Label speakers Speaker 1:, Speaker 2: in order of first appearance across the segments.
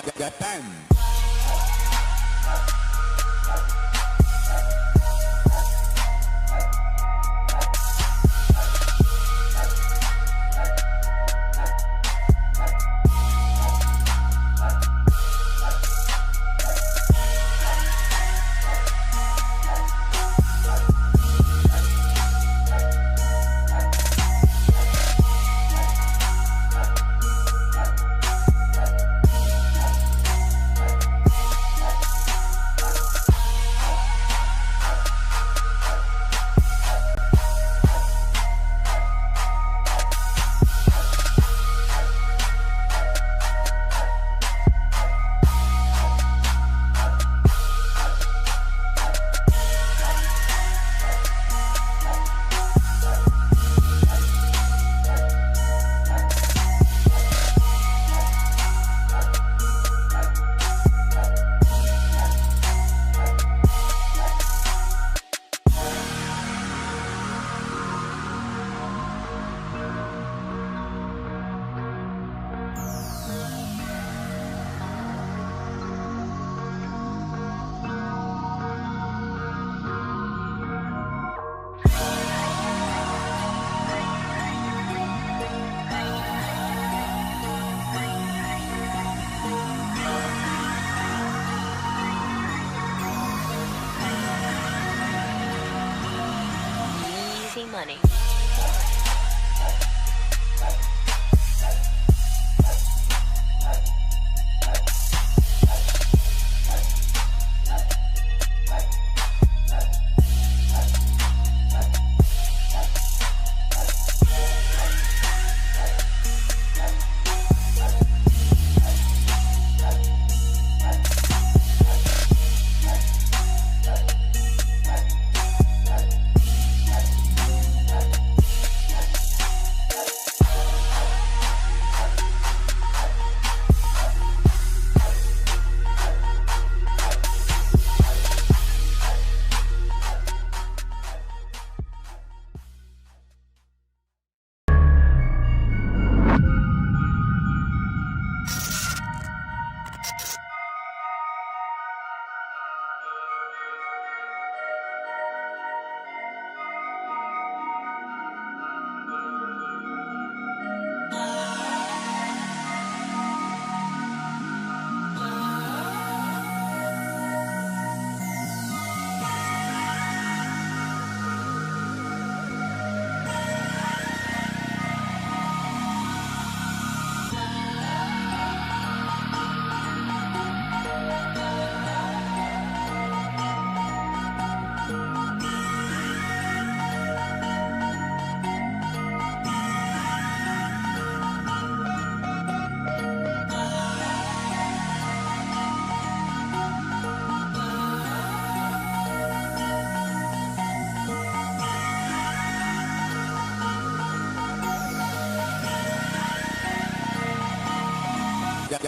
Speaker 1: Japan.
Speaker 2: Money.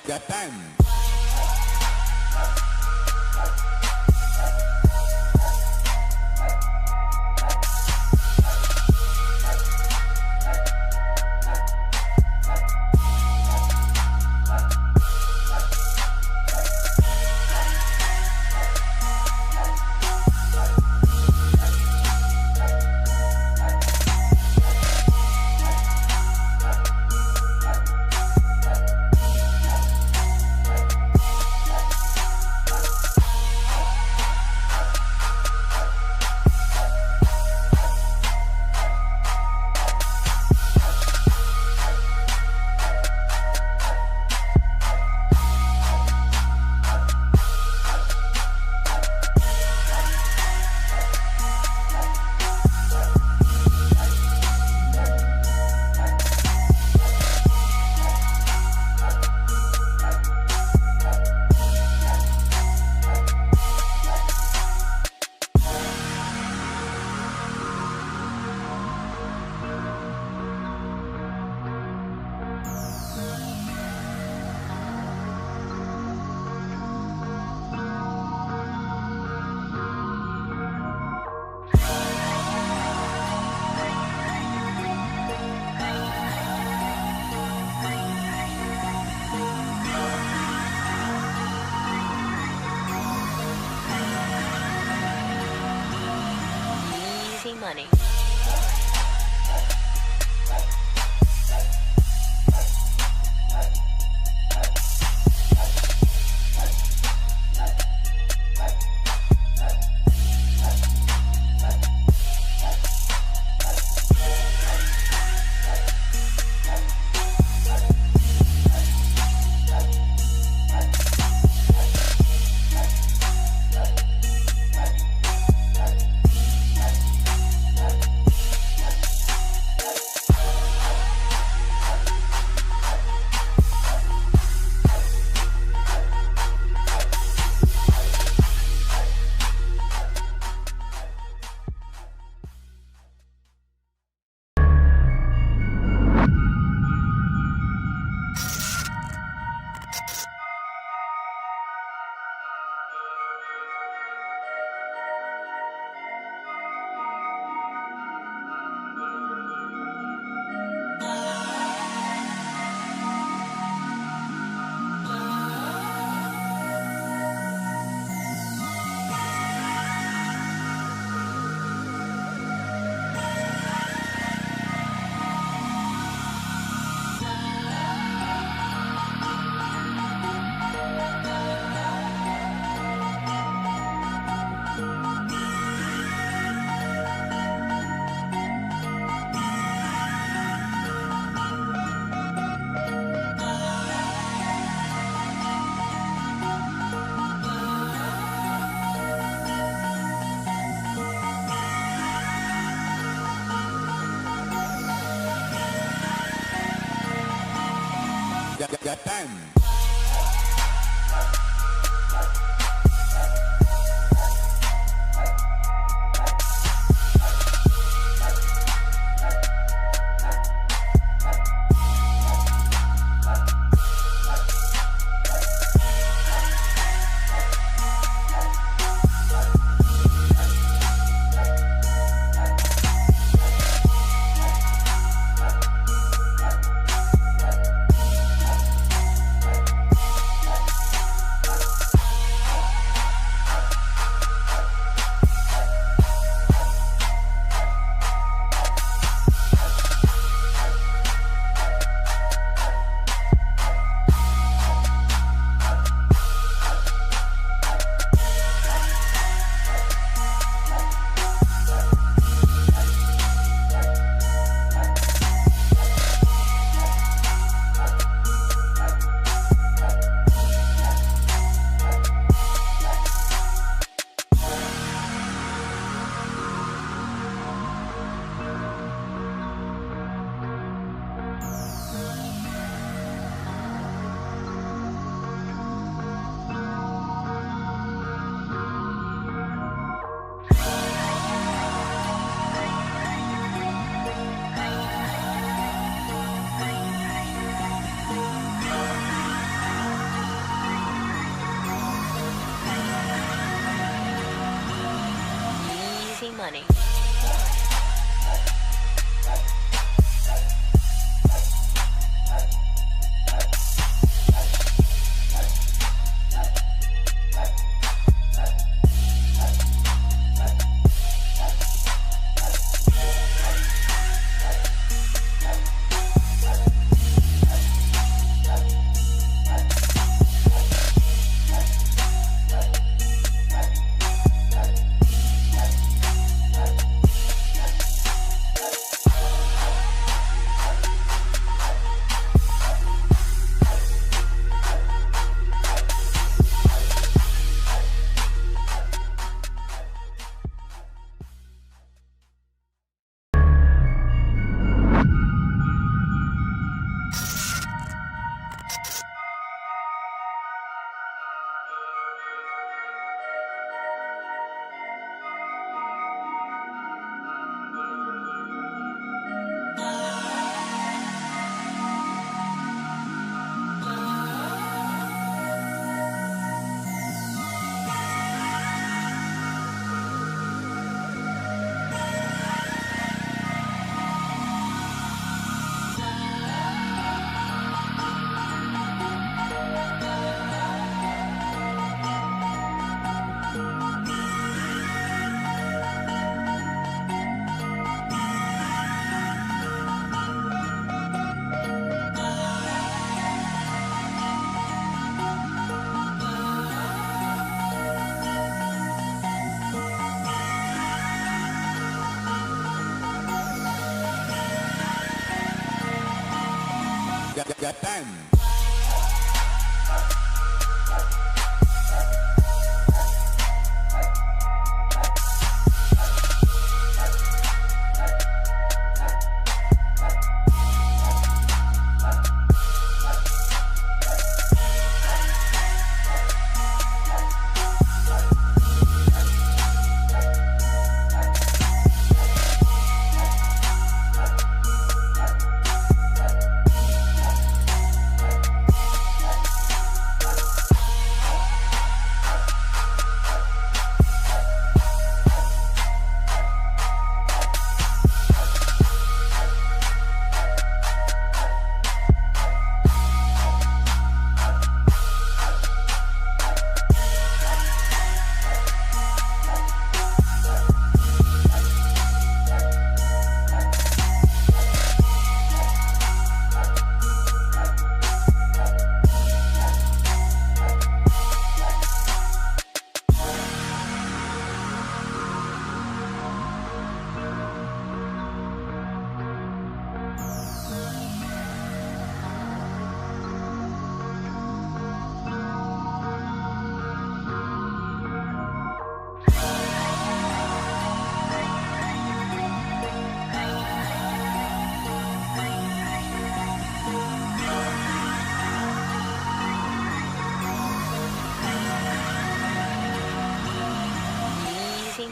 Speaker 1: Japan. money.
Speaker 2: Japan.
Speaker 1: Money. Japan.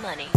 Speaker 2: Money.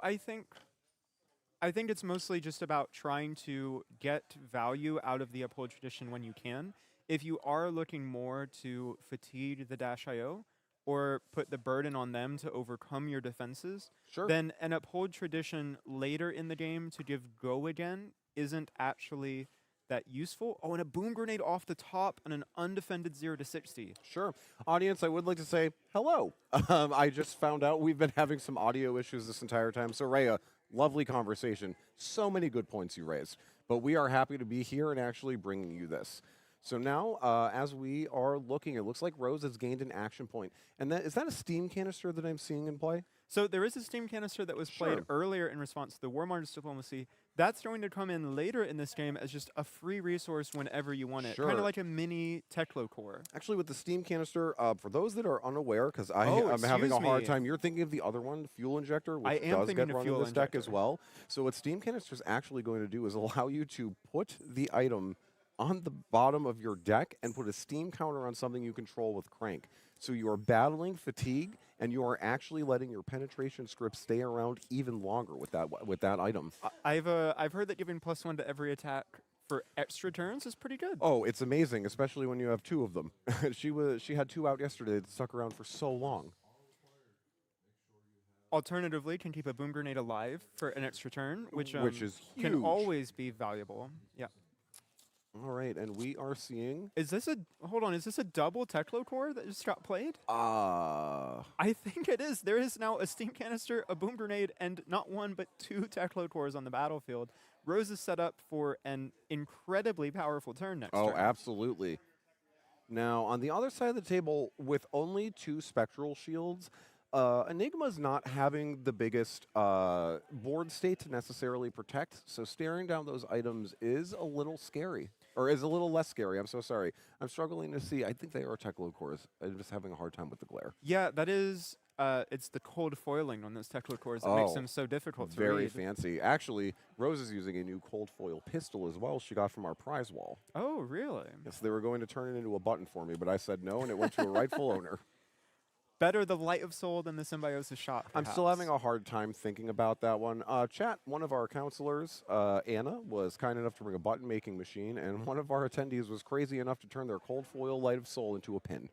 Speaker 1: I think it's mostly just about trying to get value out of the uphold tradition when you can. If you are looking more to fatigue the dash IO or put the burden on them to overcome your defenses,
Speaker 2: Sure.
Speaker 1: then an uphold tradition later in the game to give go again isn't actually that useful. Oh, and a boom grenade off the top and an undefended 0 to 60.
Speaker 2: Sure. Audience, I would like to say hello. I just found out we've been having some audio issues this entire time. So, Rhea, lovely conversation. So many good points you raised. But we are happy to be here and actually bringing you this. So now, as we are looking, it looks like Rose has gained an action point. And is that a steam canister that I'm seeing in play?
Speaker 1: So there is a steam canister that was played earlier in response to the Warmonger's diplomacy. That's going to come in later in this game as just a free resource whenever you want it. Kind of like a mini Teklo core.
Speaker 2: Actually, with the steam canister, for those that are unaware, because I'm having a hard time, you're thinking of the other one, the fuel injector, which does get run in this deck as well. So what steam canister is actually going to do is allow you to put the item on the bottom of your deck and put a steam counter on something you control with Crank. So you are battling fatigue, and you are actually letting your penetration script stay around even longer with that item.
Speaker 1: I've heard that giving +1 to every attack for extra turns is pretty good.
Speaker 2: Oh, it's amazing, especially when you have two of them. She had two out yesterday that stuck around for so long.
Speaker 1: Alternatively, can keep a boom grenade alive for an extra turn, which
Speaker 2: is huge.
Speaker 1: Can always be valuable. Yeah.
Speaker 2: All right, and we are seeing...
Speaker 1: Is this a double Teklo core that just got played?
Speaker 2: I
Speaker 1: think it is. There is now a steam canister, a boom grenade, and not one but two Teklo cores on the battlefield. Rose is set up for an incredibly powerful turn next turn.
Speaker 2: Oh, absolutely. Now, on the other side of the table, with only two spectral shields, Enigma's not having the biggest board state to necessarily protect, so staring down those items is a little scary. Or is a little less scary, I'm so sorry. I'm struggling to see. I think they are Teklo cores. I'm just having a hard time with the glare.
Speaker 1: Yeah, that is... it's the cold foiling on those Teklo cores that makes them so difficult to read.
Speaker 2: Very fancy. Actually, Rose is using a new cold foil pistol as well she got from our prize wall.
Speaker 1: Oh, really?
Speaker 2: Yes, they were going to turn it into a button for me, but I said no, and it went to a rightful owner.
Speaker 1: Better the Light of Soul than the Symbiosis shot, perhaps.
Speaker 2: I'm still having a hard time thinking about that one. Chat, one of our counselors, Anna, was kind enough to bring a button-making machine, and one of our attendees was crazy enough to turn their cold foil Light of Soul into a pin.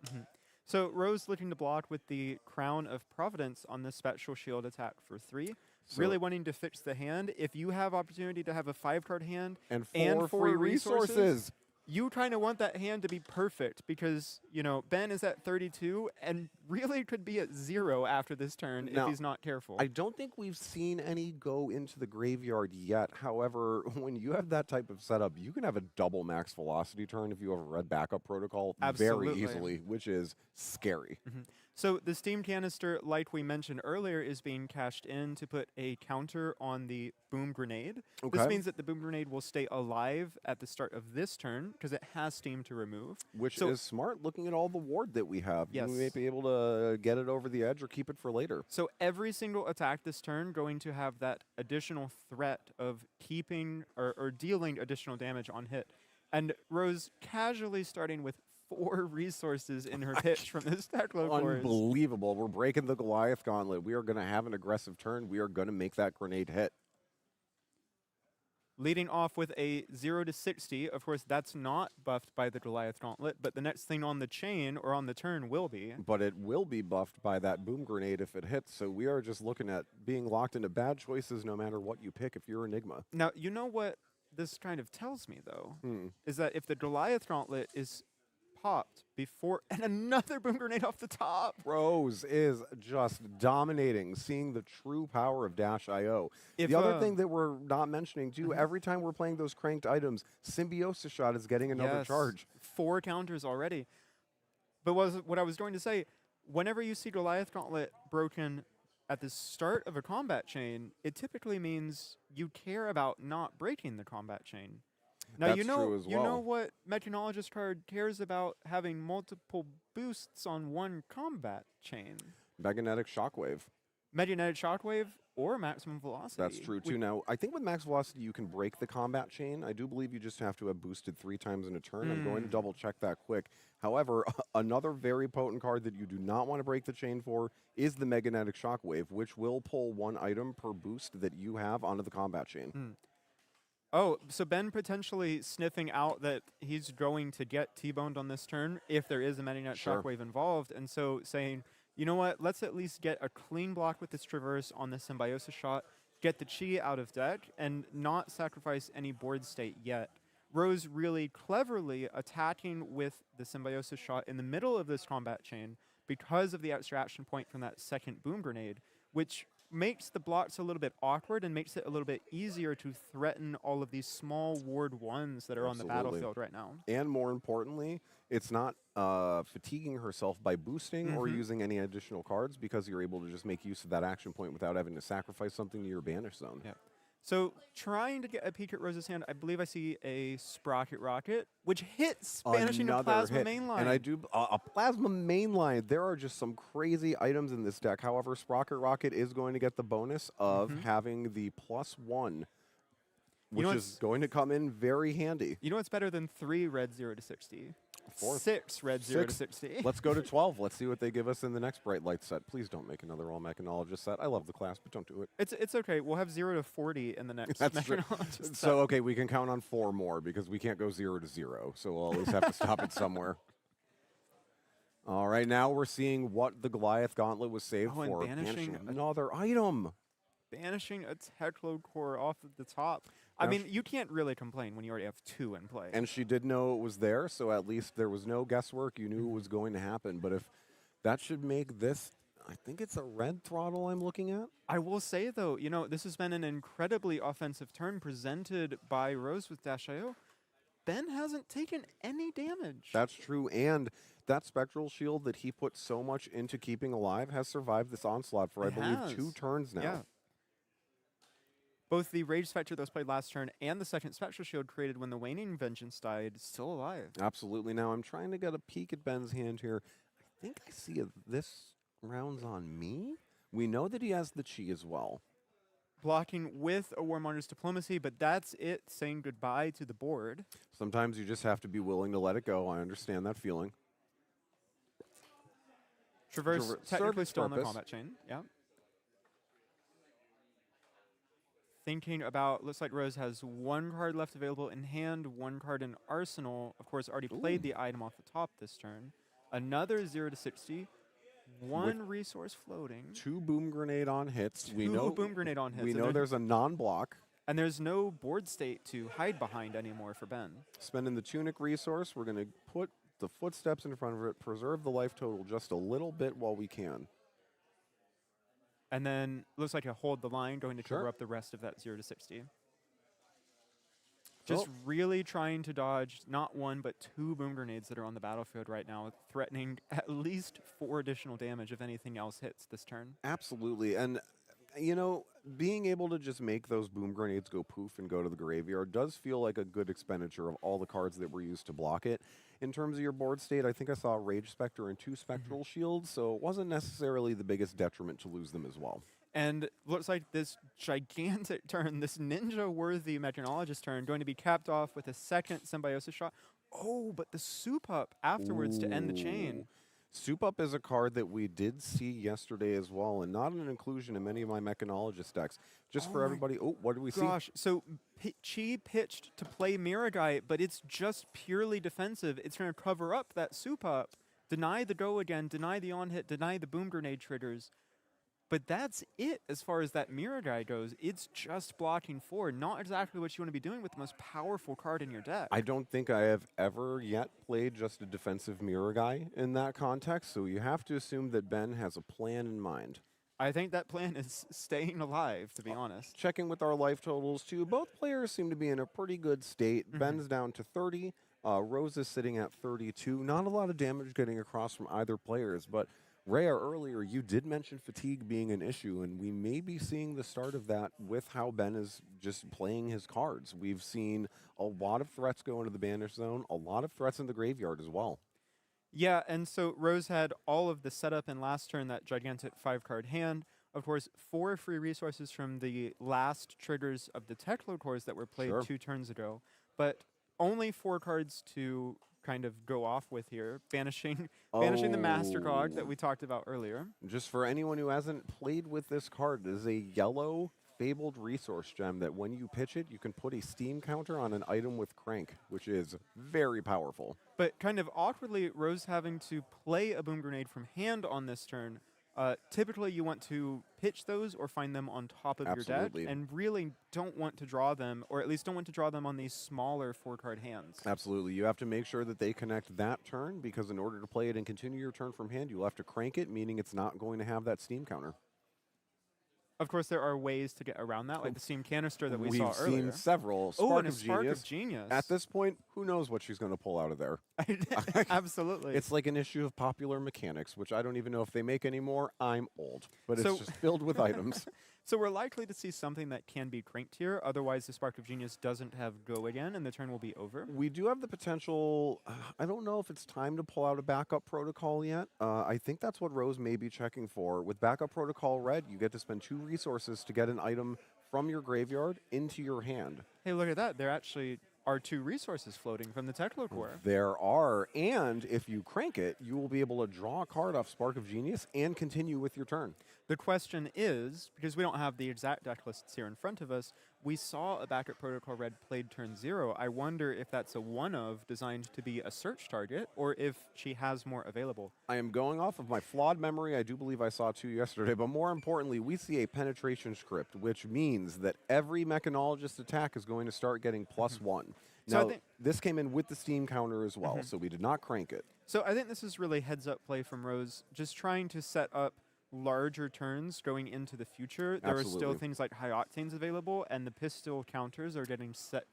Speaker 1: So Rose looking to block with the Crown of Providence on this special shield attack for 3. So really wanting to fix the hand. If you have opportunity to have a 5-card hand
Speaker 2: and four free resources,
Speaker 1: you kind of want that hand to be perfect because, you know, Ben is at 32 and really could be at 0 after this turn if he's not careful.
Speaker 2: I don't think we've seen any go into the graveyard yet. However, when you have that type of setup, you can have a double max velocity turn if you have a red backup protocol very easily, which is scary.
Speaker 1: So the steam canister, like we mentioned earlier, is being cashed in to put a counter on the boom grenade. This means that the boom grenade will stay alive at the start of this turn because it has steam to remove.
Speaker 2: Which is smart looking at all the ward that we have.
Speaker 1: Yes.
Speaker 2: We may be able to get it over the edge or keep it for later.
Speaker 1: So every single attack this turn going to have that additional threat of keeping or dealing additional damage on hit. And Rose casually starting with 4 resources in her pitch from this Teklo cores.
Speaker 2: Unbelievable. We're breaking the Goliath gauntlet. We are going to have an aggressive turn. We are going to make that grenade hit.
Speaker 1: Leading off with a 0 to 60. Of course, that's not buffed by the Goliath gauntlet, but the next thing on the chain or on the turn will be.
Speaker 2: But it will be buffed by that boom grenade if it hits. So we are just looking at being locked into bad choices no matter what you pick if you're Enigma.
Speaker 1: Now, you know what this kind of tells me, though, is that if the Goliath gauntlet is popped before and another boom grenade off the top.
Speaker 2: Rose is just dominating, seeing the true power of Dash IO. The other thing that we're not mentioning too, every time we're playing those cranked items, Symbiosis Shot is getting another charge.
Speaker 1: 4 counters already. But what I was going to say, whenever you see Goliath Gauntlet broken at the start of a combat chain, it typically means you care about not breaking the combat chain. Now,
Speaker 2: That's true as well.
Speaker 1: You know what Mechanologist card cares about having multiple boosts on one combat chain?
Speaker 2: Magnetic Shockwave.
Speaker 1: Magnetic Shockwave or Maximum Velocity.
Speaker 2: That's true, too. Now, I think with Max Velocity, you can break the combat chain. I do believe you just have to have boosted 3 times in a turn. I'm going to double-check that quick. However, another very potent card that you do not want to break the chain for is the Magnetic Shockwave, which will pull 1 item per boost that you have onto the combat chain.
Speaker 1: Oh, so Ben potentially sniffing out that he's going to get T-boned on this turn if there is a Magnetic Shockwave involved, and so saying, you know what, let's at least get a clean block with this Traverse on the Symbiosis shot, get the Chi out of deck, and not sacrifice any board state yet. Rose really cleverly attacking with the Symbiosis shot in the middle of this combat chain because of the extra action point from that second Boom Grenade, which makes the blocks a little bit awkward and makes it a little bit easier to threaten all of these small Ward 1s that are on the battlefield right now.
Speaker 2: And more importantly, it's not fatiguing herself by boosting or using any additional cards because you're able to just make use of that action point without having to sacrifice something to your banish zone.
Speaker 1: Yeah. So trying to get a peek at Rose's hand, I believe I see a Sprocket Rocket, which hits banishing a Plasma Mainline.
Speaker 2: And I do a Plasma Mainline. There are just some crazy items in this deck. However, Sprocket Rocket is going to get the bonus of having the +1, which is going to come in very handy.
Speaker 1: You know what's better than 3 red 0 to 60?
Speaker 2: 4.
Speaker 1: 6 red 0 to 60.
Speaker 2: Let's go to 12. Let's see what they give us in the next Bright Light set. Please don't make another All Mechanologist set. I love the class, but don't do it.
Speaker 1: It's okay. We'll have 0 to 40 in the next Mechanologist set.
Speaker 2: So, okay, we can count on 4 more because we can't go 0 to 0. So we'll at least have to stop it somewhere. All right, now we're seeing what the Goliath Gauntlet was saved for. Banishing another item.
Speaker 1: Banishing a Techload Core off of the top. I mean, you can't really complain when you already have 2 in play.
Speaker 2: And she did know it was there, so at least there was no guesswork. You knew it was going to happen. But if that should make this, I think it's a red throttle I'm looking at.
Speaker 1: I will say, though, you know, this has been an incredibly offensive turn presented by Rose with Dash.io. Ben hasn't taken any damage.
Speaker 2: That's true, and that Spectral Shield that he put so much into keeping alive has survived this onslaught for, I believe, 2 turns now.
Speaker 1: Yeah. Both the Rage Spectre that was played last turn and the second Spectral Shield created when the Waning Vengeance died still alive.
Speaker 2: Absolutely. Now, I'm trying to get a peek at Ben's hand here. I think I see this round's on me. We know that he has the Chi as well.
Speaker 1: Blocking with a Warmonger's Diplomacy, but that's it, saying goodbye to the board.
Speaker 2: Sometimes you just have to be willing to let it go. I understand that feeling.
Speaker 1: Traverse technically still in the combat chain. Yeah. Thinking about, looks like Rose has 1 card left available in hand, 1 card in arsenal. Of course, already played the item off the top this turn. Another 0 to 60. 1 resource floating.
Speaker 2: 2 Boom Grenade on hits.
Speaker 1: 2 Boom Grenade on hits.
Speaker 2: We know there's a non-block.
Speaker 1: And there's no board state to hide behind anymore for Ben.
Speaker 2: Spending the Tunic resource, we're going to put the footsteps in front of it, preserve the life total just a little bit while we can.
Speaker 1: And then looks like a hold the line, going to cover up the rest of that 0 to 60. Just really trying to dodge not 1, but 2 Boom Grenades that are on the battlefield right now, threatening at least 4 additional damage if anything else hits this turn.
Speaker 2: Absolutely. And, you know, being able to just make those Boom Grenades go poof and go to the graveyard does feel like a good expenditure of all the cards that were used to block it. In terms of your board state, I think I saw Rage Spectre and 2 Spectral Shields, so it wasn't necessarily the biggest detriment to lose them as well.
Speaker 1: And looks like this gigantic turn, this ninja-worthy Mechanologist turn, going to be capped off with a second Symbiosis shot. Oh, but the Soup Up afterwards to end the chain.
Speaker 2: Soup Up is a card that we did see yesterday as well, and not an inclusion in many of my Mechanologist decks. Just for everybody, what do we see?
Speaker 1: Gosh, so Chi pitched to play Miragai, but it's just purely defensive. It's going to cover up that Soup Up, deny the go again, deny the on-hit, deny the Boom Grenade triggers. But that's it as far as that Miragai goes. It's just blocking 4, not exactly what you want to be doing with the most powerful card in your deck.
Speaker 2: I don't think I have ever yet played just a defensive Miragai in that context, so you have to assume that Ben has a plan in mind.
Speaker 1: I think that plan is staying alive, to be honest.
Speaker 2: Checking with our life totals, too. Both players seem to be in a pretty good state. Ben's down to 30. Rose is sitting at 32. Not a lot of damage getting across from either players, but Rhea, earlier, you did mention fatigue being an issue, and we may be seeing the start of that with how Ben is just playing his cards. We've seen a lot of threats go into the banish zone, a lot of threats in the graveyard as well.
Speaker 1: Yeah, and so Rose had all of the setup in last turn, that gigantic 5-card hand. Of course, 4 free resources from the last triggers of the Teklo cores that were played 2 turns ago, but only 4 cards to kind of go off with here, banishing the Master Cog that we talked about earlier.
Speaker 2: Just for anyone who hasn't played with this card, it is a yellow fabled resource gem that when you pitch it, you can put a steam counter on an item with crank, which is very powerful.
Speaker 1: But kind of awkwardly, Rose having to play a Boom Grenade from hand on this turn. Typically, you want to pitch those or find them on top of your deck, and really don't want to draw them, or at least don't want to draw them on these smaller 4-card hands.
Speaker 2: Absolutely. You have to make sure that they connect that turn, because in order to play it and continue your turn from hand, you'll have to crank it, meaning it's not going to have that steam counter.
Speaker 1: Of course, there are ways to get around that, like the steam canister that we saw earlier.
Speaker 2: We've seen several.
Speaker 1: Spark of Genius.
Speaker 2: At this point, who knows what she's going to pull out of there?
Speaker 1: Absolutely.
Speaker 2: It's like an issue of Popular Mechanics, which I don't even know if they make anymore. I'm old. But it's just filled with items.
Speaker 1: So we're likely to see something that can be cranked here. Otherwise, the Spark of Genius doesn't have go again, and the turn will be over.
Speaker 2: We do have the potential. I don't know if it's time to pull out a backup protocol yet. I think that's what Rose may be checking for. With backup protocol red, you get to spend 2 resources to get an item from your graveyard into your hand.
Speaker 1: Hey, look at that. There actually are 2 resources floating from the Teklo core.
Speaker 2: There are, and if you crank it, you will be able to draw a card off Spark of Genius and continue with your turn.
Speaker 1: The question is, because we don't have the exact deck lists here in front of us, we saw a backup protocol red played turn 0. I wonder if that's a one-of designed to be a search target, or if she has more available.
Speaker 2: I am going off of my flawed memory. I do believe I saw 2 yesterday, but more importantly, we see a penetration script, which means that every mechanologist attack is going to start getting +1. Now, this came in with the steam counter as well, so we did not crank it.
Speaker 1: So I think this is really heads-up play from Rose, just trying to set up larger turns going into the future. There are still things like high octanes available, and the pistol counters are getting set,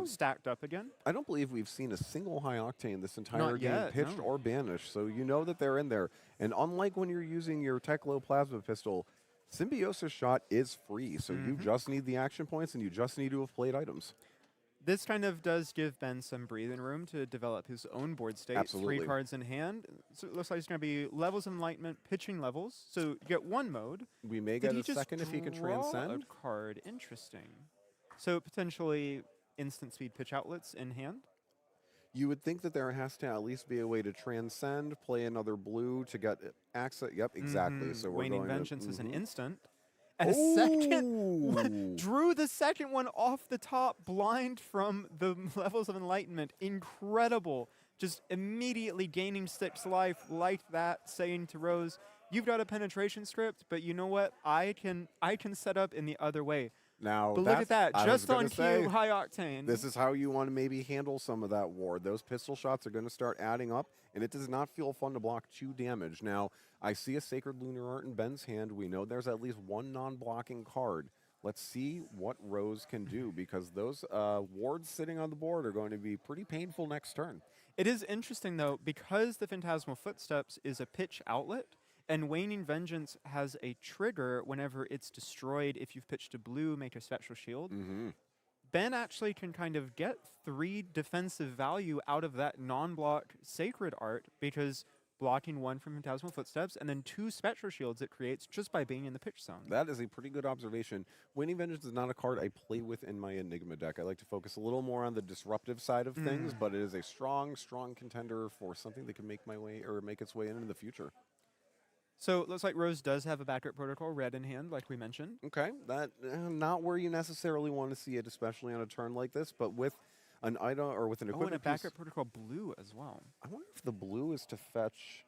Speaker 1: stacked up again.
Speaker 2: I don't believe we've seen a single high octane this entire game pitched or banished, so you know that they're in there. And unlike when you're using your Teklo plasma pistol, Symbiosis Shot is free, so you just need the action points and you just need to have played items.
Speaker 1: This kind of does give Ben some breathing room to develop his own board state.
Speaker 2: Absolutely.
Speaker 1: 3 cards in hand. So it looks like it's going to be levels of enlightenment, pitching levels. So you get 1 mode.
Speaker 2: We may get a second if he can transcend.
Speaker 1: A card. Interesting. So potentially instant speed pitch outlets in hand.
Speaker 2: You would think that there has to at least be a way to transcend, play another blue to get access. Yep, exactly. So we're
Speaker 1: Waning Vengeance is an instant. And a second drew the second one off the top, blind from the levels of enlightenment. Incredible. Just immediately gaining 6 life like that, saying to Rose, you've got a penetration script, but you know what? I can set up in the other way.
Speaker 2: Now,
Speaker 1: but look at that, just on cue, high octane.
Speaker 2: This is how you want to maybe handle some of that ward. Those pistol shots are going to start adding up, and it does not feel fun to block 2 damage. Now, I see a Sacred Lunar Art in Ben's hand. We know there's at least 1 non-blocking card. Let's see what Rose can do, because those wards sitting on the board are going to be pretty painful next turn.
Speaker 1: It is interesting, though, because the Phantasmal Footsteps is a pitch outlet, and Waning Vengeance has a trigger whenever it's destroyed. If you've pitched a blue, make a Spectral Shield. Ben actually can kind of get 3 defensive value out of that non-block Sacred Art, because blocking 1 from Phantasmal Footsteps and then 2 Spectral Shields it creates just by being in the pitch zone.
Speaker 2: That is a pretty good observation. Waning Vengeance is not a card I play with in my Enigma deck. I like to focus a little more on the disruptive side of things, but it is a strong, strong contender for something that can make its way into the future.
Speaker 1: So it looks like Rose does have a backup protocol red in hand, like we mentioned.
Speaker 2: Okay, that not where you necessarily want to see it, especially on a turn like this, but with an item or with an equipment
Speaker 1: and a backup protocol blue as well.
Speaker 2: I wonder if the blue is to fetch.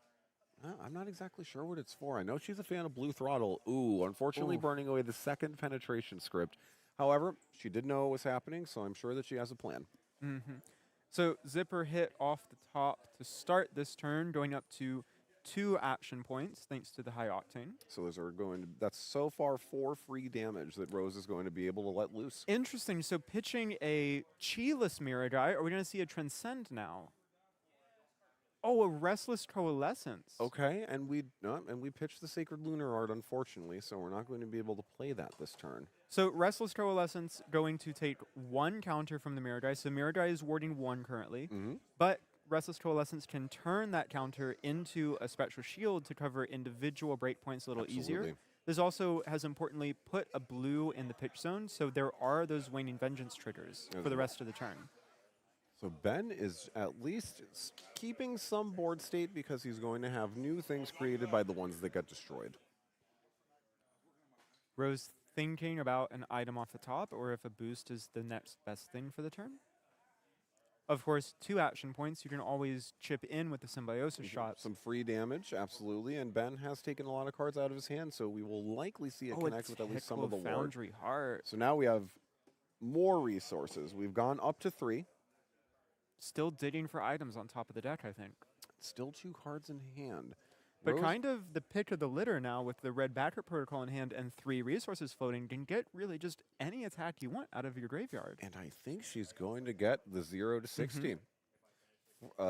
Speaker 2: I'm not exactly sure what it's for. I know she's a fan of Blue Throttle. Ooh, unfortunately burning away the second penetration script. However, she did know what was happening, so I'm sure that she has a plan.
Speaker 1: So Zipper hit off the top to start this turn, going up to 2 action points, thanks to the high octane.
Speaker 2: So those are going to, that's so far 4 free damage that Rose is going to be able to let loose.
Speaker 1: Interesting. So pitching a Chi-less Mirror Guy, are we going to see a Transcend now? Oh, a Restless Coalescence.
Speaker 2: Okay, and we pitched the Sacred Lunar Art, unfortunately, so we're not going to be able to play that this turn.
Speaker 1: So Restless Coalescence going to take 1 counter from the Mirror Guy. So Mirror Guy is warding 1 currently, but Restless Coalescence can turn that counter into a Spectral Shield to cover individual breakpoints a little easier. This also has importantly put a blue in the pitch zone, so there are those Waning Vengeance triggers for the rest of the turn.
Speaker 2: So Ben is at least keeping some board state because he's going to have new things created by the ones that get destroyed.
Speaker 1: Rose thinking about an item off the top, or if a boost is the next best thing for the turn. Of course, 2 action points. You can always chip in with the Symbiosis shot.
Speaker 2: Some free damage, absolutely. And Ben has taken a lot of cards out of his hand, so we will likely see it connect with at least some of the
Speaker 1: Foundry Heart.
Speaker 2: So now we have more resources. We've gone up to 3.
Speaker 1: Still digging for items on top of the deck, I think.
Speaker 2: Still 2 cards in hand.
Speaker 1: But kind of the pick of the litter now with the red backer protocol in hand and 3 resources floating can get really just any attack you want out of your graveyard.
Speaker 2: And I think she's going to get the 0 to 60.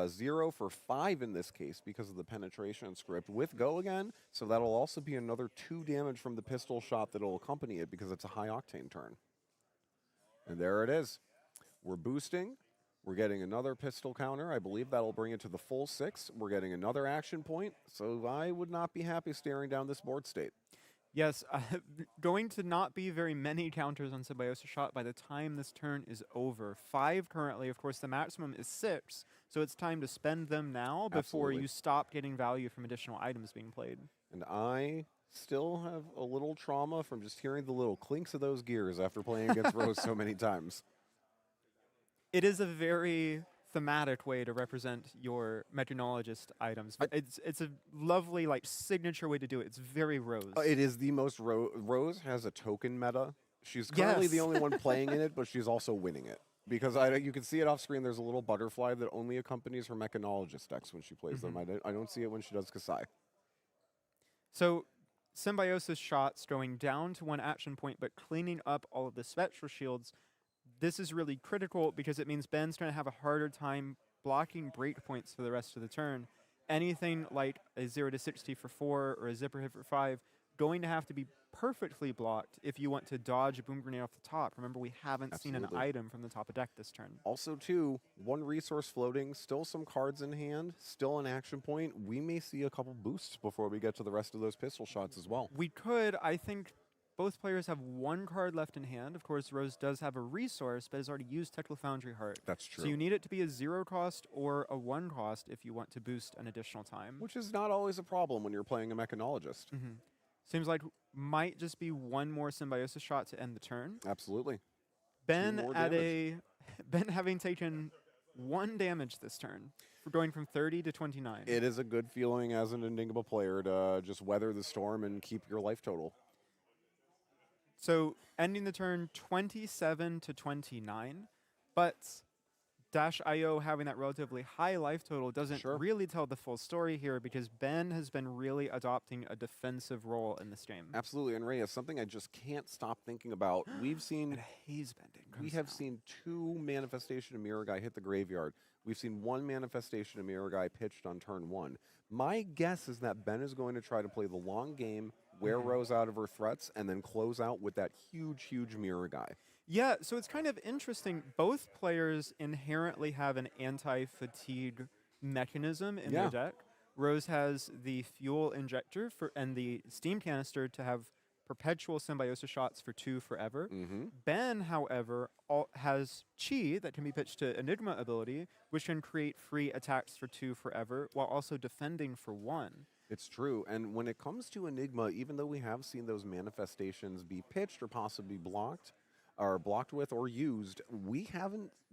Speaker 2: 0 for 5 in this case because of the penetration script with go again. So that'll also be another 2 damage from the pistol shot that'll accompany it because it's a high octane turn. And there it is. We're boosting. We're getting another pistol counter. I believe that'll bring it to the full 6. We're getting another action point. So I would not be happy staring down this board state.
Speaker 1: Yes, going to not be very many counters on Symbiosis Shot by the time this turn is over. 5 currently. Of course, the maximum is 6. So it's time to spend them now before you stop getting value from additional items being played.
Speaker 2: And I still have a little trauma from just hearing the little clinks of those gears after playing against Rose so many times.
Speaker 1: It is a very thematic way to represent your mechanologist items. It's a lovely signature way to do it. It's very Rose.
Speaker 2: It is the most Rose has a token meta. She's currently the only one playing in it, but she's also winning it. Because you can see it off screen, there's a little butterfly that only accompanies her mechanologist decks when she plays them. I don't see it when she does Kasai.
Speaker 1: So Symbiosis Shots going down to 1 action point, but cleaning up all of the Spectral Shields. This is really critical because it means Ben's going to have a harder time blocking breakpoints for the rest of the turn. Anything like a 0 to 60 for 4 or a zipper hit for 5 going to have to be perfectly blocked if you want to dodge a boom grenade off the top. Remember, we haven't seen an item from the top of deck this turn. Also,
Speaker 2: too, 1 resource floating, still some cards in hand, still an action point. We may see a couple boosts before we get to the rest of those pistol shots as well.
Speaker 1: We could. I think both players have 1 card left in hand. Of course, Rose does have a resource, but has already used Technical Foundry Heart.
Speaker 2: That's true.
Speaker 1: So you need it to be a 0 cost or a 1 cost if you want to boost an additional time.
Speaker 2: Which is not always a problem when you're playing a mechanologist.
Speaker 1: Seems like might just be 1 more Symbiosis Shot to end the turn.
Speaker 2: Absolutely.
Speaker 1: Ben having taken 1 damage this turn. We're going from 30 to 29.
Speaker 2: It is a good feeling as an Enigma player to just weather the storm and keep your life total.
Speaker 1: So ending the turn 27 to 29, but Dash.io having that relatively high life total doesn't really tell the full story here because Ben has been really adopting a defensive role in this game.
Speaker 2: Absolutely, and Reyes, something I just can't stop thinking about. We've seen
Speaker 1: haze bending.
Speaker 2: We have seen 2 Manifestation of Mirror Guy hit the graveyard. We've seen 1 Manifestation of Mirror Guy pitched on turn 1. My guess is that Ben is going to try to play the long game, wear Rose out of her threats, and then close out with that huge Mirror Guy.
Speaker 1: Yeah, so it's kind of interesting. Both players inherently have an anti-fatigue mechanism in their deck. Rose has the fuel injector and the steam canister to have perpetual Symbiosis Shots for 2 forever. Ben, however, has Chi that can be pitched to Enigma ability, which can create free attacks for 2 forever, while also defending for 1.
Speaker 2: It's true, and when it comes to Enigma, even though we have seen those manifestations be pitched or possibly blocked with or used,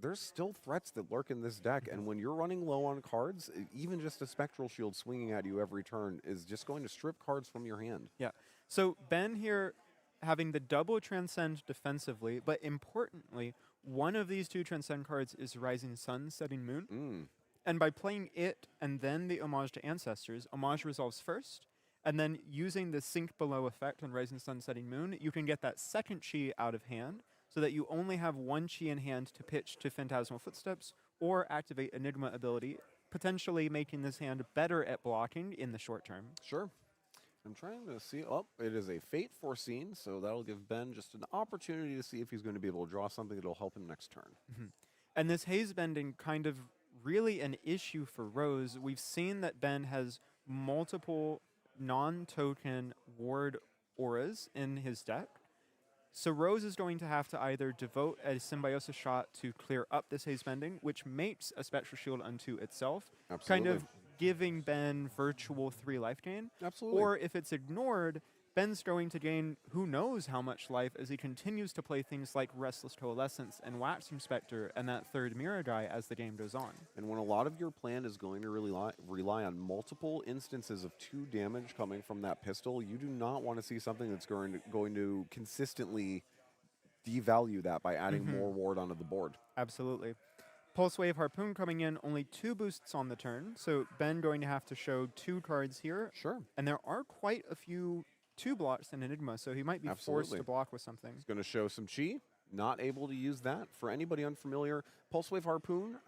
Speaker 2: there's still threats that lurk in this deck, and when you're running low on cards, even just a Spectral Shield swinging at you every turn is just going to strip cards from your hand.
Speaker 1: Yeah, so Ben here having the double Transcend defensively, but importantly, one of these 2 Transcend cards is Rising Sun, Setting Moon. And by playing it and then the Homage to Ancestors, Homage resolves first, and then using the Sink Below effect on Rising Sun, Setting Moon, you can get that second Chi out of hand so that you only have 1 Chi in hand to pitch to Phantasmal Footsteps or activate Enigma ability, potentially making this hand better at blocking in the short term.
Speaker 2: Sure. I'm trying to see. Oh, it is a Fate Foreseen, so that'll give Ben just an opportunity to see if he's going to be able to draw something that'll help him next turn.
Speaker 1: And this haze bending kind of really an issue for Rose. We've seen that Ben has multiple non-token ward auras in his deck. So Rose is going to have to either devote a Symbiosis shot to clear up this haze bending, which makes a Spectral Shield unto itself,
Speaker 2: Absolutely.
Speaker 1: kind of giving Ben virtual 3 life gain.
Speaker 2: Absolutely.
Speaker 1: Or if it's ignored, Ben's going to gain who knows how much life as he continues to play things like Restless Coalescence and Waxing Spectre and that third Mirror guy as the game goes on.
Speaker 2: And when a lot of your plan is going to rely on multiple instances of 2 damage coming from that pistol, you do not want to see something that's going to consistently devalue that by adding more ward onto the board.
Speaker 1: Absolutely. Pulse Wave Harpoon coming in, only 2 boosts on the turn, so Ben going to have to show 2 cards here.
Speaker 2: Sure.
Speaker 1: And there are quite a few 2 blocks in Enigma, so he might be forced to block with something.
Speaker 2: He's going to show some chi. Not able to use that. For anybody unfamiliar, Pulse Wave Harpoon,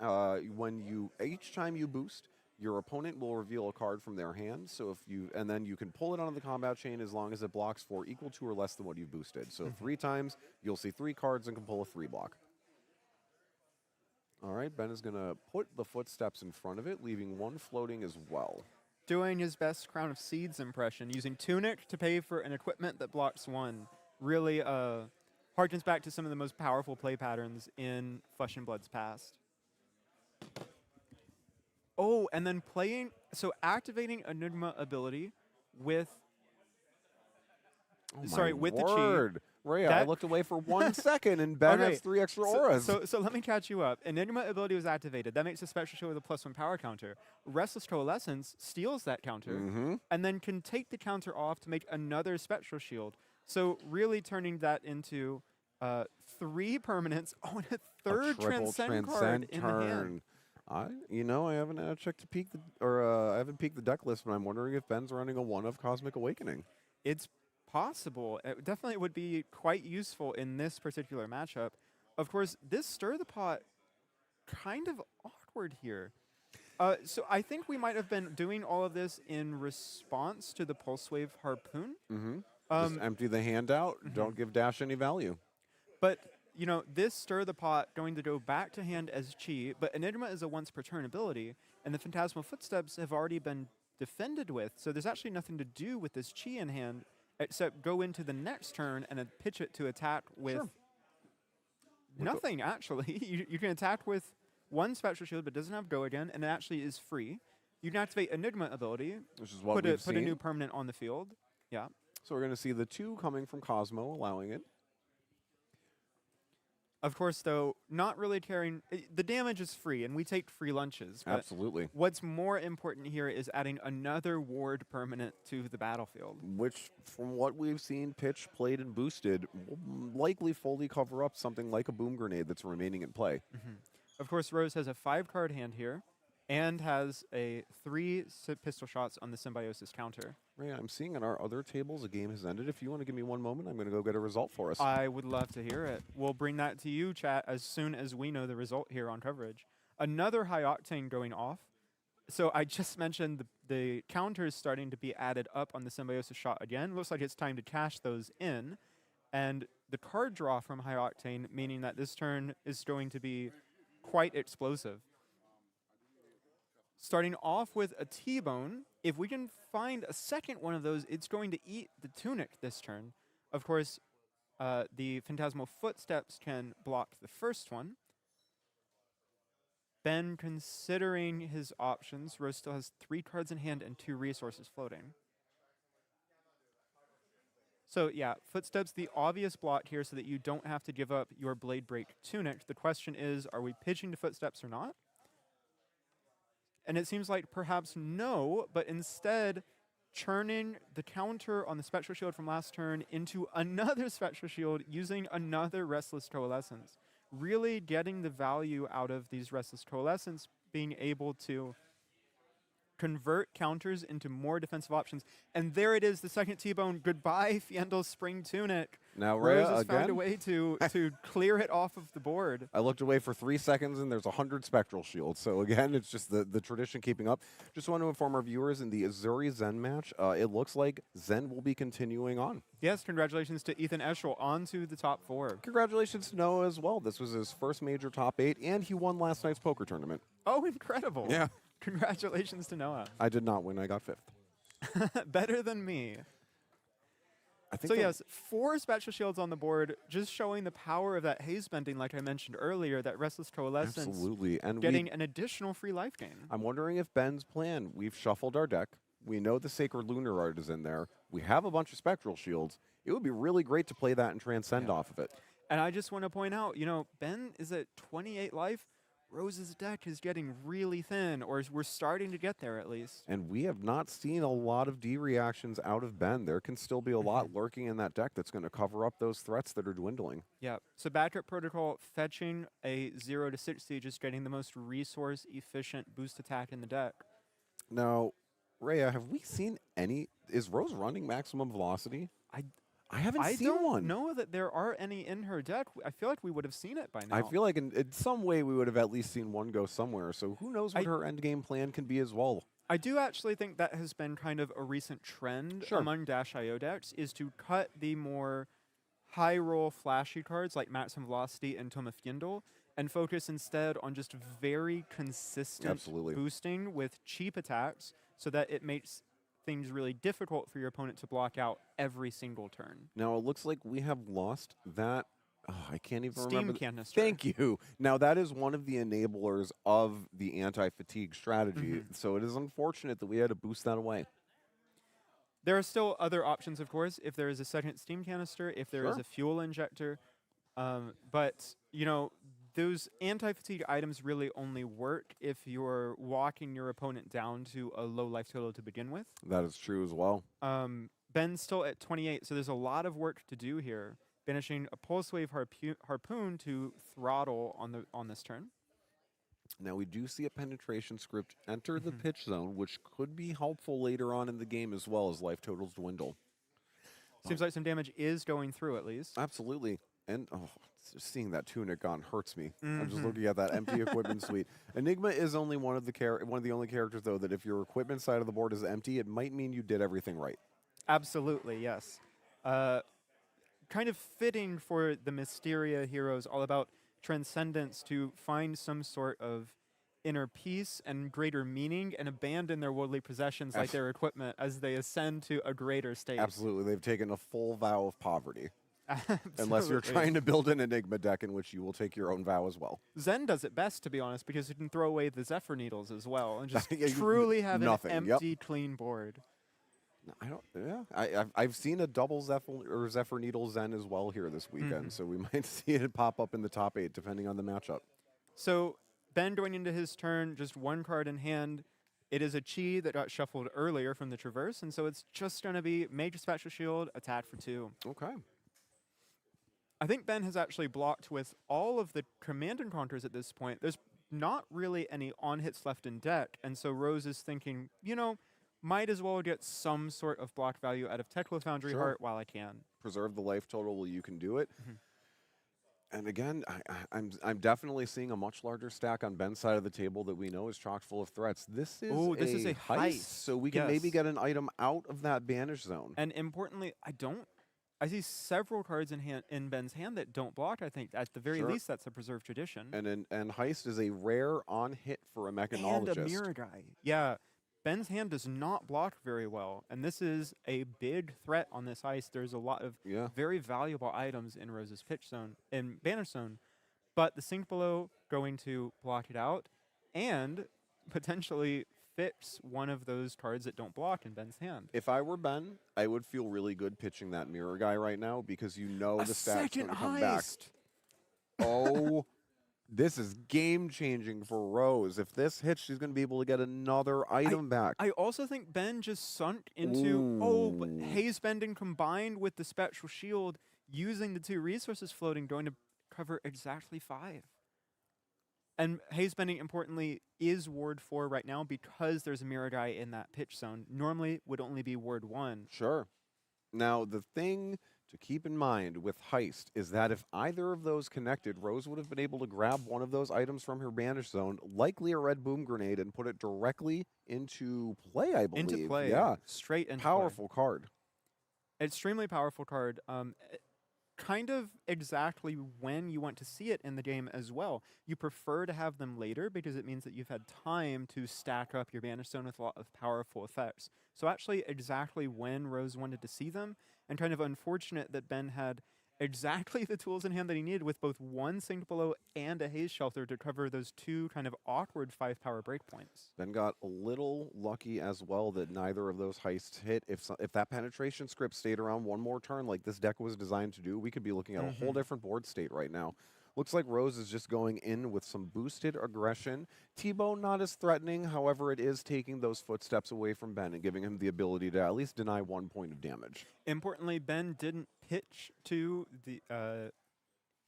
Speaker 2: each time you boost, your opponent will reveal a card from their hand. So and then you can pull it onto the combat chain as long as it blocks for equal to or less than what you've boosted. So 3 times, you'll see 3 cards and can pull a 3 block. All right, Ben is going to put the footsteps in front of it, leaving 1 floating as well.
Speaker 1: Doing his best Crown of Seeds impression, using Tunic to pay for an equipment that blocks 1. Really harkens back to some of the most powerful play patterns in Flesh and Blood's past. Oh, and then activating Enigma ability with... with the chi.
Speaker 2: Rhea, I looked away for 1 second, and Ben has 3 extra auras.
Speaker 1: So let me catch you up. Enigma ability was activated. That makes a Spectral Shield with a +1 power counter. Restless Coalescence steals that counter, and then can take the counter off to make another Spectral Shield. So really turning that into 3 permanents. Oh, and a third Transcend card in the hand.
Speaker 2: I haven't had a check to peek I haven't peeked the deck list, but I'm wondering if Ben's running a 1 of Cosmic Awakening.
Speaker 1: It's possible. It definitely would be quite useful in this particular matchup. Of course, this Stir the Pot kind of awkward here. So I think we might have been doing all of this in response to the Pulse Wave Harpoon.
Speaker 2: Just empty the hand out. Don't give Dash any value.
Speaker 1: But, this Stir the Pot going to go back to hand as chi, but Enigma is a once per turn ability, and the Phantasmal Footsteps have already been defended with, so there's actually nothing to do with this chi in hand except go into the next turn and then pitch it to attack with nothing, actually. You can attack with 1 Spectral Shield, but it doesn't have Go again, and it actually is free. You can activate Enigma ability,
Speaker 2: which is what we've seen.
Speaker 1: Put a new permanent on the field. Yeah.
Speaker 2: So we're going to see the 2 coming from Cosmo, allowing it.
Speaker 1: Of course, though, not really caring. The damage is free, and we take free lunches.
Speaker 2: Absolutely.
Speaker 1: What's more important here is adding another ward permanent to the battlefield.
Speaker 2: Which, from what we've seen, pitch, played, and boosted, will likely fully cover up something like a Boom Grenade that's remaining in play.
Speaker 1: Of course, Rose has a 5-card hand here, and has a 3 pistol shots on the Symbiosis counter.
Speaker 2: Right, I'm seeing on our other tables a game has ended. If you want to give me 1 moment, I'm going to go get a result for us.
Speaker 1: I would love to hear it. We'll bring that to you, chat, as soon as we know the result here on coverage. Another High Octane going off. So I just mentioned the counters starting to be added up on the Symbiosis shot again. Looks like it's time to cash those in. And the card draw from High Octane, meaning that this turn is going to be quite explosive. Starting off with a T-Bone, if we can find a second one of those, it's going to eat the Tunic this turn. Of course, the Phantasmal Footsteps can block the first one. Ben considering his options. Rose still has 3 cards in hand and 2 resources floating. So yeah, Footsteps, the obvious block here so that you don't have to give up your Blade Break Tunic. The question is, are we pitching to Footsteps or not? And it seems like perhaps no, but instead churning the counter on the Spectral Shield from last turn into another Spectral Shield using another Restless Coalescence. Really getting the value out of these Restless Coalescence, being able to convert counters into more defensive options. And there it is, the second T-Bone. Goodbye, Fiendel's Spring Tunic.
Speaker 2: Now,
Speaker 1: Rose
Speaker 2: Rhea,
Speaker 1: has found a way to clear it off of the board.
Speaker 2: I looked away for 3 seconds, and there's 100 Spectral Shields. So, again, it's just the tradition keeping up. Just want to inform our viewers, in the Azuri-Zen match, it looks like Zen will be continuing on.
Speaker 1: Yes, congratulations to Ethan Eschel on to the top 4.
Speaker 2: Congratulations to Noah as well. This was his first major top 8, and he won last night's poker tournament.
Speaker 1: Oh, incredible.
Speaker 2: Yeah.
Speaker 1: Congratulations to Noah.
Speaker 2: I did not win. I got 5th.
Speaker 1: Better than me. So yes, 4 Spectral Shields on the board, just showing the power of that haze bending, like I mentioned earlier, that Restless Coalescence.
Speaker 2: Absolutely. And
Speaker 1: getting an additional free life gain.
Speaker 2: I'm wondering if Ben's plan, we've shuffled our deck. We know the Sacred Lunar Art is in there. We have a bunch of Spectral Shields. It would be really great to play that and transcend off of it.
Speaker 1: And I just want to point out, Ben is at 28 life. Rose's deck is getting really thin, or we're starting to get there at least.
Speaker 2: And we have not seen a lot of D reactions out of Ben. There can still be a lot lurking in that deck that's going to cover up those threats that are dwindling.
Speaker 1: Yeah. So Backup Protocol fetching a 0 to 60, just getting the most resource efficient boost attack in the deck.
Speaker 2: Now, Rhea, have we seen any? Is Rose running maximum velocity? I haven't seen one.
Speaker 1: I don't know that there are any in her deck. I feel like we would have seen it by now.
Speaker 2: I feel like in some way we would have at least seen one go somewhere. So who knows what her endgame plan can be as well.
Speaker 1: I do actually think that has been kind of a recent trend among Dash.io decks, is to cut the more high-roll flashy cards like Maximum Velocity and Tome of Fyendal and focus instead on just very consistent boosting with cheap attacks so that it makes things really difficult for your opponent to block out every single turn.
Speaker 2: Now, it looks like we have lost that. Oh, I can't even remember.
Speaker 1: Steam canister.
Speaker 2: Thank you. Now, that is one of the enablers of the anti-fatigue strategy, so it is unfortunate that we had to boost that away.
Speaker 1: There are still other options, of course, if there is a second steam canister, if there is a fuel injector. But, those anti-fatigue items really only work if you're walking your opponent down to a low life total to begin with.
Speaker 2: That is true as well.
Speaker 1: Ben's still at 28, so there's a lot of work to do here. Finishing a Pulse Wave Harpoon to throttle on this turn.
Speaker 2: Now, we do see a penetration script enter the pitch zone, which could be helpful later on in the game as well as life totals dwindle.
Speaker 1: Seems like some damage is going through at least.
Speaker 2: Absolutely. And just seeing that tunic gone hurts me. I'm just looking at that empty equipment suite. Enigma is only one of the only characters, though, that if your equipment side of the board is empty, it might mean you did everything right.
Speaker 1: Absolutely, yes. Kind of fitting for the Mysteria heroes, all about transcendence, to find some sort of inner peace and greater meaning and abandon their worldly possessions like their equipment as they ascend to a greater state.
Speaker 2: Absolutely. They've taken a full vow of poverty. Unless you're trying to build an Enigma deck in which you will take your own vow as well.
Speaker 1: Zen does it best, to be honest, because you can throw away the Zephyr Needles as well and just truly have an empty, clean board.
Speaker 2: I don't. Yeah, I've seen a double Zephyr Needle Zen as well here this weekend, so we might see it pop up in the top 8 depending on the matchup.
Speaker 1: So Ben going into his turn, just one card in hand. It is a Chi that got shuffled earlier from the Traverse, and so it's just going to be Major Spectral Shield, attack for 2.
Speaker 2: Okay.
Speaker 1: I think Ben has actually blocked with all of the command encounters at this point. There's not really any on-hits left in deck, and so Rose is thinking, might as well get some sort of block value out of Tekla Foundry Heart while I can.
Speaker 2: Preserve the life total while you can do it. And again, I'm definitely seeing a much larger stack on Ben's side of the table that we know is chock full of threats. This is a heist, so we can maybe get an item out of that banish zone.
Speaker 1: And importantly, I see several cards in Ben's hand that don't block. I think at the very least that's a preserved tradition.
Speaker 2: And heist is a rare on hit for a mechanologist.
Speaker 1: And a mirror guy. Yeah. Ben's hand does not block very well, and this is a big threat on this ice. There's a lot of very valuable items in Rose's pitch zone, in Banish Zone, but the Sink Below going to block it out and potentially fix one of those cards that don't block in Ben's hand.
Speaker 2: If I were Ben, I would feel really good pitching that mirror guy right now because the stats going to come back. Oh. This is game-changing for Rose. If this hits, she's going to be able to get another item back.
Speaker 1: I also think Ben just sunk into, haze bending combined with the Spectral Shield, using the 2 resources floating, going to cover exactly 5. And haze bending, importantly, is Ward 4 right now because there's a mirror guy in that pitch zone. Normally, would only be Ward 1.
Speaker 2: Sure. Now, the thing to keep in mind with Heist is that if either of those connected, Rose would have been able to grab one of those items from her banish zone, likely a red boom grenade, and put it directly into play, I believe.
Speaker 1: Into play.
Speaker 2: Yeah.
Speaker 1: Straight into
Speaker 2: Powerful card.
Speaker 1: Extremely powerful card. Kind of exactly when you want to see it in the game as well. You prefer to have them later because it means that you've had time to stack up your banish zone with a lot of powerful effects. So actually exactly when Rose wanted to see them, and kind of unfortunate that Ben had exactly the tools in hand that he needed with both one Synced Below and a Haze Shelter to cover those two kind of awkward 5-power breakpoints.
Speaker 2: Ben got a little lucky as well that neither of those heists hit. If that penetration script stayed around one more turn like this deck was designed to do, we could be looking at a whole different board state right now. Looks like Rose is just going in with some boosted aggression. T-Bone not as threatening, however, it is taking those footsteps away from Ben and giving him the ability to at least deny 1 point of damage.
Speaker 1: Importantly, Ben didn't pitch to the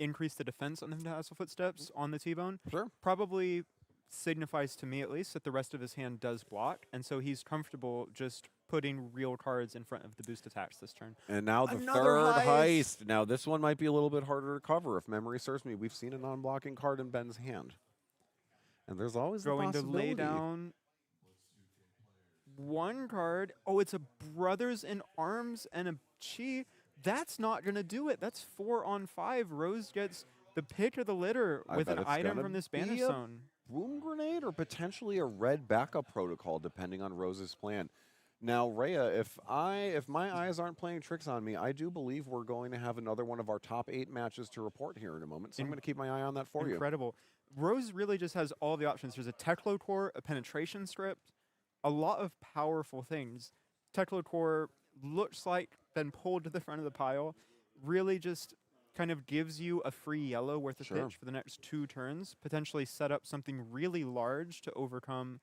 Speaker 1: increase the defense on the Hassle footsteps on the T-Bone.
Speaker 2: Sure.
Speaker 1: Probably signifies to me at least that the rest of his hand does block, and so he's comfortable just putting real cards in front of the boost attacks this turn.
Speaker 2: And now the third heist. Now this one might be a little bit harder to cover. If memory serves me, we've seen a non-blocking card in Ben's hand. And there's always
Speaker 1: going
Speaker 2: the possibility.
Speaker 1: To lay down one card. Oh, it's a Brothers in Arms and a Chi. That's not going to do it. That's 4 on 5. Rose gets the pick of the litter with an item from this Banish Zone.
Speaker 2: Boom Grenade or potentially a red backup protocol, depending on Rose's plan. Now, Rhea, if my eyes aren't playing tricks on me, I do believe we're going to have another one of our top 8 matches to report here in a moment. So I'm going to keep my eye on that for you.
Speaker 1: Incredible. Rose really just has all the options. There's a Teklo Core, a penetration script, a lot of powerful things. Teklo Core looks like been pulled to the front of the pile. Really just kind of gives you a free yellow worth of pitch for the next 2 turns. Potentially set up something really large to overcome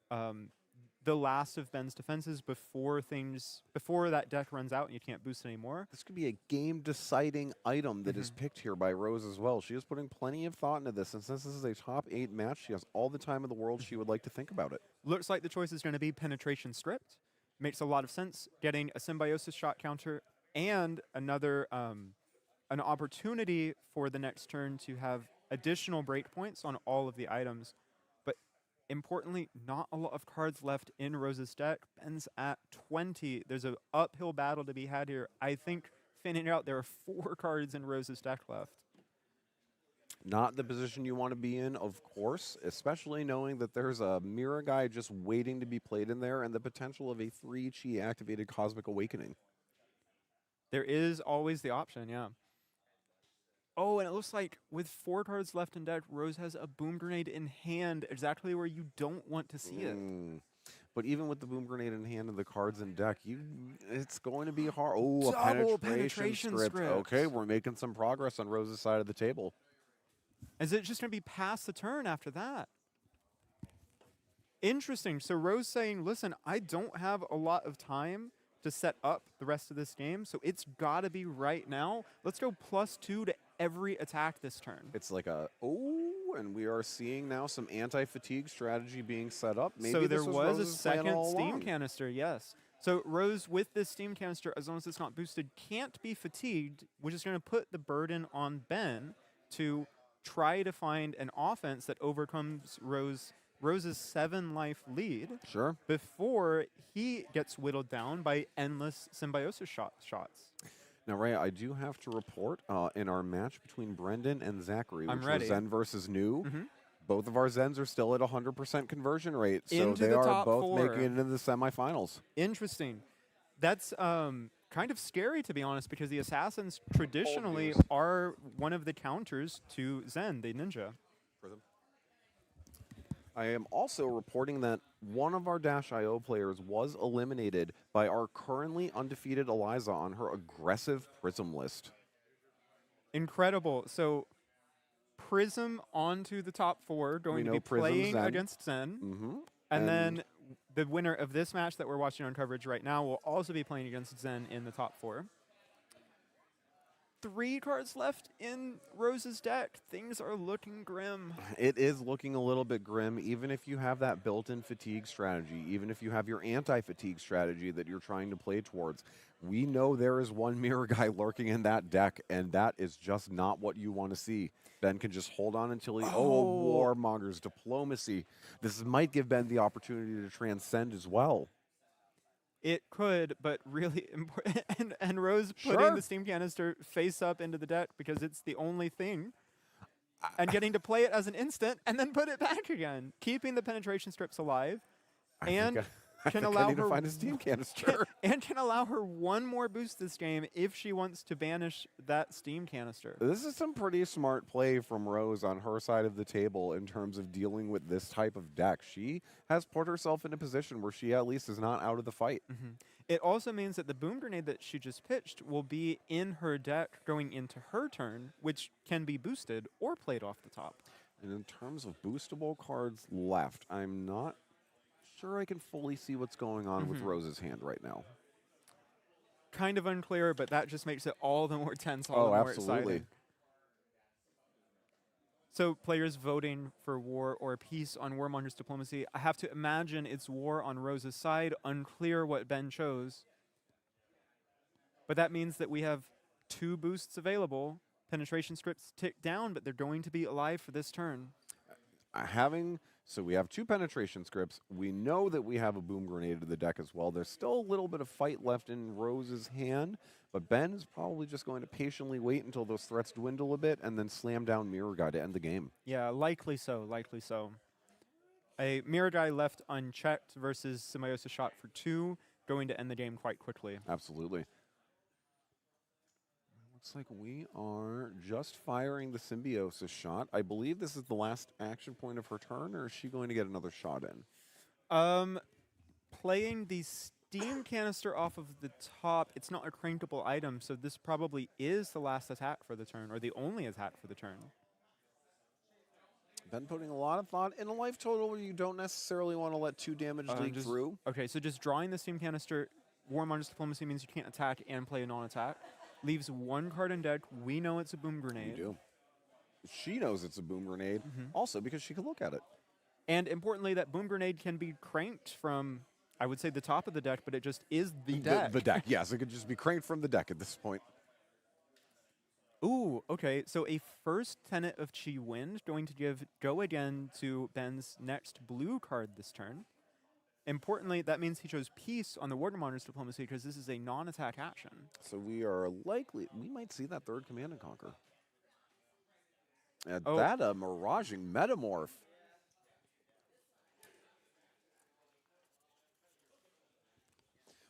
Speaker 1: the last of Ben's defenses before that deck runs out and you can't boost anymore.
Speaker 2: This could be a game-deciding item that is picked here by Rose as well. She is putting plenty of thought into this, and since this is a top 8 match, she has all the time in the world she would like to think about it.
Speaker 1: Looks like the choice is going to be penetration script. Makes a lot of sense. Getting a symbiosis shot counter and another an opportunity for the next turn to have additional breakpoints on all of the items. Importantly, not a lot of cards left in Rose's deck. Ben's at 20. There's an uphill battle to be had here. I think, finding out there are 4 cards in Rose's deck left.
Speaker 2: Not the position you want to be in, of course, especially knowing that there's a Mirror Guy just waiting to be played in there and the potential of a 3-chi activated Cosmic Awakening.
Speaker 1: There is always the option, yeah. Oh, and it looks like with 4 cards left in deck, Rose has a Boom Grenade in hand, exactly where you don't want to see it.
Speaker 2: But even with the Boom Grenade in hand and the cards in deck, it's going to be hard. Oh,
Speaker 1: Double
Speaker 2: a penetration script. Okay, we're making some progress on Rose's side of the table.
Speaker 1: Is it just going to be past the turn after that? Interesting. So Rose saying, listen, I don't have a lot of time to set up the rest of this game, so it's got to be right now. Let's go +2 to every attack this turn.
Speaker 2: It's like and we are seeing now some anti-fatigue strategy being set up. Maybe
Speaker 1: so there was a second steam canister, yes. So Rose, with this steam canister, as long as it's not boosted, can't be fatigued, which is going to put the burden on Ben to try to find an offense that overcomes Rose's 7-life lead before he gets whittled down by endless symbiosis shots.
Speaker 2: Now, Ray, I do have to report in our match between Brendan and Zachary, which was Zen versus New, both of our Zens are still at 100% conversion rate, so they are both making it into the semifinals.
Speaker 1: Interesting. That's kind of scary, to be honest, because the Assassins traditionally are one of the counters to Zen, the ninja.
Speaker 2: Prism. I am also reporting that one of our Dash.io players was eliminated by our currently undefeated Eliza on her aggressive Prism list.
Speaker 1: Incredible. So Prism onto the top 4, going to be playing against Zen. And then the winner of this match that we're watching on coverage right now will also be playing against Zen in the top 4. 3 cards left in Rose's deck. Things are looking grim.
Speaker 2: It is looking a little bit grim, even if you have that built-in fatigue strategy, even if you have your anti-fatigue strategy that you're trying to play towards. We know there is one Mirror Guy lurking in that deck, and that is just not what you want to see. Ben can just hold on until he... Warmonger's Diplomacy. This might give Ben the opportunity to transcend as well.
Speaker 1: It could, but really important. And Rose putting the steam canister face up into the deck because it's the only thing. And getting to play it as an instant and then put it back again. Keeping the penetration strips alive. And can allow her
Speaker 2: to find a steam canister.
Speaker 1: And can allow her one more boost this game if she wants to banish that steam canister.
Speaker 2: This is some pretty smart play from Rose on her side of the table in terms of dealing with this type of deck. She has put herself in a position where she at least is not out of the fight.
Speaker 1: It also means that the boom grenade that she just pitched will be in her deck going into her turn, which can be boosted or played off the top.
Speaker 2: And in terms of boostable cards left, I'm not sure I can fully see what's going on with Rose's hand right now.
Speaker 1: Kind of unclear, but that just makes it all the more tense, all the more exciting. So players voting for war or peace on Warmonger's Diplomacy, I have to imagine it's war on Rose's side. Unclear what Ben chose. But that means that we have 2 boosts available. Penetration scripts tick down, but they're going to be alive for this turn.
Speaker 2: So we have 2 penetration scripts. We know that we have a boom grenade to the deck as well. There's still a little bit of fight left in Rose's hand, but Ben is probably just going to patiently wait until those threats dwindle a bit and then slam down Mirror Guy to end the game.
Speaker 1: Yeah, likely so, likely so. A Mirror Guy left unchecked versus Symbiosis Shot for 2, going to end the game quite quickly.
Speaker 2: Absolutely. Looks like we are just firing the Symbiosis Shot. I believe this is the last action point of her turn, or is she going to get another shot in?
Speaker 1: Playing the steam canister off of the top, it's not a crankable item, so this probably is the last attack for the turn, or the only attack for the turn.
Speaker 2: Ben putting a lot of thought in a life total where you don't necessarily want to let 2 damage leak through.
Speaker 1: Okay, so just drawing the steam canister, Warmonger's Diplomacy means you can't attack and play a non-attack. Leaves 1 card in deck. We know it's a boom grenade.
Speaker 2: We do. She knows it's a boom grenade, also because she can look at it.
Speaker 1: And importantly, that boom grenade can be cranked from, I would say, the top of the deck, but it just is the deck.
Speaker 2: The deck, yes. It could just be cranked from the deck at this point.
Speaker 1: Ooh, okay. So a first Tenet of Chi Wind going to go again to Ben's next blue card this turn. Importantly, that means he chose Peace on the Warmonger's Diplomacy because this is a non-attack action.
Speaker 2: So we might see that 3rd Command and Conquer. And
Speaker 1: Oh.
Speaker 2: that a Miraging Metamorph.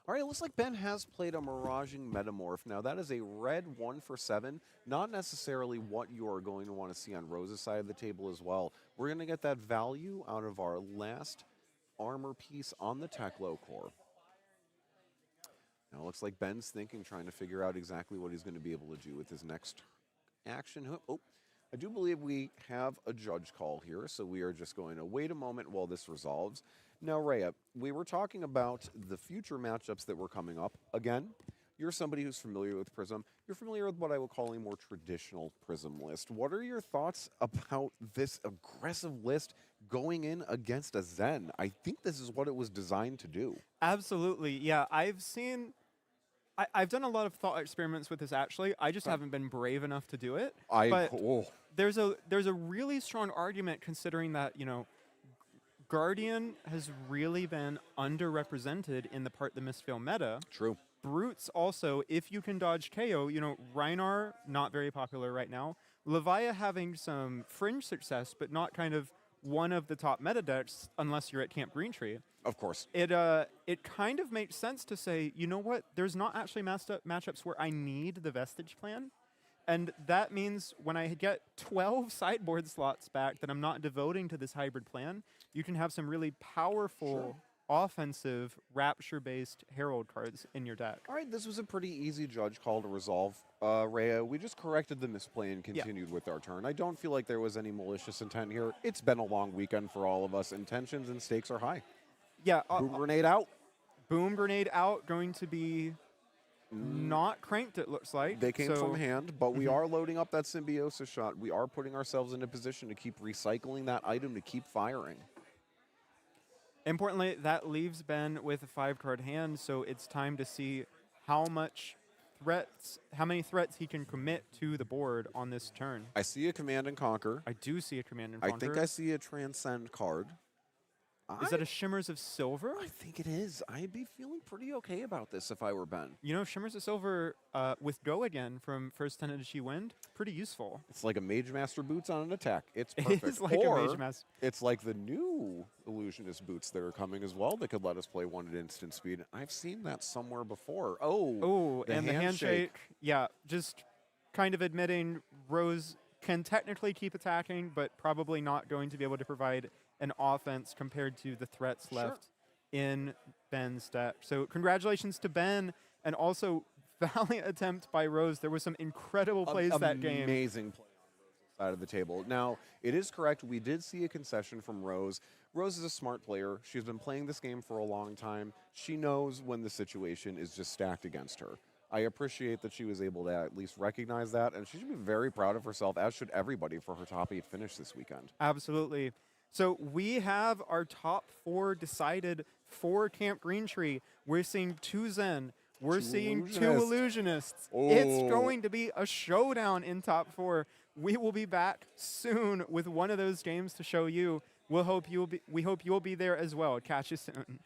Speaker 2: All right, it looks like Ben has played a Miraging Metamorph. Now, that is a red 1 for 7, not necessarily what you are going to want to see on Rose's side of the table as well. We're going to get that value out of our last armor piece on the Teklo core. Now it looks like Ben's thinking, trying to figure out exactly what he's going to be able to do with his next action. Oh, I do believe we have a judge call here, so we are just going to wait a moment while this resolves. Now, Rhea, we were talking about the future matchups that were coming up. Again, you're somebody who's familiar with Prism. You're familiar with what I would call a more traditional Prism list. What are your thoughts about this aggressive list going in against a Zen? I think this is what it was designed to do.
Speaker 1: Absolutely, yeah. I've done a lot of thought experiments with this, actually. I just haven't been brave enough to do it. There's a really strong argument considering that, Guardian has really been underrepresented in the the Mistveil meta.
Speaker 2: True.
Speaker 1: Brutes also, if you can dodge KO, Rhinar, not very popular right now. Leviah having some fringe success, but not kind of one of the top meta decks unless you're at Camp Greentree.
Speaker 2: Of course.
Speaker 1: It kind of makes sense to say, you know what, there's not actually matchups where I need the Vestige plan. And that means when I get 12 sideboard slots back that I'm not devoting to this hybrid plan, you can have some really powerful offensive Rapture-based Herald cards in your deck.
Speaker 2: All right, this was a pretty easy judge call to resolve. Rhea, we just corrected the misplay and continued with our turn. I don't feel like there was any malicious intent here. It's been a long weekend for all of us, and tensions and stakes are high.
Speaker 1: Yeah.
Speaker 2: Boom grenade out.
Speaker 1: Boom grenade out, going to be not cranked, it looks like.
Speaker 2: They came from hand, but we are loading up that Symbiosis Shot. We are putting ourselves in a position to keep recycling that item to keep firing.
Speaker 1: Importantly, that leaves Ben with a 5-card hand, so it's time to see how many threats he can commit to the board on this turn.
Speaker 2: I see a Command and Conquer.
Speaker 1: I do see a Command and Conquer.
Speaker 2: I think I see a Transcend card.
Speaker 1: Is that a Shimmers of Silver?
Speaker 2: I think it is. I'd be feeling pretty okay about this if I were Ben.
Speaker 1: You know, Shimmers of Silver with Go again from First Tendency Wind, pretty useful.
Speaker 2: It's like a Mage Master boots on an attack. It's perfect.
Speaker 1: It is like a Mage Master.
Speaker 2: It's like the new Illusionist boots that are coming as well that could let us play one at instant speed. I've seen that somewhere before. Oh,
Speaker 1: and the handshake. Yeah, just kind of admitting Rose can technically keep attacking, but probably not going to be able to provide an offense compared to the threats left in Ben's deck. So congratulations to Ben, and also valiant attempt by Rose. There was some incredible plays that game.
Speaker 2: Amazing play on Rose's side of the table. Now, it is correct. We did see a concession from Rose. Rose is a smart player. She's been playing this game for a long time. She knows when the situation is just stacked against her. I appreciate that she was able to at least recognize that, and she should be very proud of herself, as should everybody, for her top 8 finish this weekend.
Speaker 1: Absolutely. So we have our top 4 decided for Camp Greentree. We're seeing 2 Zen. We're seeing 2 Illusionists.
Speaker 2: Oh.
Speaker 1: It's going to be a showdown in top 4. We will be back soon with one of those games to show you. We hope you'll be there as well. Catch you soon.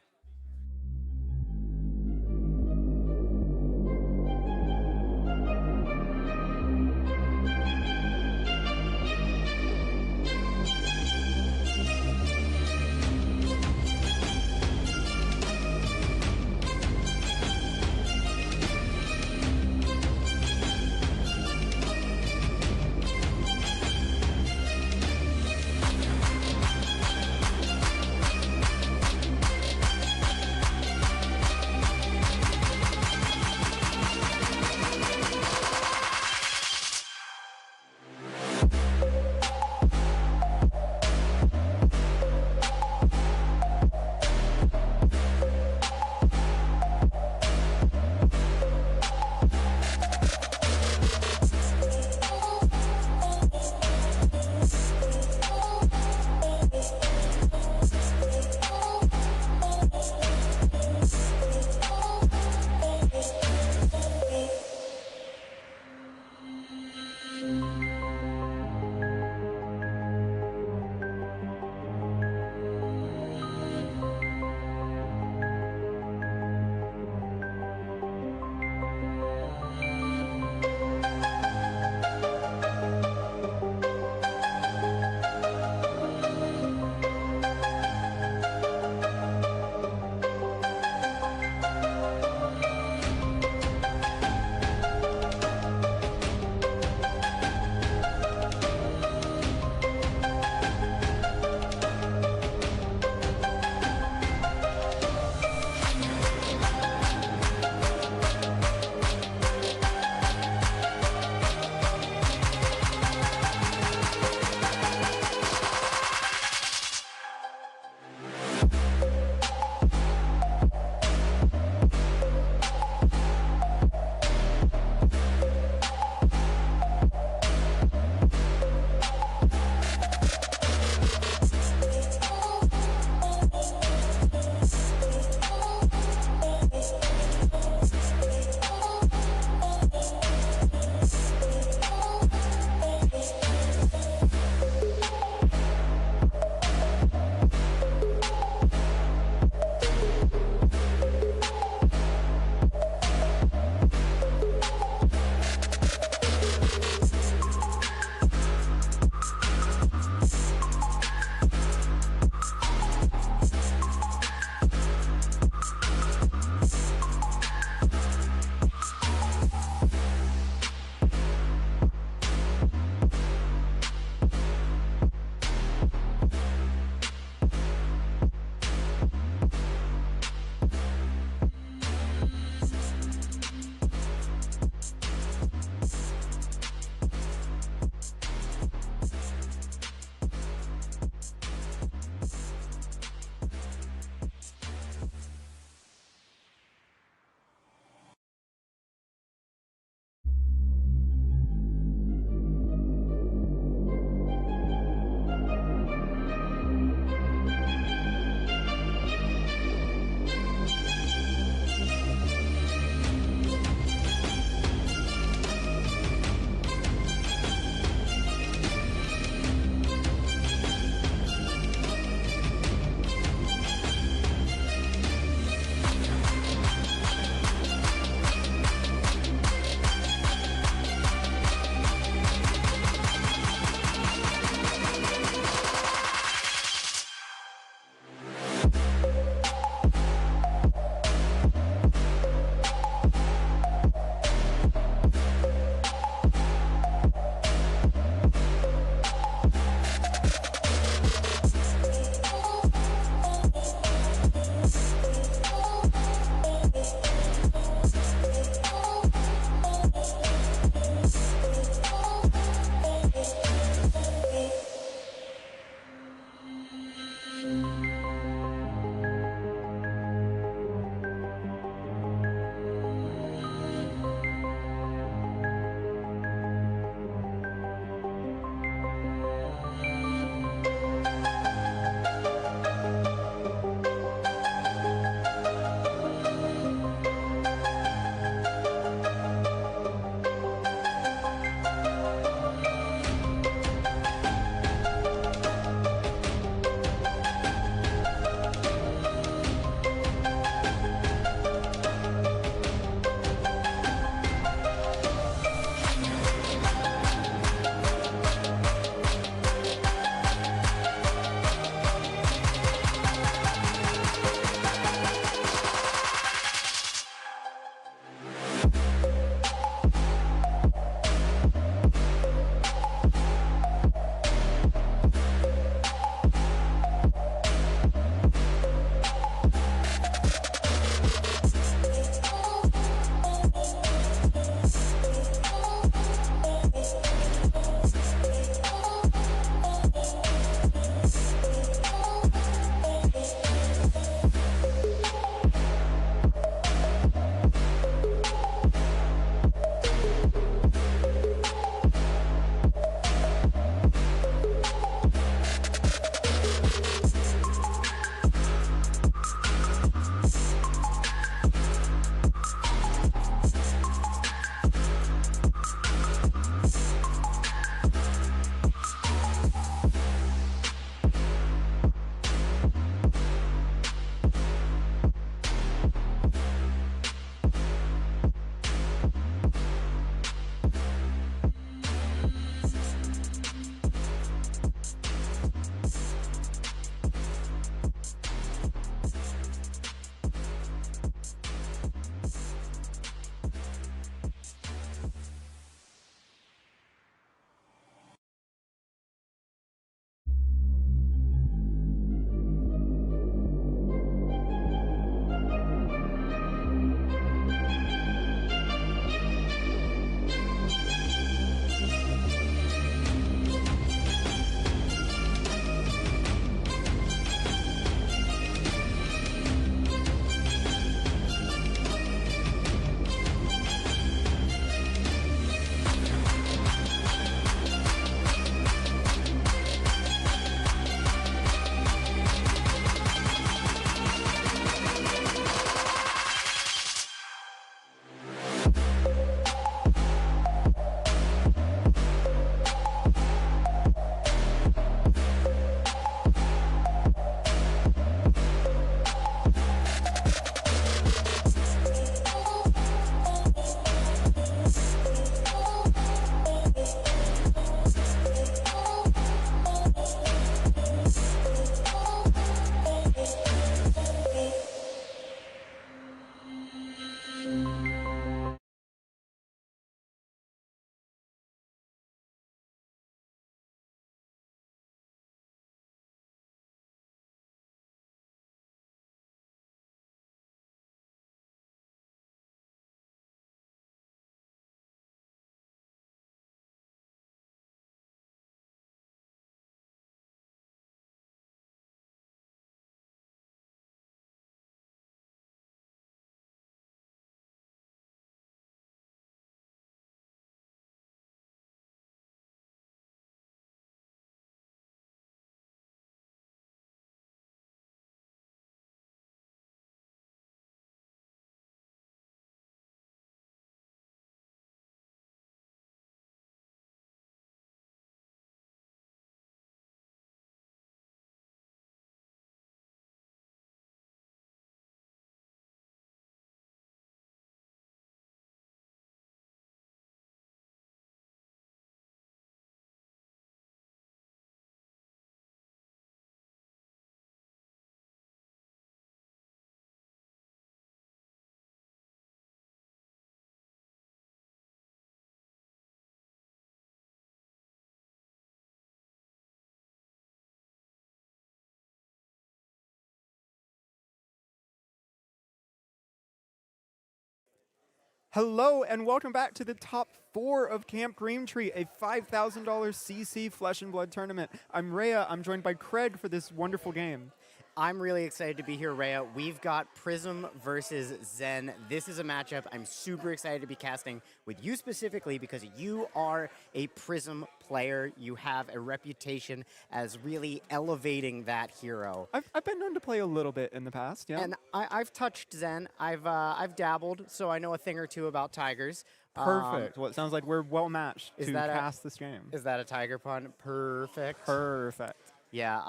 Speaker 1: Hello and welcome back to the top 4 of Camp Greentree, a $5,000 CC Flesh and Blood tournament. I'm Rhea. I'm joined by Craig for this wonderful game.
Speaker 3: I'm really excited to be here, Rhea. We've got Prism versus Zen. This is a matchup I'm super excited to be casting with you specifically because you are a Prism player. You have a reputation as really elevating that hero.
Speaker 1: I've been known to play a little bit in the past, yeah.
Speaker 3: And I've touched Zen. I've dabbled, so I know a thing or two about tigers.
Speaker 1: Perfect. Well, it sounds like we're well matched to cast this game.
Speaker 3: Is that a tiger pun? Perfect.
Speaker 1: Perfect.
Speaker 3: Yeah,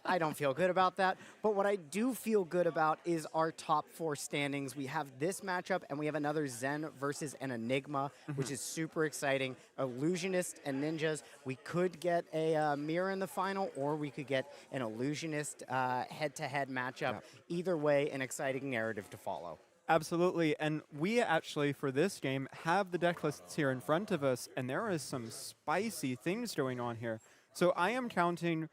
Speaker 3: I don't feel good about that. But what I do feel good about is our top 4 standings. We have this matchup, and we have another Zen versus an Enigma, which is super exciting. Illusionist and Ninjas. We could get a mirror in the final, or we could get an Illusionist head-to-head matchup. Yeah. Either way, an exciting narrative to follow.
Speaker 1: Absolutely, and we actually, for this game, have the deck lists here in front of us, and there is some spicy things going on here. So I am counting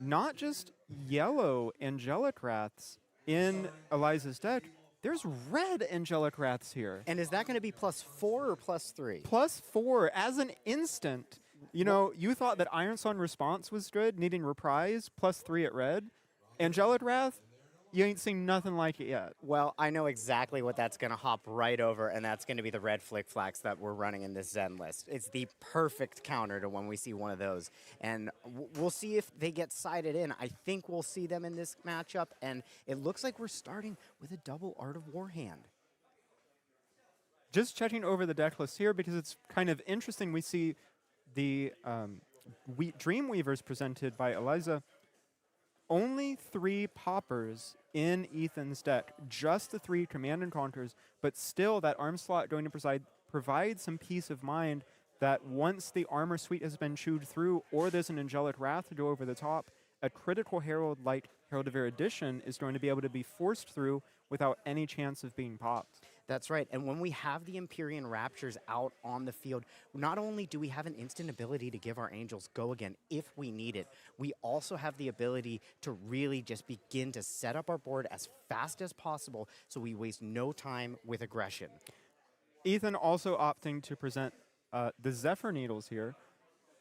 Speaker 1: not just yellow Angelic Wraths in Eliza's deck, there's red Angelic Wraths here.
Speaker 3: And is that going to be +4 or +3?
Speaker 1: +4 as an instant. You know, you thought that Iron Sun Response was good, needing Reprise, +3 at red. Angelic Wrath, you ain't seen nothing like it yet.
Speaker 3: Well, I know exactly what that's going to hop right over, and that's going to be the red Flick Flax that we're running in this Zen list. It's the perfect counter to when we see one of those. And we'll see if they get sided in. I think we'll see them in this matchup, and it looks like we're starting with a double Art of War hand.
Speaker 1: Just checking over the deck list here, because it's kind of interesting. We see the Dreamweavers presented by Eliza. Only 3 poppers in Ethan's deck, just the 3 Command and Conquers, but still that arm slot going to provide some peace of mind that once the armor suite has been chewed through, or there's an Angelic Wrath to go over the top, a critical Herald like Herald of Erudition is going to be able to be forced through without any chance of being popped.
Speaker 3: That's right, and when we have the Empyrean Raptures out on the field, not only do we have an instant ability to give our Angels go again if we need it, we also have the ability to really just begin to set up our board as fast as possible so we waste no time with aggression.
Speaker 1: Ethan also opting to present the Zephyr Needles here.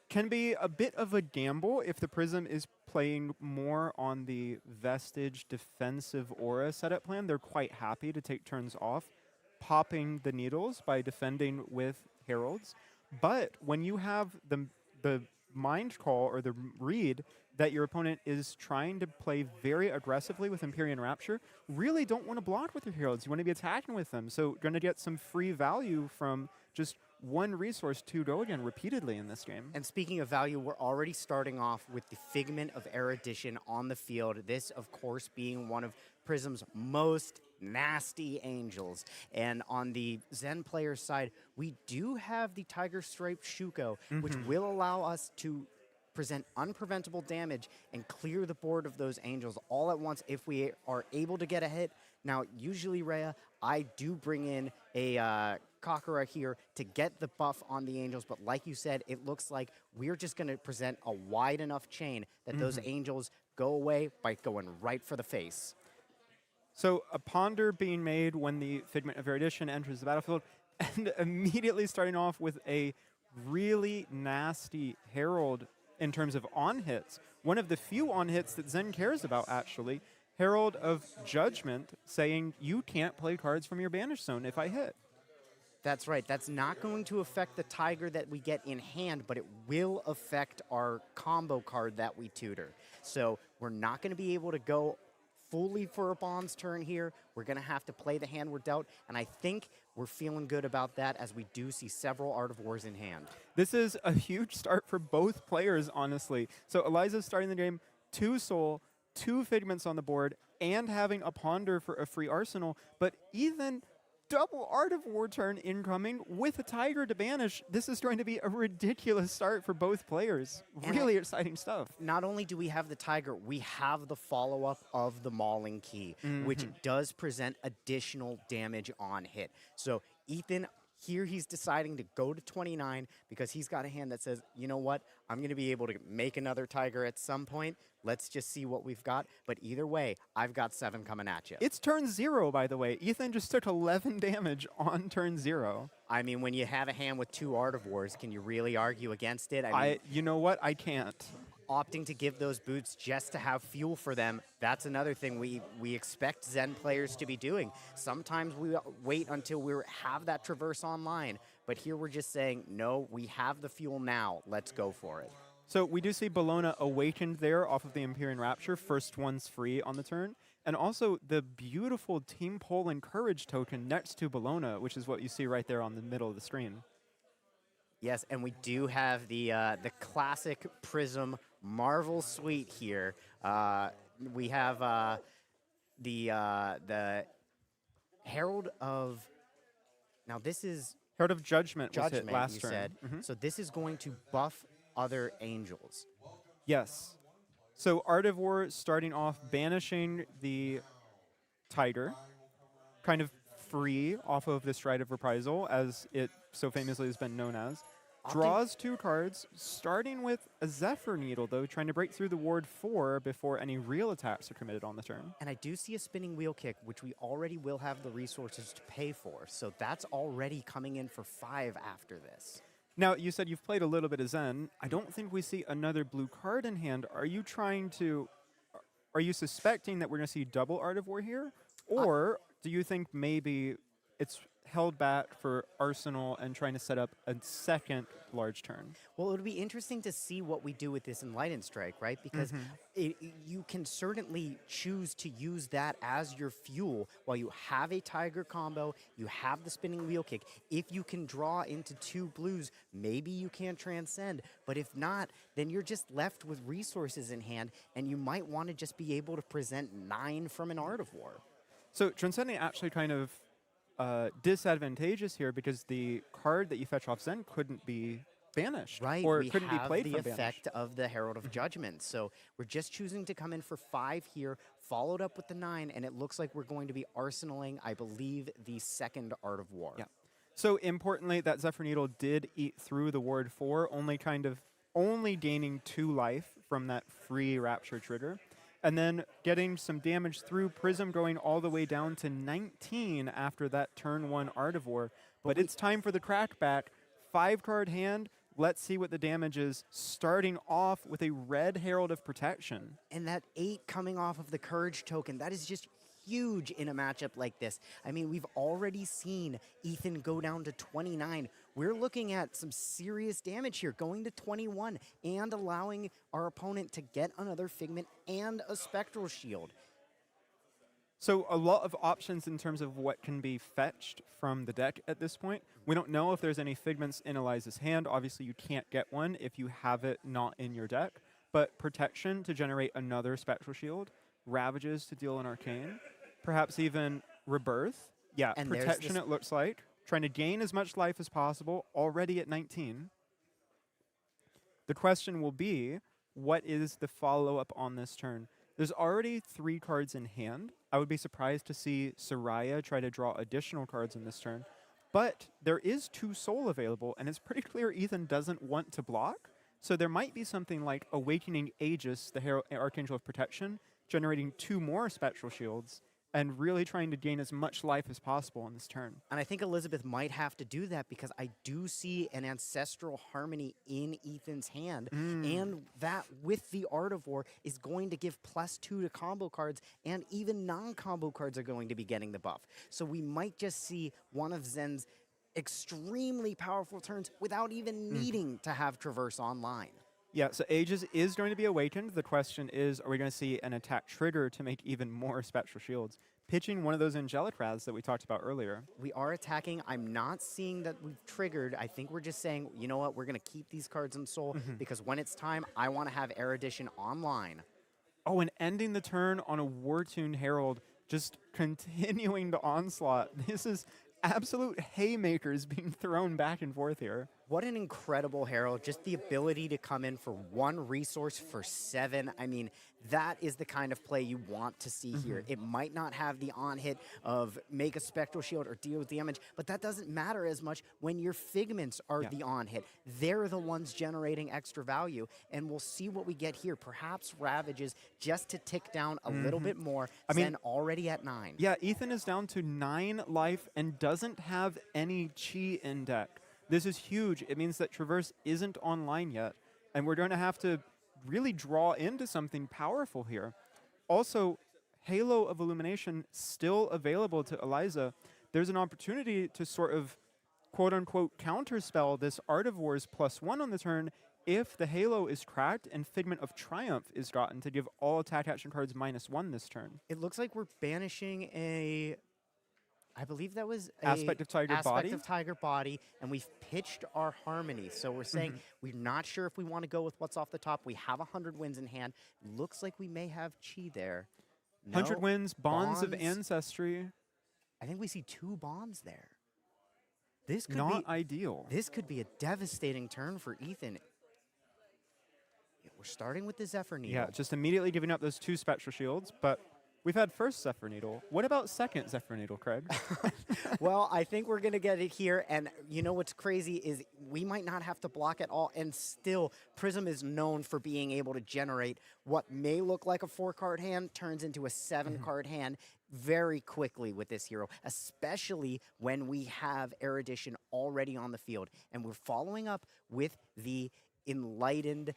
Speaker 1: Can be a bit of a gamble if the Prism is playing more on the Vestige defensive aura setup plan. They're quite happy to take turns off, popping the needles by defending with Heralds. But when you have the mind call or the read that your opponent is trying to play very aggressively with Empyrean Rapture, really don't want to block with your Heralds. You want to be attacking with them. So going to get some free value from just one resource to go again repeatedly in this game.
Speaker 3: And speaking of value, we're already starting off with the Figment of Erudition on the field. This, of course, being one of Prism's most nasty angels. And on the Zen player side, we do have the Tiger Stripe Shuko, which will allow us to present unpreventable damage and clear the board of those angels all at once if we are able to get a hit. Now, usually, Rhea, I do bring in a Kakura here to get the buff on the angels, but like you said, it looks like we're just going to present a wide enough chain that those angels go away by going right for the face.
Speaker 1: So a ponder being made when the Figment of Erudition enters the battlefield, and immediately starting off with a really nasty Herald in terms of on-hits. One of the few on-hits that Zen cares about, actually. Herald of Judgment saying, you can't play cards from your banish zone if I hit.
Speaker 3: That's right. That's not going to affect the Tiger that we get in hand, but it will affect our combo card that we tutor. So we're not going to be able to go fully for a Bond's turn here. We're going to have to play the hand we're dealt, and I think we're feeling good about that as we do see several Art of Wars in hand.
Speaker 1: This is a huge start for both players, honestly. So Eliza's starting the game, 2 Soul, 2 Figments on the board, and having a Ponder for a free arsenal, but even double Art of War turn incoming with a Tiger to banish. This is going to be a ridiculous start for both players. Really exciting stuff.
Speaker 3: Not only do we have the Tiger, we have the follow-up of the Mauling Key, which does present additional damage on hit. So Ethan, Here he's deciding to go to 29 because he's got a hand that says, you know what, I'm going to be able to make another tiger at some point. Let's just see what we've got. But either way, I've got 7 coming at you.
Speaker 1: It's turn 0, by the way. Ethan just took 11 damage on turn 0.
Speaker 3: I mean, when you have a hand with 2 Art of Wars, can you really argue against it? I mean,
Speaker 1: you know what? I can't.
Speaker 3: Opting to give those boots just to have fuel for them, that's another thing we expect Zen players to be doing. Sometimes we wait until we have that traverse online, but here we're just saying, no, we have the fuel now. Let's go for it.
Speaker 1: So we do see Bologna awakened there off of the Empyrean Rapture. First one's free on the turn. And also the beautiful Team Poland Courage token next to Bologna, which is what you see right there on the middle of the screen.
Speaker 3: Yes, and we do have the classic Prism Marvel Suite here. We have the Herald of... Now this is...
Speaker 1: Herald of Judgment was hit last
Speaker 3: you
Speaker 1: turn.
Speaker 3: said. So this is going to buff other angels.
Speaker 1: Yes. So Art of War starting off banishing the Tiger, kind of free off of this Rite of Reprisal, as it so famously has been known as. Draws 2 cards, starting with a Zephyr Needle, though, trying to break through the Ward 4 before any real attacks are committed on the turn.
Speaker 3: And I do see a Spinning Wheel Kick, which we already will have the resources to pay for. So that's already coming in for 5 after this.
Speaker 1: Now, you said you've played a little bit of Zen. I don't think we see another blue card in hand. Are you suspecting that we're going to see double Art of War here? Or do you think maybe it's held back for Arsenal and trying to set up a second large turn?
Speaker 3: Well, it'll be interesting to see what we do with this Enlightened Strike, right? Because you can certainly choose to use that as your fuel while you have a Tiger combo, you have the Spinning Wheel Kick. If you can draw into 2 blues, maybe you can transcend. But if not, then you're just left with resources in hand, and you might want to just be able to present 9 from an Art of War.
Speaker 1: So transcending actually kind of disadvantageous here because the card that you fetch off Zen couldn't be banished,
Speaker 3: right?
Speaker 1: Or it couldn't be played
Speaker 3: the
Speaker 1: from
Speaker 3: effect
Speaker 1: banished.
Speaker 3: of the Herald of Judgment. So we're just choosing to come in for 5 here, followed up with the 9, and it looks like we're going to be arsenaling, I believe, the second Art of War.
Speaker 1: Yeah. So importantly, that Zephyr Needle did eat through the Ward 4, only gaining 2 life from that free Rapture trigger. And then getting some damage through Prism, going all the way down to 19 after that turn 1 Art of War. But it's time for the crackback. 5-card hand. Let's see what the damage is, starting off with a red Herald of Protection.
Speaker 3: And that 8 coming off of the Courage token, that is just huge in a matchup like this. I mean, we've already seen Ethan go down to 29. We're looking at some serious damage here, going to 21 and allowing our opponent to get another Figment and a Spectral Shield.
Speaker 1: So a lot of options in terms of what can be fetched from the deck at this point. We don't know if there's any Figments in Eliza's hand. Obviously, you can't get one if you have it not in your deck. But Protection to generate another Spectral Shield, Ravages to deal an Arcane, perhaps even Rebirth. Yeah,
Speaker 3: and
Speaker 1: Protection it looks like. Trying to gain as much life as possible, already at 19. The question will be, what is the follow-up on this turn? There's already 3 cards in hand. I would be surprised to see Soraya try to draw additional cards in this turn. But there is 2 soul available, and it's pretty clear Ethan doesn't want to block. So there might be something like Awakening Aegis, the Archangel of Protection, generating 2 more Spectral Shields, and really trying to gain as much life as possible on this turn.
Speaker 3: And I think Elizabeth might have to do that because I do see an Ancestral Harmony in Ethan's hand. And that, with the Art of War, is going to give +2 to combo cards, and even non-combo cards are going to be getting the buff. So we might just see one of Zen's extremely powerful turns without even needing to have Traverse online.
Speaker 1: Yeah, so Aegis is going to be awakened. The question is, are we going to see an attack trigger to make even more Spectral Shields? Pitching one of those Angelic Wraths that we talked about earlier.
Speaker 3: We are attacking. I'm not seeing that we've triggered. I think we're just saying, you know what, we're going to keep these cards in Soul because when it's time, I want to have Erudition online.
Speaker 1: Oh, and ending the turn on a War-tuned Herald, just continuing the onslaught. This is absolute haymakers being thrown back and forth here.
Speaker 3: What an incredible Herald. Just the ability to come in for 1 resource for 7. I mean, that is the kind of play you want to see here. It might not have the on-hit of make a Spectral Shield or deal with damage, but that doesn't matter as much when your Figments are the on-hit. They're the ones generating extra value, and we'll see what we get here. Perhaps Ravages just to tick down a little bit more. I mean, already at 9.
Speaker 1: Yeah, Ethan is down to 9 life and doesn't have any Chi in deck. This is huge. It means that Traverse isn't online yet, and we're going to have to really draw into something powerful here. Also, Halo of Illumination still available to Eliza. There's an opportunity to sort of quote-unquote counterspell this Art of Wars +1 on the turn if the Halo is cracked and Figment of Triumph is gotten to give all attack action cards -1 this turn.
Speaker 3: It looks like we're banishing a... I believe that was
Speaker 1: Aspect of Tiger Body.
Speaker 3: Aspect of Tiger Body, and we've pitched our Harmony. So we're saying we're not sure if we want to go with what's off the top. We have 100 wins in hand. Looks like we may have Chi there. No,
Speaker 1: 100 wins, Bonds of Ancestry.
Speaker 3: I think we see 2 bonds there. This could
Speaker 1: not
Speaker 3: be
Speaker 1: ideal.
Speaker 3: This could be a devastating turn for Ethan. We're starting with the Zephyr Needle.
Speaker 1: Yeah, just immediately giving up those 2 Spectral Shields, but we've had first Zephyr Needle. What about second Zephyr Needle, Craig?
Speaker 3: Well, I think we're going to get it here, and you know what's crazy is we might not have to block at all, and still, Prism is known for being able to generate what may look like a 4-card hand turns into a 7-card hand very quickly with this hero, especially when we have Erudition already on the field, and we're following up with the Enlightened...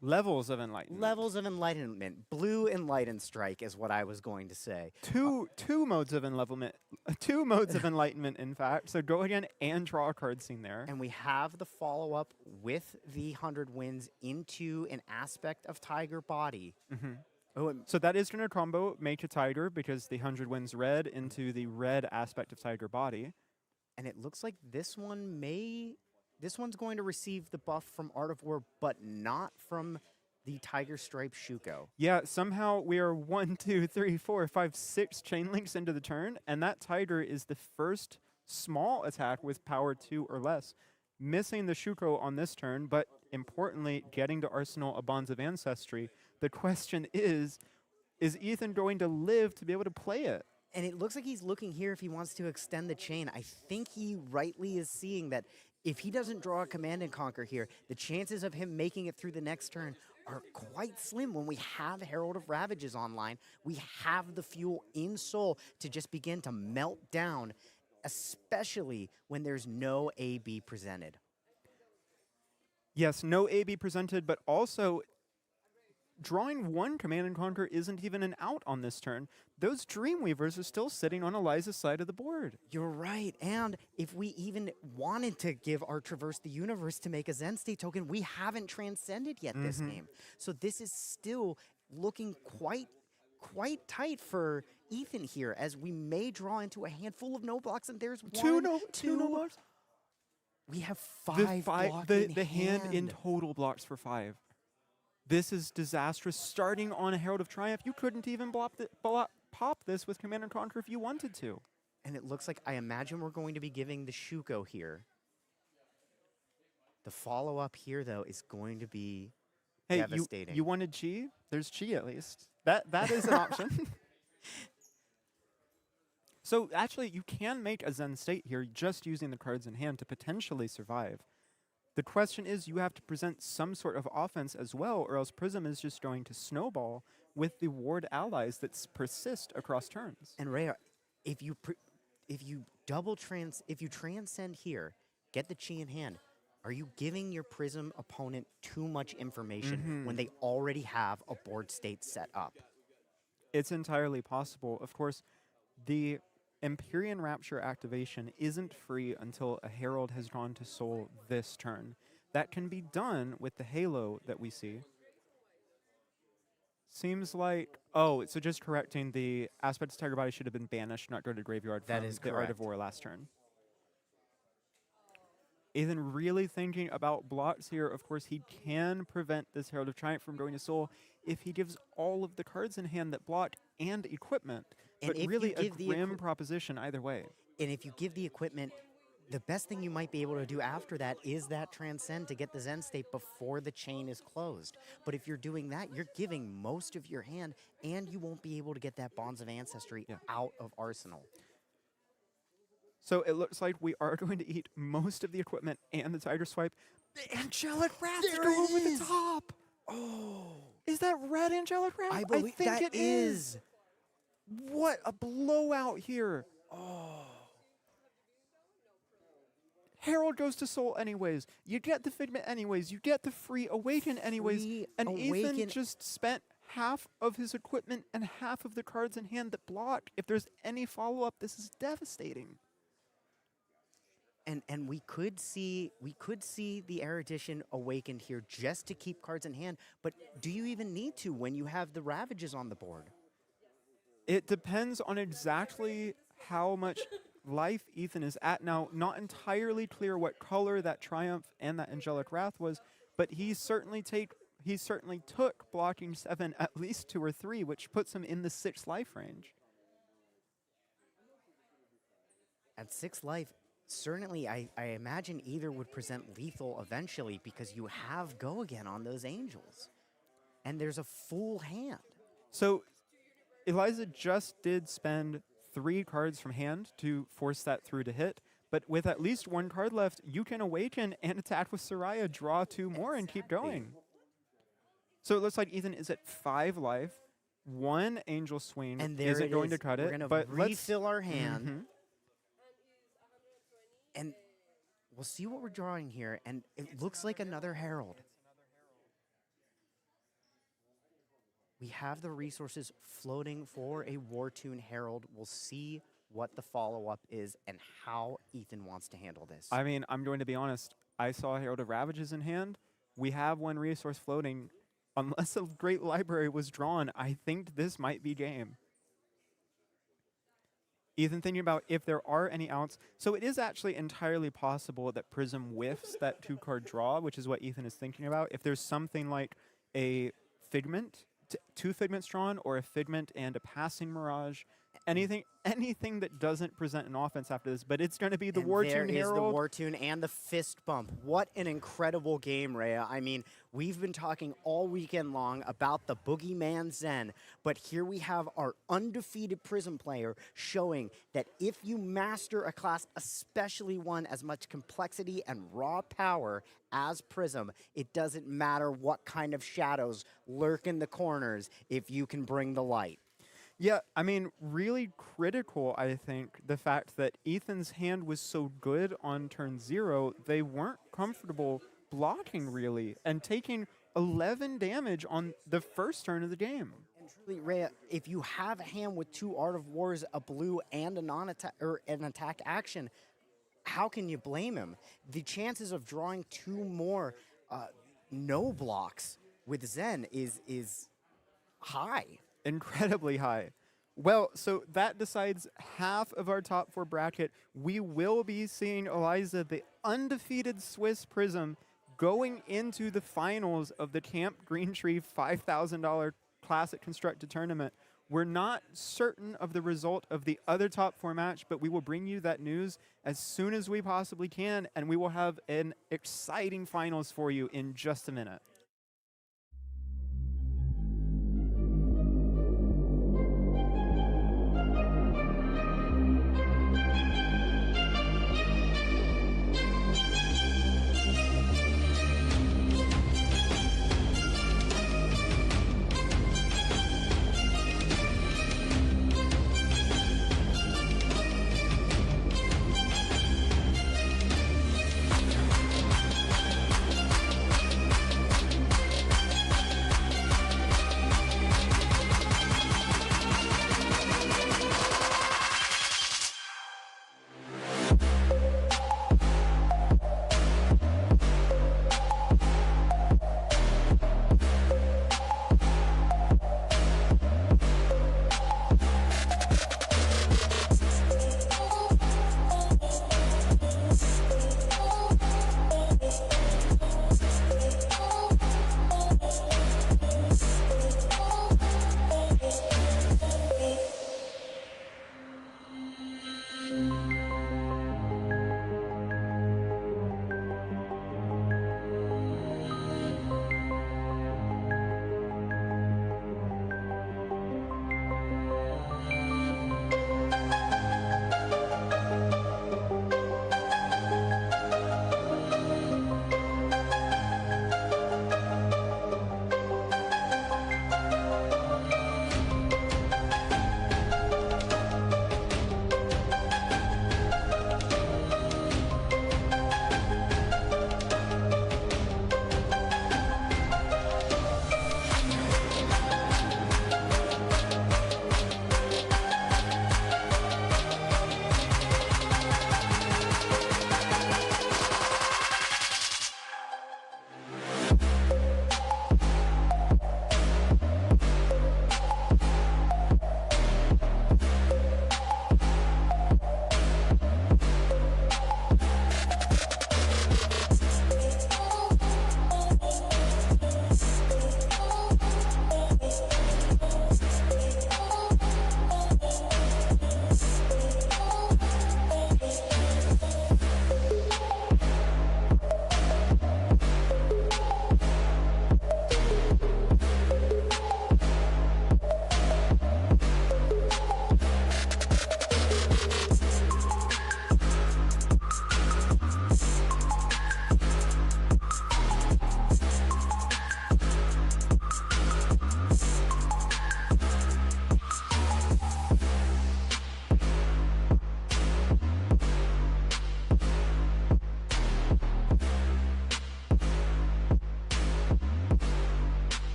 Speaker 1: Levels of Enlightenment.
Speaker 3: Levels of Enlightenment. Blue Enlightened Strike is what I was going to say.
Speaker 1: Two modes of enlightenment. 2 modes of enlightenment, in fact. So go again and draw a card scene there.
Speaker 3: And we have the follow-up with the 100 wins into an Aspect of Tiger Body.
Speaker 1: So that is going to combo Make a Tiger because the 100 wins red into the red Aspect of Tiger Body.
Speaker 3: And it looks like this one may... This one's going to receive the buff from Art of War, but not from the Tiger Stripe Shuko.
Speaker 1: Yeah, somehow we are 1, 2, 3, 4, 5, 6 chain links into the turn, and that Tiger is the first small attack with power 2 or less. Missing the Shuko on this turn, but importantly, getting to Arsenal a Bonds of Ancestry. The question is Ethan going to live to be able to play it?
Speaker 3: And it looks like he's looking here if he wants to extend the chain. I think he rightly is seeing that if he doesn't draw a Command and Conquer here, the chances of him making it through the next turn are quite slim. When we have Herald of Ravages online, we have the fuel in Soul to just begin to melt down, especially when there's no AB presented.
Speaker 1: Yes, no AB presented, but also drawing 1 Command and Conquer isn't even an out on this turn. Those Dreamweavers are still sitting on Eliza's side of the board.
Speaker 3: You're right, and if we even wanted to give our Traverse the Universe to make a Zen State token, we haven't transcended yet this game. So this is still looking quite tight for Ethan here, as we may draw into a handful of no blocks, and there's
Speaker 1: two no blocks.
Speaker 3: We have 5 blocks
Speaker 1: the hand in total blocks for 5. This is disastrous. Starting on a Herald of Triumph, you couldn't even pop this with Command & Conquer if you wanted to.
Speaker 3: And it looks like, I imagine we're going to be giving the Shuko here. The follow-up here, though, is going to be devastating.
Speaker 1: You wanted Chi? There's Chi, at least. That is an option. So, actually, you can make a Zen State here just using the cards in hand to potentially survive. The question is, you have to present some sort of offense as well, or else Prism is just going to snowball with the ward allies that persist across turns.
Speaker 3: And Ray, if you transcend here, get the Chi in hand, are you giving your Prism opponent too much information when they already have a board state set up?
Speaker 1: It's entirely possible. Of course, the Empyrean Rapture activation isn't free until a Herald has gone to Soul this turn. That can be done with the Halo that we see. Seems like... Oh, so just correcting, the Aspect of Tiger Body should have been banished, not go to Graveyard
Speaker 3: that
Speaker 1: from
Speaker 3: is
Speaker 1: the Art of War last turn. Ethan really thinking about blocks here. Of course, he can prevent this Herald of Triumph from going to Soul if he gives all of the cards in hand that block and equipment.
Speaker 3: And
Speaker 1: but really a grim proposition either way.
Speaker 3: And if you give the equipment, the best thing you might be able to do after that is that transcend to get the Zen state before the chain is closed. But if you're doing that, you're giving most of your hand, and you won't be able to get that Bonds of Ancestry out of Arsenal.
Speaker 1: So it looks like we are going to eat most of the equipment and the Tiger Swipe. The Angelic Wrath go over the top.
Speaker 3: Oh.
Speaker 1: Is that red Angelic Wrath?
Speaker 3: I think that
Speaker 1: it is. What a blowout here.
Speaker 3: Oh.
Speaker 1: Herald goes to Soul anyways. You get the Figment anyways. You get the free Awaken anyways. And Ethan just spent half of his equipment and half of the cards in hand that block. If there's any follow-up, this is devastating.
Speaker 3: And we could see the Erudition awakened here just to keep cards in hand, but do you even need to when you have the Ravages on the board?
Speaker 1: It depends on exactly how much life Ethan is at. Now, not entirely clear what color that Triumph and that Angelic Wrath was, but he certainly took blocking 7 at least 2 or 3, which puts him in the 6 life range.
Speaker 3: At 6 life, certainly, I imagine either would present lethal eventually because you have Go Again on those Angels. And there's a full hand.
Speaker 1: So, Eliza just did spend 3 cards from hand to force that through to hit. But with at least 1 card left, you can Awaken and attack with Soraya, draw 2 more, and keep going. So it looks like Ethan is at 5 life. 1 Angel Swing isn't going to cut it.
Speaker 3: We're going to refill our hand.
Speaker 1: Mm-hmm.
Speaker 3: And we'll see what we're drawing here, and it looks like another Herald. We have the resources floating for a War-Tune Herald. We'll see what the follow-up is and how Ethan wants to handle this.
Speaker 1: I mean, I'm going to be honest. I saw Herald of Ravages in hand. We have 1 resource floating. Unless a great library was drawn, I think this might be game. Ethan thinking about if there are any outs. So it is actually entirely possible that Prism whiffs that 2-card draw, which is what Ethan is thinking about. If there's something like a Figment, 2 Figments drawn, or a Figment and a Passing Mirage, anything that doesn't present an offense after this, but it's going to be the War-Tune Herald.
Speaker 3: There is the War-Tune and the Fist Bump. What an incredible game, Rhea. I mean, we've been talking all weekend long about the Boogeyman Zen, but here we have our undefeated Prism player showing that if you master a class, especially one as much complexity and raw power as Prism, it doesn't matter what kind of shadows lurk in the corners if you can bring the light.
Speaker 1: Yeah, I mean, really critical, I think, the fact that Ethan's hand was so good on turn 0, they weren't comfortable blocking, really, and taking 11 damage on the first turn of the game.
Speaker 3: And truly, Rhea, if you have a hand with 2 Art of Wars, a blue, and a non-attack or an attack action, how can you blame him? The chances of drawing 2 more no blocks with Zen is high.
Speaker 1: Incredibly high. Well, so that decides half of our top 4 bracket. We will be seeing Eliza, the undefeated Swiss Prism, going into the finals of the Camp Greentree $5,000 Classic Constructed Tournament. We're not certain of the result of the other top 4 match, but we will bring you that news as soon as we possibly can, and we will have an exciting finals for you in just a minute.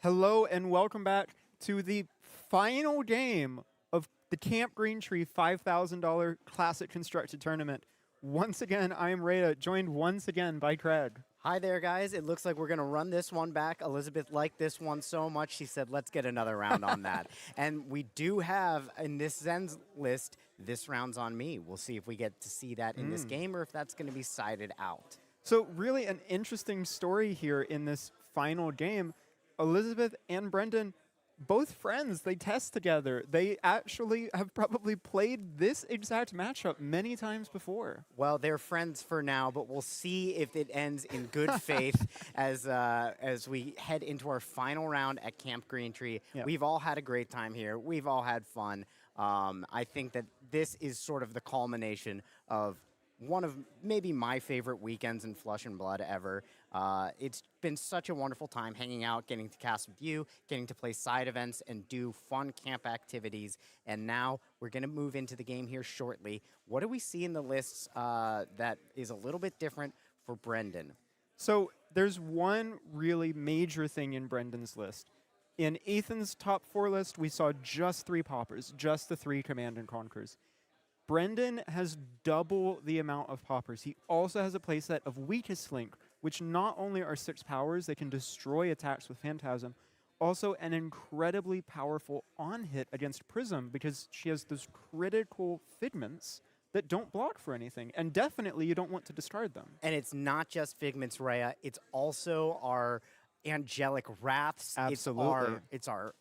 Speaker 1: Hello and welcome back to the final game of the Camp Greentree $5,000 Classic Constructed Tournament. Once again, I am Rhea, joined once again by Craig.
Speaker 3: Hi there, guys. It looks like we're going to run this one back. Elizabeth liked this one so much, she said, let's get another round on that. And we do have, in this Zen's list, this round's on me. We'll see if we get to see that in this game or if that's going to be sided out.
Speaker 1: So really an interesting story here in this final game. Elizabeth and Brendan, both friends, they test together. They actually have probably played this exact matchup many times before.
Speaker 3: Well, they're friends for now, but we'll see if it ends in good faith as we head into our final round at Camp Greentree.
Speaker 1: Yeah.
Speaker 3: We've all had a great time here. We've all had fun. I think that this is sort of the culmination of one of maybe my favorite weekends in Flush and Blood ever. It's been such a wonderful time hanging out, getting to cast with you, getting to play side events and do fun camp activities. And now we're going to move into the game here shortly. What do we see in the lists that is a little bit different for Brendan?
Speaker 1: So there's one really major thing in Brendan's list. In Ethan's top 4 list, we saw just 3 poppers, just the 3 Command and Conquers. Brendan has double the amount of poppers. He also has a playset of Weakest Link, which not only are 6 powers, they can destroy attacks with Phantasm, also an incredibly powerful on-hit against Prism because she has those critical Figments that don't block for anything, and definitely you don't want to discard them.
Speaker 3: And it's not just Figments, Rhea. It's also our Angelic Wraths.
Speaker 1: Absolutely.
Speaker 3: It's our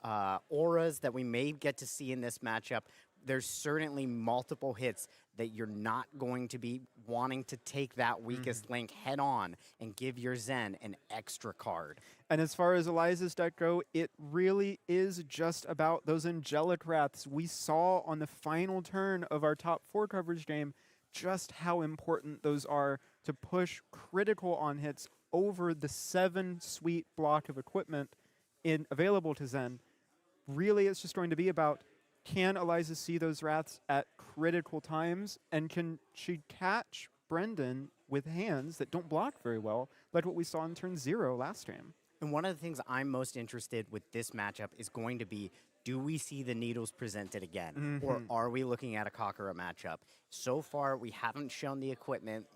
Speaker 3: auras that we may get to see in this matchup. There's certainly multiple hits that you're not going to be wanting to take that Weakest Link head on and give your Zen an extra card.
Speaker 1: And as far as Eliza's deck go, it really is just about those Angelic Wraths. We saw on the final turn of our top 4 coverage game just how important those are to push critical on hits over the 7 sweet block of equipment available to Zen. Really, it's just going to be about, can Eliza see those Wraths at critical times, and can she catch Brendan with hands that don't block very well, like what we saw in turn 0 last game?
Speaker 3: And one of the things I'm most interested with this matchup is going to be, do we see the needles presented again? Or are we looking at a Kakara matchup? So far, we haven't shown the equipment.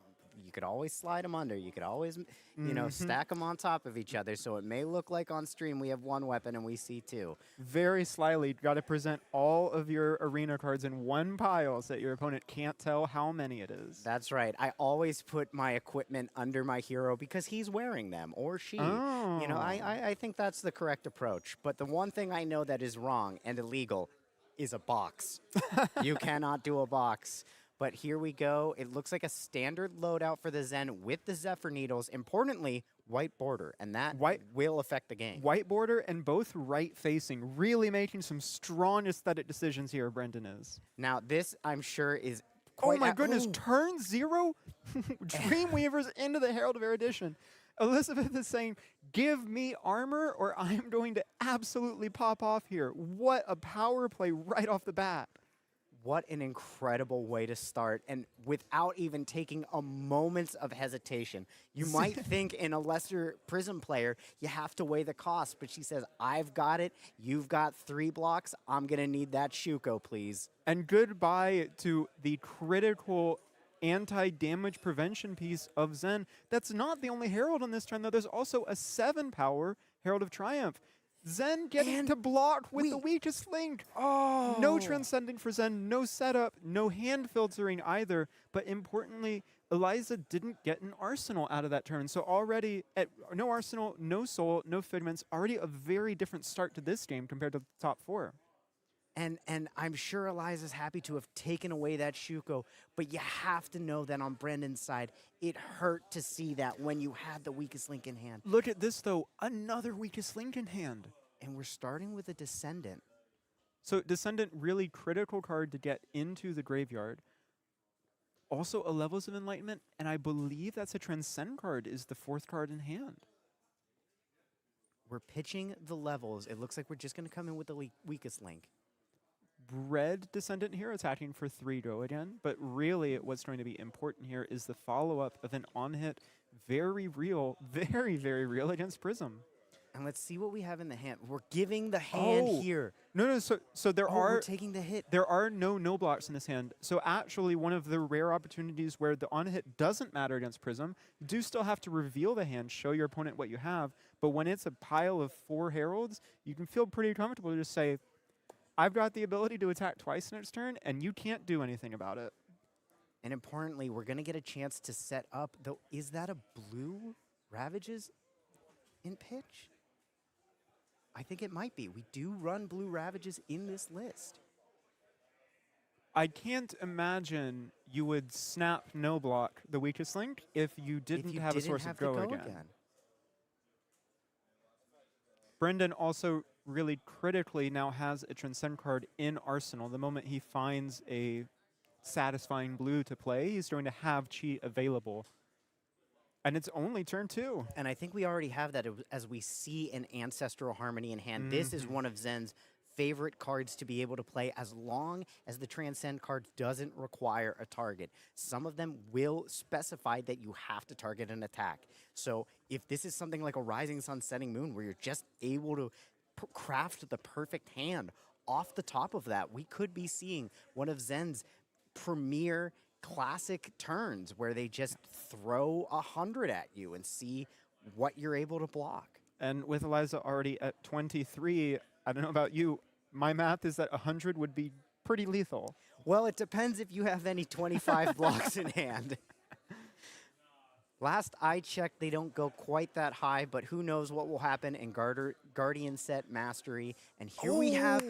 Speaker 3: You could always slide them under. You could always, you know, stack them on top of each other. So it may look like on stream we have 1 weapon and we see 2.
Speaker 1: Very slyly, got to present all of your arena cards in one pile so that your opponent can't tell how many it is.
Speaker 3: That's right. I always put my equipment under my hero because he's wearing them, or she.
Speaker 1: Oh.
Speaker 3: You know, I think that's the correct approach. But the one thing I know that is wrong and illegal is a box. You cannot do a box. But here we go. It looks like a standard loadout for the Zen with the Zephyr Needles. Importantly, white border, and that will affect the game.
Speaker 1: White border and both right-facing, really making some strong aesthetic decisions here, Brendan is.
Speaker 3: Now, this, I'm sure, is quite...
Speaker 1: Oh my goodness, turn 0? Dreamweavers into the Herald of Erudition. Elizabeth is saying, give me armor or I'm going to absolutely pop off here. What a power play right off the bat.
Speaker 3: What an incredible way to start, and without even taking a moment of hesitation. You might think in a lesser Prism player, you have to weigh the cost, but she says, I've got it, you've got 3 blocks, I'm going to need that Shuko, please.
Speaker 1: And goodbye to the critical anti-damage prevention piece of Zen. That's not the only Herald on this turn, though. There's also a 7-power Herald of Triumph. Zen getting to block with the Weakest Link.
Speaker 3: Oh.
Speaker 1: No transcending for Zen, no setup, no hand filtering either. But importantly, Eliza didn't get an Arsenal out of that turn. So already, no Arsenal, no Soul, no Figments. Already a very different start to this game compared to the top 4.
Speaker 3: And I'm sure Eliza's happy to have taken away that Shuko, but you have to know that on Brendan's side, it hurt to see that when you had the Weakest Link in hand.
Speaker 1: Look at this, though. Another Weakest Link in hand.
Speaker 3: And we're starting with a Descendant.
Speaker 1: So Descendant, really critical card to get into the graveyard. Also a Levels of Enlightenment, and I believe that's a Transcend card, is the 4th card in hand.
Speaker 3: We're pitching the levels. It looks like we're just going to come in with the Weakest Link.
Speaker 1: Red Descendant here attacking for 3 go again, but really what's going to be important here is the follow-up of an on-hit, very real, very, very real against Prism.
Speaker 3: And let's see what we have in the hand. We're giving the hand here.
Speaker 1: No. So there are
Speaker 3: we're taking the hit.
Speaker 1: There are no blocks in this hand. So actually, one of the rare opportunities where the on hit doesn't matter against Prism, you do still have to reveal the hand, show your opponent what you have. But when it's a pile of 4 heralds, you can feel pretty comfortable to just say, I've got the ability to attack twice in its turn, and you can't do anything about it.
Speaker 3: And importantly, we're going to get a chance to set up, though, is that a blue Ravages in pitch? I think it might be. We do run blue Ravages in this list.
Speaker 1: I can't imagine you would snap no block the weakest link if you didn't have a source of go again. Brendan also really critically now has a Transcend card in Arsenal. The moment he finds a satisfying blue to play, he's going to have Chi available. And it's only turn 2.
Speaker 3: And I think we already have that as we see an Ancestral Harmony in hand. This is one of Zen's favorite cards to be able to play as long as the Transcend card doesn't require a target. Some of them will specify that you have to target an attack. So if this is something like a Rising Sun, Setting Moon, where you're just able to craft the perfect hand off the top of that, we could be seeing one of Zen's premier classic turns where they just throw 100 at you and see what you're able to block.
Speaker 1: And with Eliza already at 23, I don't know about you, my math is that 100 would be pretty lethal.
Speaker 3: Well, it depends if you have any 25 blocks in hand. Last I checked, they don't go quite that high, but who knows what will happen in Guardian Set Mastery. And here we have...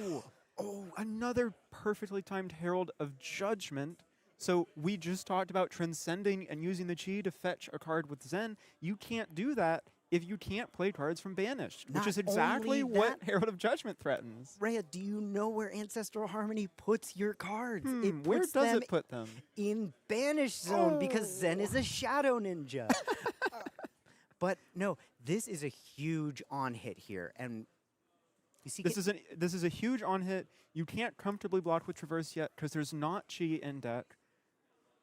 Speaker 1: another perfectly timed Herald of Judgment. So we just talked about transcending and using the Chi to fetch a card with Zen. You can't do that if you can't play cards from Banished, which is exactly what Herald of Judgment threatens.
Speaker 3: Rhea, do you know where Ancestral Harmony puts your cards?
Speaker 1: Where does it put them?
Speaker 3: In Banished Zone, because Zen is a Shadow Ninja. But no, this is a huge on-hit here. And you see
Speaker 1: this is a huge on-hit. You can't comfortably block with Traverse yet because there's not Chi in deck.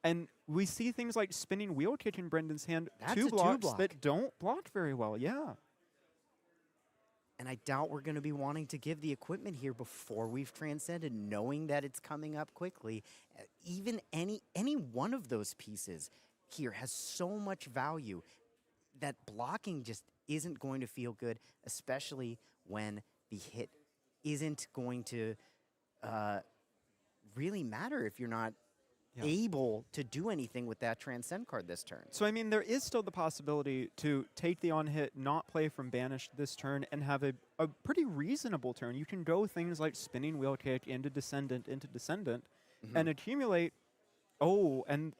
Speaker 1: And we see things like Spinning Wheel Kick in Brendan's hand,
Speaker 3: That's
Speaker 1: two
Speaker 3: a
Speaker 1: blocks
Speaker 3: two-block.
Speaker 1: that don't block very well, yeah.
Speaker 3: And I doubt we're going to be wanting to give the equipment here before we've transcended, knowing that it's coming up quickly. Even any one of those pieces here has so much value that blocking just isn't going to feel good, especially when the hit isn't going to really matter if you're not able to do anything with that Transcend card this turn.
Speaker 1: So, I mean, there is still the possibility to take the on-hit, not play from Banished this turn, and have a pretty reasonable turn. You can go things like Spinning Wheel Kick into Descendant, and accumulate, and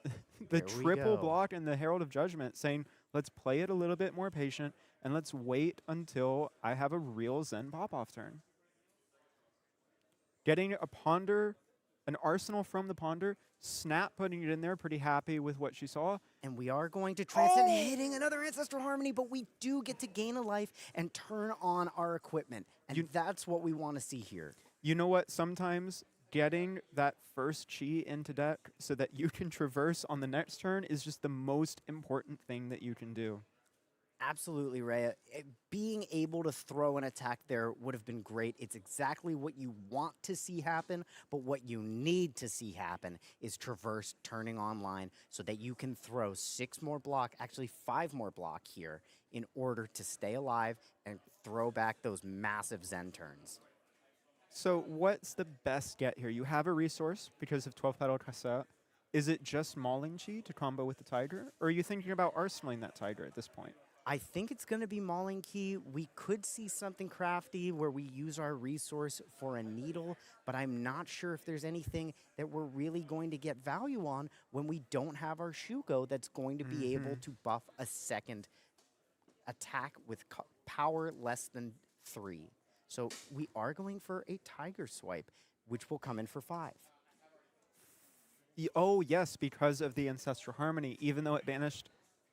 Speaker 1: the triple block and the Herald of Judgment saying, let's play it a little bit more patient, and let's wait until I have a real Zen pop-off turn. Getting a Ponder, an Arsenal from the Ponder, Snap putting it in there, pretty happy with what she saw.
Speaker 3: And we are going to transcend, hitting another Ancestral Harmony, but we do get to gain a life and turn on our equipment. And that's what we want to see here.
Speaker 1: You know what? Sometimes getting that first Chi into deck so that you can traverse on the next turn is just the most important thing that you can do.
Speaker 3: Absolutely, Rhea. Being able to throw an attack there would have been great. It's exactly what you want to see happen, but what you need to see happen is Traverse turning online so that you can throw 6 more block, actually 5 more block here, in order to stay alive and throw back those massive Zen turns.
Speaker 1: So what's the best get here? You have a resource because of 12 Petal Cassette. Is it just Mauling Chi to combo with the Tiger? Or are you thinking about arsenaling that Tiger at this point?
Speaker 3: I think it's going to be Mauling Key. We could see something crafty where we use our resource for a needle, but I'm not sure if there's anything that we're really going to get value on when we don't have our Shuko that's going to be able to buff a second attack with power less than 3. So we are going for a Tiger Swipe, which will come in for 5.
Speaker 1: Oh, yes, because of the Ancestral Harmony, even though it banished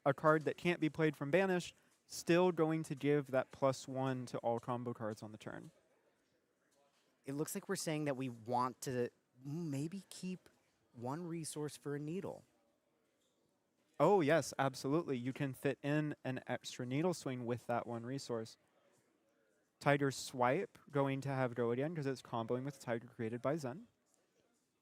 Speaker 1: a card that can't be played from Banished, still going to give that +1 to all combo cards on the turn.
Speaker 3: It looks like we're saying that we want to maybe keep 1 resource for a needle.
Speaker 1: Oh, yes, absolutely. You can fit in an extra needle swing with that 1 resource. Tiger Swipe going to have go again because it's comboing with the Tiger created by Zen.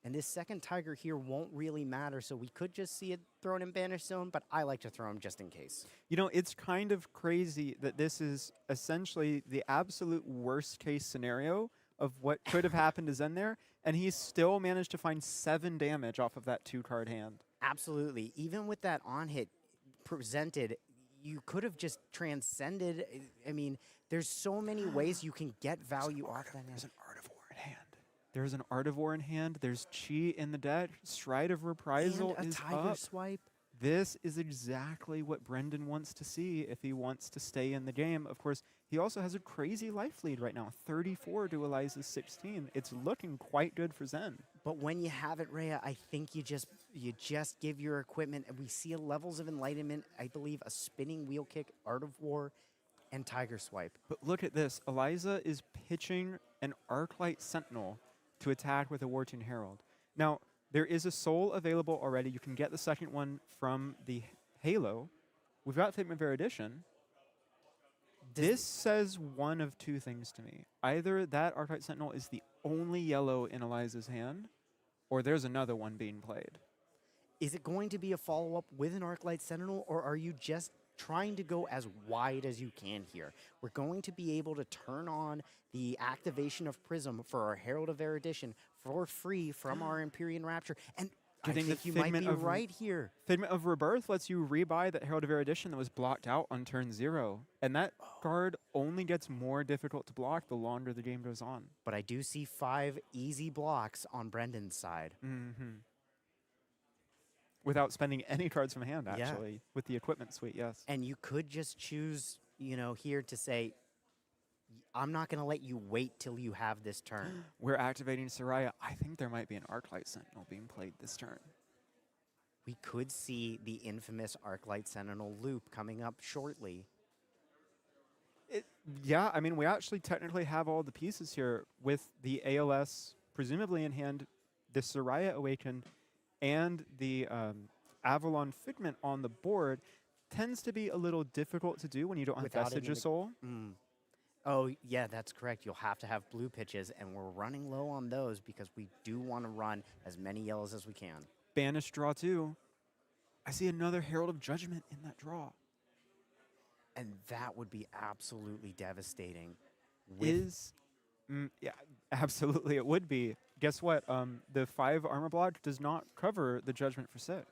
Speaker 3: And this second Tiger here won't really matter, so we could just see it thrown in Banish Zone, but I like to throw him just in case.
Speaker 1: You know, it's kind of crazy that this is essentially the absolute worst case scenario of what could have happened to Zen there, and he still managed to find 7 damage off of that 2-card hand.
Speaker 3: Absolutely. Even with that on-hit presented, you could have just transcended. I mean, there's so many ways you can get value off that hand.
Speaker 1: There's an Art of War in hand. There's an Art of War in hand. There's Chi in the deck. Stride of Reprisal
Speaker 3: and a
Speaker 1: is
Speaker 3: Tiger
Speaker 1: up.
Speaker 3: Swipe.
Speaker 1: This is exactly what Brendan wants to see if he wants to stay in the game. Of course, he also has a crazy life lead right now, 34 to Eliza's 16. It's looking quite good for Zen.
Speaker 3: But when you have it, Rhea, I think you just give your equipment, and we see levels of enlightenment. I believe a spinning wheel kick, Art of War, and Tiger Swipe.
Speaker 1: But look at this. Eliza is pitching an Arclight Sentinel to attack with a Wartune Herald. Now, there is a soul available already. You can get the second one from the Halo. We've got Figment of Erudition. This says one of two things to me. Either that Arclight Sentinel is the only yellow in Eliza's hand, or there's another one being played.
Speaker 3: Is it going to be a follow-up with an Arclight Sentinel, or are you just trying to go as wide as you can here? We're going to be able to turn on the activation of Prism for our Herald of Erudition for free from our Empyrean Rapture. And I think you might be right here.
Speaker 1: Figment of Rebirth lets you rebuy that Herald of Erudition that was blocked out on turn 0. And that card only gets more difficult to block the longer the game goes on.
Speaker 3: But I do see 5 easy blocks on Brendan's side.
Speaker 1: Without spending any cards from hand, actually, with the equipment suite, yes.
Speaker 3: And you could just choose, here to say, I'm not going to let you wait till you have this turn.
Speaker 1: We're activating Soraya. I think there might be an Arclight Sentinel being played this turn.
Speaker 3: We could see the infamous Arclight Sentinel loop coming up shortly.
Speaker 1: Yeah, I mean, we actually technically have all the pieces here with the ALS presumably in hand, the Soraya Awaken, and the Avalon Figment on the board. Tends to be a little difficult to do when you don't have Vestige of Soul.
Speaker 3: Oh, yeah, that's correct. You'll have to have blue pitches, and we're running low on those because we do want to run as many yellows as we can.
Speaker 1: Banish draw, too. I see another Herald of Judgment in that draw.
Speaker 3: And that would be absolutely devastating.
Speaker 1: Yeah, absolutely it would be. Guess what? The 5 armor block does not cover the Judgment for 6.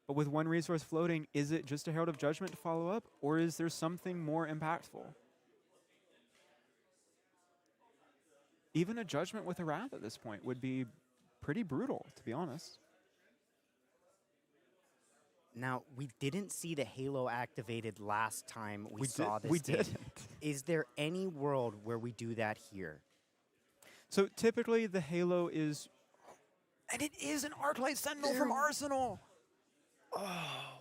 Speaker 1: But with 1 resource floating, is it just a Herald of Judgment to follow up, or is there something more impactful? Even a Judgment with a Wrath at this point would be pretty brutal, to be honest.
Speaker 3: Now, we didn't see the Halo activated last time we saw this.
Speaker 1: We didn't.
Speaker 3: Is there any world where we do that here?
Speaker 1: So typically the Halo is... And it is an Arclight Sentinel from Arsenal! Oh,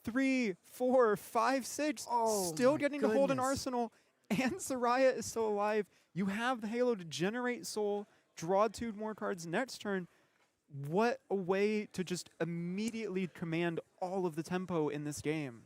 Speaker 1: 3, 4, 5, 6. Still getting to hold an Arsenal, and Soraya is still alive. You have the Halo to generate soul, draw 2 more cards next turn. What a way to just immediately command all of the tempo in this game.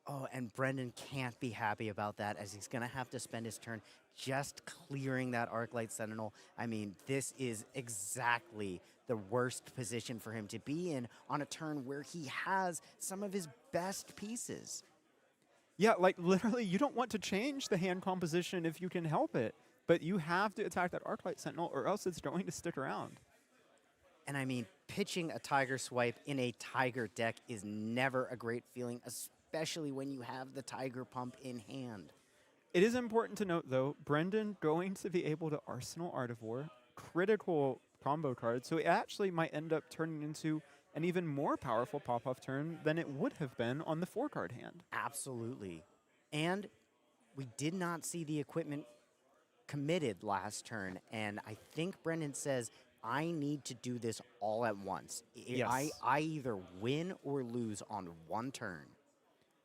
Speaker 3: Oh, and Brendan can't be happy about that, as he's going to have to spend his turn just clearing that Arclight Sentinel. I mean, this is exactly the worst position for him to be in on a turn where he has some of his best pieces.
Speaker 1: Yeah, like literally, you don't want to change the hand composition if you can help it, but you have to attack that Arclight Sentinel or else it's going to stick around.
Speaker 3: And I mean, pitching a Tiger Swipe in a Tiger deck is never a great feeling, especially when you have the Tiger Pump in hand.
Speaker 1: It is important to note, though, Brendan going to be able to Arsenal Art of War, critical combo card, so it actually might end up turning into an even more powerful pop-off turn than it would have been on the 4-card hand.
Speaker 3: Absolutely. And we did not see the equipment committed last turn, and I think Brendan says, I need to do this all at once.
Speaker 1: Yes.
Speaker 3: I either win or lose on 1 turn.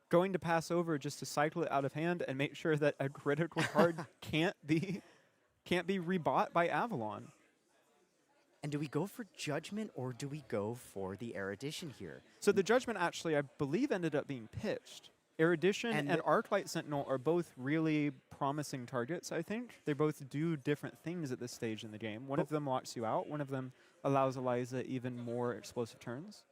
Speaker 1: Going to pass over just to cycle it out of hand and make sure that a critical card can't be rebought by Avalon.
Speaker 3: And do we go for Judgment or do we go for the Erudition here?
Speaker 1: So the Judgment actually, I believe, ended up being pitched. Erudition and Arclight Sentinel are both really promising targets, I think. They both do different things at this stage in the game. One of them locks you out. One of them allows Eliza even more explosive turns.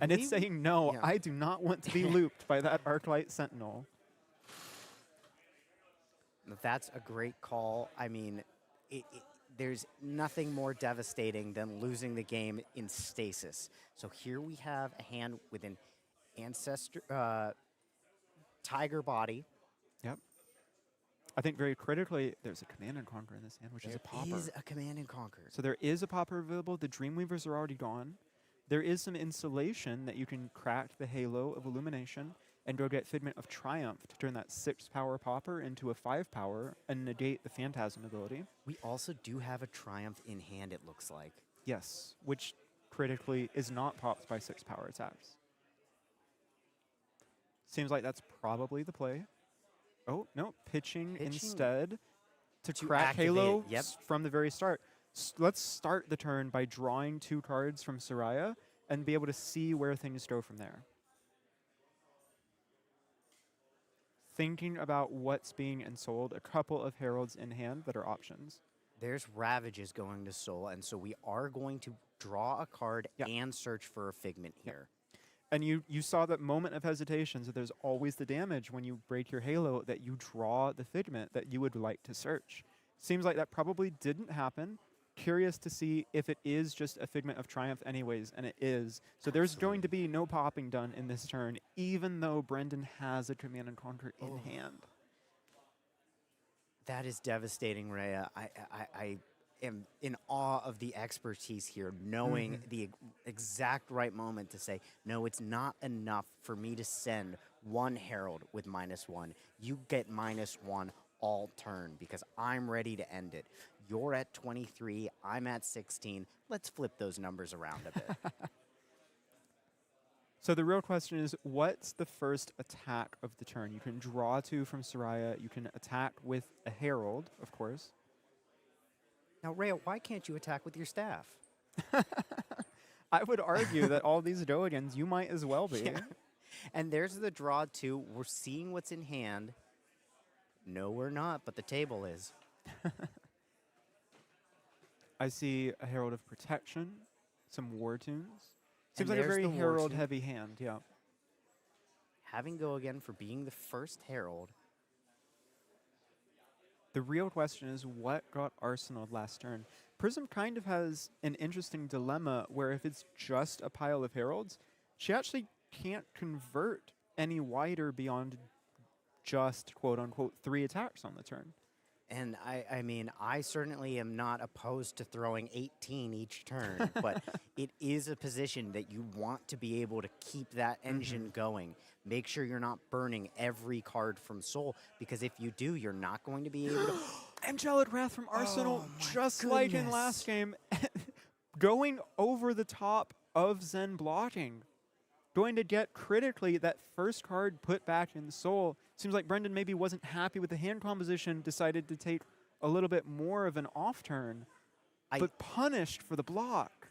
Speaker 1: And it's saying, no, I do not want to be looped by that Arclight Sentinel.
Speaker 3: That's a great call. I mean, there's nothing more devastating than losing the game in stasis. So here we have a hand with an Ancestor... Tiger body.
Speaker 1: Yep. I think very critically, there's a Command and Conquer in this hand, which is a popper.
Speaker 3: There is a Command and Conquer.
Speaker 1: So there is a popper available. The Dreamweavers are already gone. There is some insulation that you can crack the Halo of Illumination and go get Figment of Triumph to turn that 6-power popper into a 5-power and negate the Phantasm ability.
Speaker 3: We also do have a Triumph in hand, it looks like.
Speaker 1: Yes, which critically is not popped by 6-power attacks. Seems like that's probably the play. Oh, no, pitching instead to crack Halo from the very start. Let's start the turn by drawing 2 cards from Soraya and be able to see where things go from there. Thinking about what's being ensouled, a couple of Heralds in hand that are options.
Speaker 3: There's Ravages going to Soul, and so we are going to draw a card and search for a Figment here.
Speaker 1: And you saw that moment of hesitation, so there's always the damage when you break your Halo that you draw the Figment that you would like to search. Seems like that probably didn't happen. Curious to see if it is just a Figment of Triumph anyways, and it is. So there's going to be no popping done in this turn, even though Brendan has a Command and Conquer in hand.
Speaker 3: That is devastating, Rhea. I am in awe of the expertise here, knowing the exact right moment to say, no, it's not enough for me to send 1 Herald with -1. You get -1 all turn because I'm ready to end it. You're at 23, I'm at 16. Let's flip those numbers around a bit.
Speaker 1: So the real question is, what's the first attack of the turn? You can draw 2 from Soraya. You can attack with a Herald, of course.
Speaker 3: Now, Rhea, why can't you attack with your staff?
Speaker 1: I would argue that all these Doagans, you might as well be.
Speaker 3: Yeah. And there's the draw 2. We're seeing what's in hand. No, we're not, but the table is.
Speaker 1: I see a Herald of Protection, some War Tunes. Seems like a very Herald-heavy hand, yeah.
Speaker 3: Having go again for being the first Herald.
Speaker 1: The real question is, what got arsenaled last turn? Prism kind of has an interesting dilemma where if it's just a pile of Heralds, she actually can't convert any wider beyond just, quote-unquote, 3 attacks on the turn.
Speaker 3: And I mean, I certainly am not opposed to throwing 18 each turn, but it is a position that you want to be able to keep that engine going. Make sure you're not burning every card from Soul, because if you do, you're not going to be able to...
Speaker 1: Angelic Wrath from Arsenal, just like in last game, going over the top of Zen blocking. Going to get critically that first card put back in Soul. Seems like Brendan maybe wasn't happy with the hand composition, decided to take a little bit more of an off turn, but punished for the block.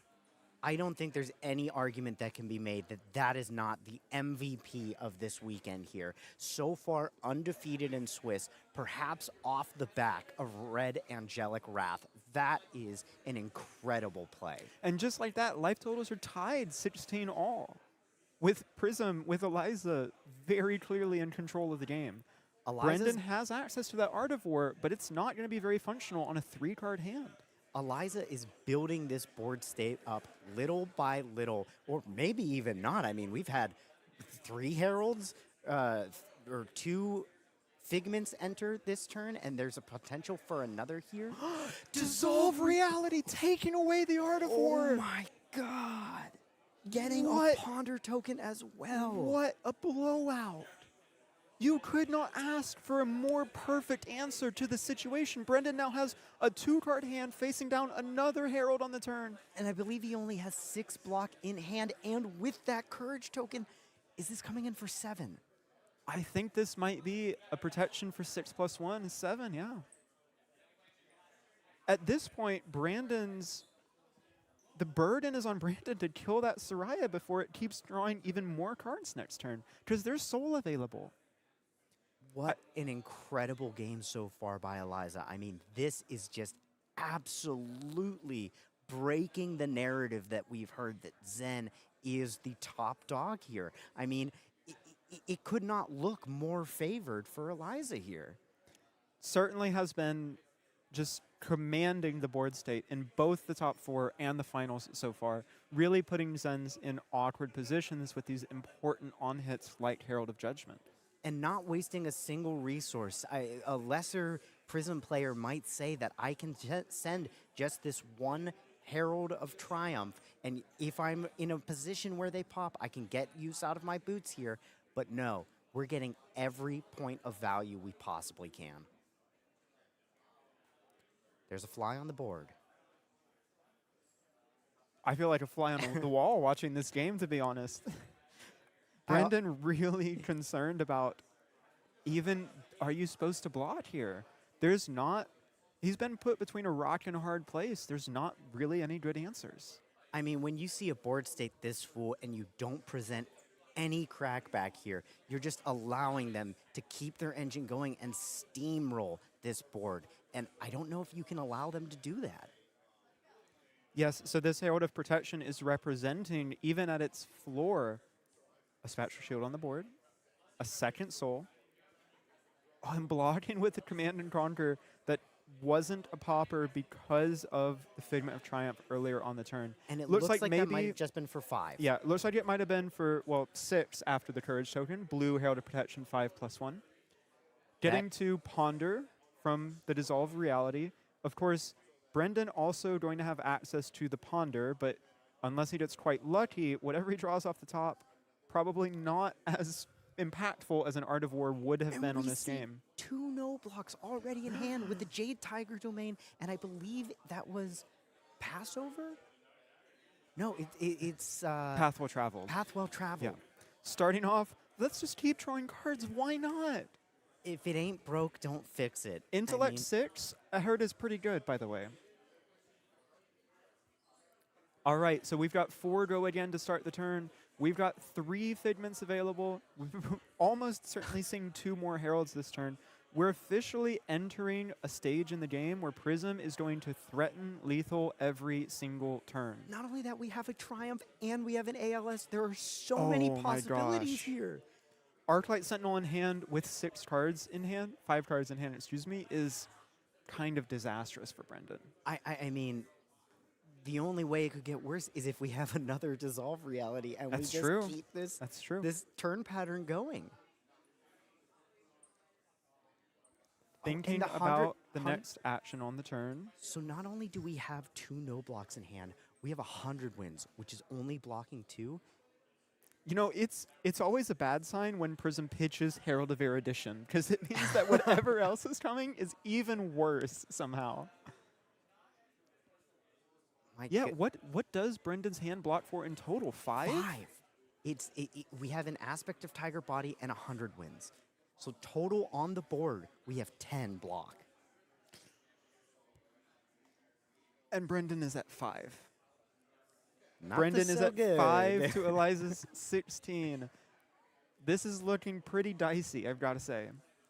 Speaker 3: I don't think there's any argument that can be made that that is not the MVP of this weekend here. So far, undefeated in Swiss, perhaps off the back of Red Angelic Wrath. That is an incredible play.
Speaker 1: And just like that, life totals are tied 16 all. With Prism, with Eliza very clearly in control of the game. Brendan has access to that Art of War, but it's not going to be very functional on a 3-card hand.
Speaker 3: Eliza is building this board state up little by little, or maybe even not. I mean, we've had 3 Heralds or 2 Figments enter this turn, and there's a potential for another here.
Speaker 1: Dissolve Reality, taking away the Art of War.
Speaker 3: Oh my God. Getting a Ponder token as well.
Speaker 1: What a blowout. You could not ask for a more perfect answer to the situation. Brendan now has a 2-card hand facing down another Herald on the turn.
Speaker 3: And I believe he only has 6 block in hand, and with that Courage token, is this coming in for 7?
Speaker 1: I think this might be a protection for 6+1 is 7, yeah. At this point, the burden is on Brandon to kill that Soraya before it keeps drawing even more cards next turn, because there's Soul available.
Speaker 3: What an incredible game so far by Eliza. I mean, this is just absolutely breaking the narrative that we've heard that Zen is the top dog here. I mean, it could not look more favored for Eliza here.
Speaker 1: Certainly has been just commanding the board state in both the top 4 and the finals so far, really putting Zens in awkward positions with these important on-hits like Herald of Judgment.
Speaker 3: And not wasting a single resource. A lesser Prism player might say that I can send just this one Herald of Triumph, and if I'm in a position where they pop, I can get use out of my boots here. But no, we're getting every point of value we possibly can. There's a fly on the board.
Speaker 1: I feel like a fly on the wall watching this game, to be honest. Brendan really concerned about even, are you supposed to blot here? There's not, he's been put between a rock and a hard place. There's not really any good answers.
Speaker 3: I mean, when you see a board state this full and you don't present any crackback here, you're just allowing them to keep their engine going and steamroll this board. And I don't know if you can allow them to do that.
Speaker 1: Yes, so this Herald of Protection is representing, even at its floor, a Spectral Shield on the board, a second soul. I'm blocking with the Command and Conquer that wasn't a popper because of the Figment of Triumph earlier on the turn.
Speaker 3: And it looks like
Speaker 1: maybe
Speaker 3: that might have just been for 5.
Speaker 1: Yeah, it looks like it might have been for, well, 6 after the Courage token. Blue Herald of Protection 5+1. Getting to Ponder from the Dissolve Reality. Of course, Brendan also going to have access to the Ponder, but unless he gets quite lucky, whatever he draws off the top, probably not as impactful as an Art of War would have been on this game.
Speaker 3: 2 no blocks already in hand with the Jade Tiger domain, and I believe that was Passover? No, it's
Speaker 1: Path Well Traveled.
Speaker 3: Path Well Traveled.
Speaker 1: Yeah. Starting off, let's just keep drawing cards. Why not?
Speaker 3: If it ain't broke, don't fix it.
Speaker 1: Intellect 6, I heard, is pretty good, by the way. All right, so we've got 4 go again to start the turn. We've got 3 Figments available. We've almost certainly seeing 2 more Heralds this turn. We're officially entering a stage in the game where Prism is going to threaten lethal every single turn.
Speaker 3: Not only that, we have a Triumph and we have an ALS. There are so many possibilities here.
Speaker 1: Arclight Sentinel in hand with 6 cards in hand, 5 cards in hand, excuse me, is kind of disastrous for Brendan.
Speaker 3: I mean, the only way it could get worse is if we have another Dissolve Reality and we just keep this turn pattern going.
Speaker 1: Thinking about the next action on the turn.
Speaker 3: So not only do we have 2 no blocks in hand, we have 100 wins, which is only blocking 2.
Speaker 1: You know, it's always a bad sign when Prism pitches Herald of Erudition, because it means that whatever else is coming is even worse somehow. What does Brendan's hand block for in total? 5?
Speaker 3: 5. We have an aspect of Tiger Body and 100 wins. So total on the board, we have 10 block.
Speaker 1: And Brendan is at 5.
Speaker 3: Brendan
Speaker 1: is at 5 to Eliza's 16. This is looking pretty dicey, I've got to say.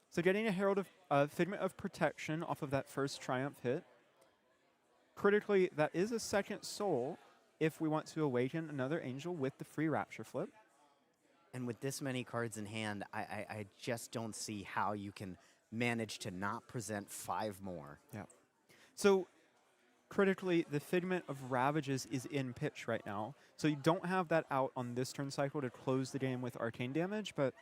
Speaker 1: So getting a Herald of Figment of Protection off of that first Triumph hit. Critically, that is a second soul if we want to awaken another angel with the free Rapture flip.
Speaker 3: And with this many cards in hand, I just don't see how you can manage to not present 5 more.
Speaker 1: Yeah. So critically, the Figment of Ravages is in pitch right now. So you don't have that out on this turn cycle to close the game with arcane damage, but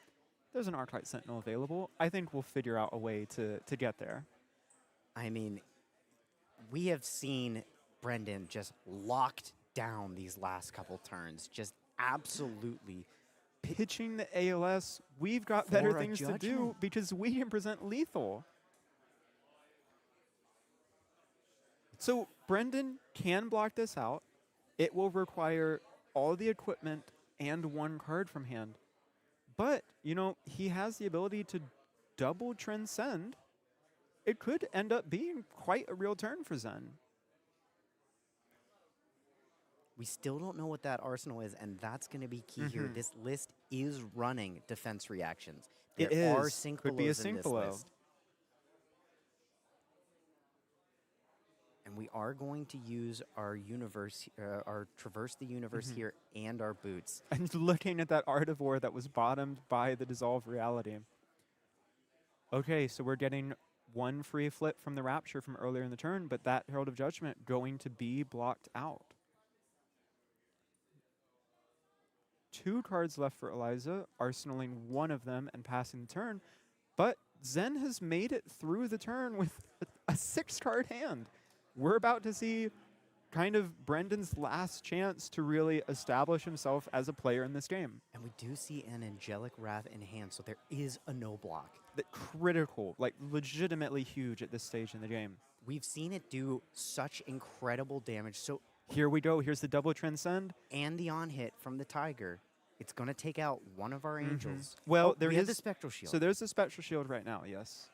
Speaker 1: there's an Arclight Sentinel available. I think we'll figure out a way to get there.
Speaker 3: I mean, we have seen Brendan just locked down these last couple turns, just absolutely
Speaker 1: pitching the ALS. We've got better things to do because we can present lethal. So Brendan can block this out. It will require all the equipment and 1 card from hand. But, you know, he has the ability to double Transcend. It could end up being quite a real turn for Zen.
Speaker 3: We still don't know what that arsenal is, and that's going to be key here. This list is running defense reactions. There are sync
Speaker 1: Could be a
Speaker 3: belows in
Speaker 1: sync
Speaker 3: this
Speaker 1: below.
Speaker 3: list. And we are going to use our our traverse the universe here and our boots.
Speaker 1: And looking at that Artivore that was bottomed by the Dissolve Reality. Okay, so we're getting one free flip from the Rapture from earlier in the turn, but that Herald of Judgment going to be blocked out. 2 cards left for Eliza, arsenaling one of them and passing the turn, but Zen has made it through the turn with a 6-card hand. We're about to see kind of Brendan's last chance to really establish himself as a player in this game.
Speaker 3: And we do see an Angelic Wrath in hand, so there is a no block.
Speaker 1: Critical, like legitimately huge at this stage in the game.
Speaker 3: We've seen it do such incredible damage. So
Speaker 1: here we go. Here's the double transcend.
Speaker 3: And the on-hit from the Tiger. It's going to take out one of our angels.
Speaker 1: Well,
Speaker 3: we have the Spectral Shield.
Speaker 1: So there's the Spectral Shield right now, yes.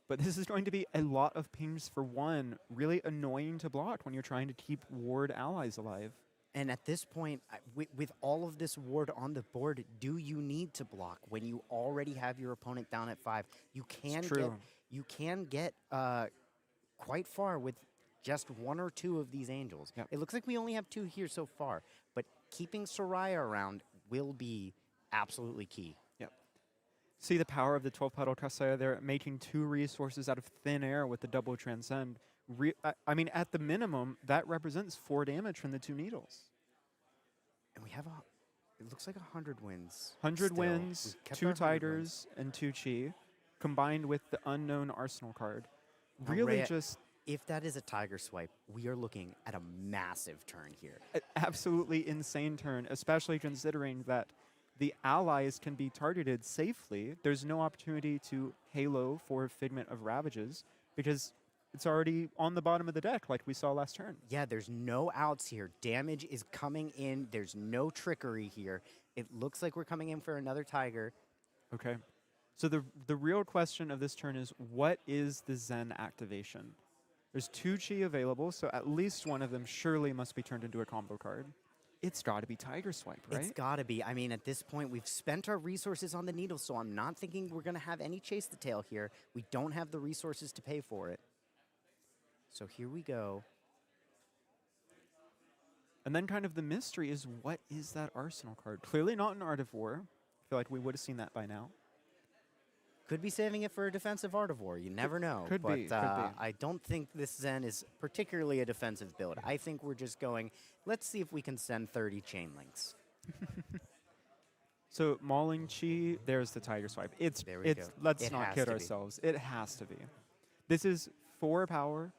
Speaker 1: But this is going to be a lot of pings for one. Really annoying to block when you're trying to keep ward allies alive.
Speaker 3: And at this point, with all of this ward on the board, do you need to block when you already have your opponent down at 5? You can get quite far with just 1 or 2 of these angels.
Speaker 1: Yep.
Speaker 3: It looks like we only have 2 here so far, but keeping Soraya around will be absolutely key.
Speaker 1: Yep. See the power of the 12-petal Kasaya there, making 2 resources out of thin air with the double transcend. I mean, at the minimum, that represents 4 damage from the 2 needles.
Speaker 3: And we have it looks like 100 wins.
Speaker 1: 100
Speaker 3: still.
Speaker 1: wins, 2 Tigers, and 2 Chi, combined with the unknown Arsenal card.
Speaker 3: Now,
Speaker 1: Really
Speaker 3: Rhea,
Speaker 1: just...
Speaker 3: If that is a Tiger swipe, we are looking at a massive turn here.
Speaker 1: Absolutely insane turn, especially considering that the allies can be targeted safely. There's no opportunity to halo for Figment of Ravages because it's already on the bottom of the deck like we saw last turn.
Speaker 3: Yeah, there's no outs here. Damage is coming in. There's no trickery here. It looks like we're coming in for another Tiger.
Speaker 1: Okay. So the real question of this turn is, what is the Zen activation? There's 2 Chi available, so at least one of them surely must be turned into a combo card. It's got to be Tiger Swipe, right?
Speaker 3: It's got to be. I mean, at this point, we've spent our resources on the needle, so I'm not thinking we're going to have any Chase the Tail here. We don't have the resources to pay for it. So here we go.
Speaker 1: And then kind of the mystery is, what is that Arsenal card? Clearly not an Art of War. I feel like we would have seen that by now.
Speaker 3: Could be saving it for a defensive Art of War. You never know.
Speaker 1: Could be.
Speaker 3: I don't think this Zen is particularly a defensive build. I think we're just going, let's see if we can send 30 chain links.
Speaker 1: So Mauling Chi, there's the Tiger Swipe.
Speaker 3: There we go.
Speaker 1: Let's not kid ourselves. It has to be. This is 4 power,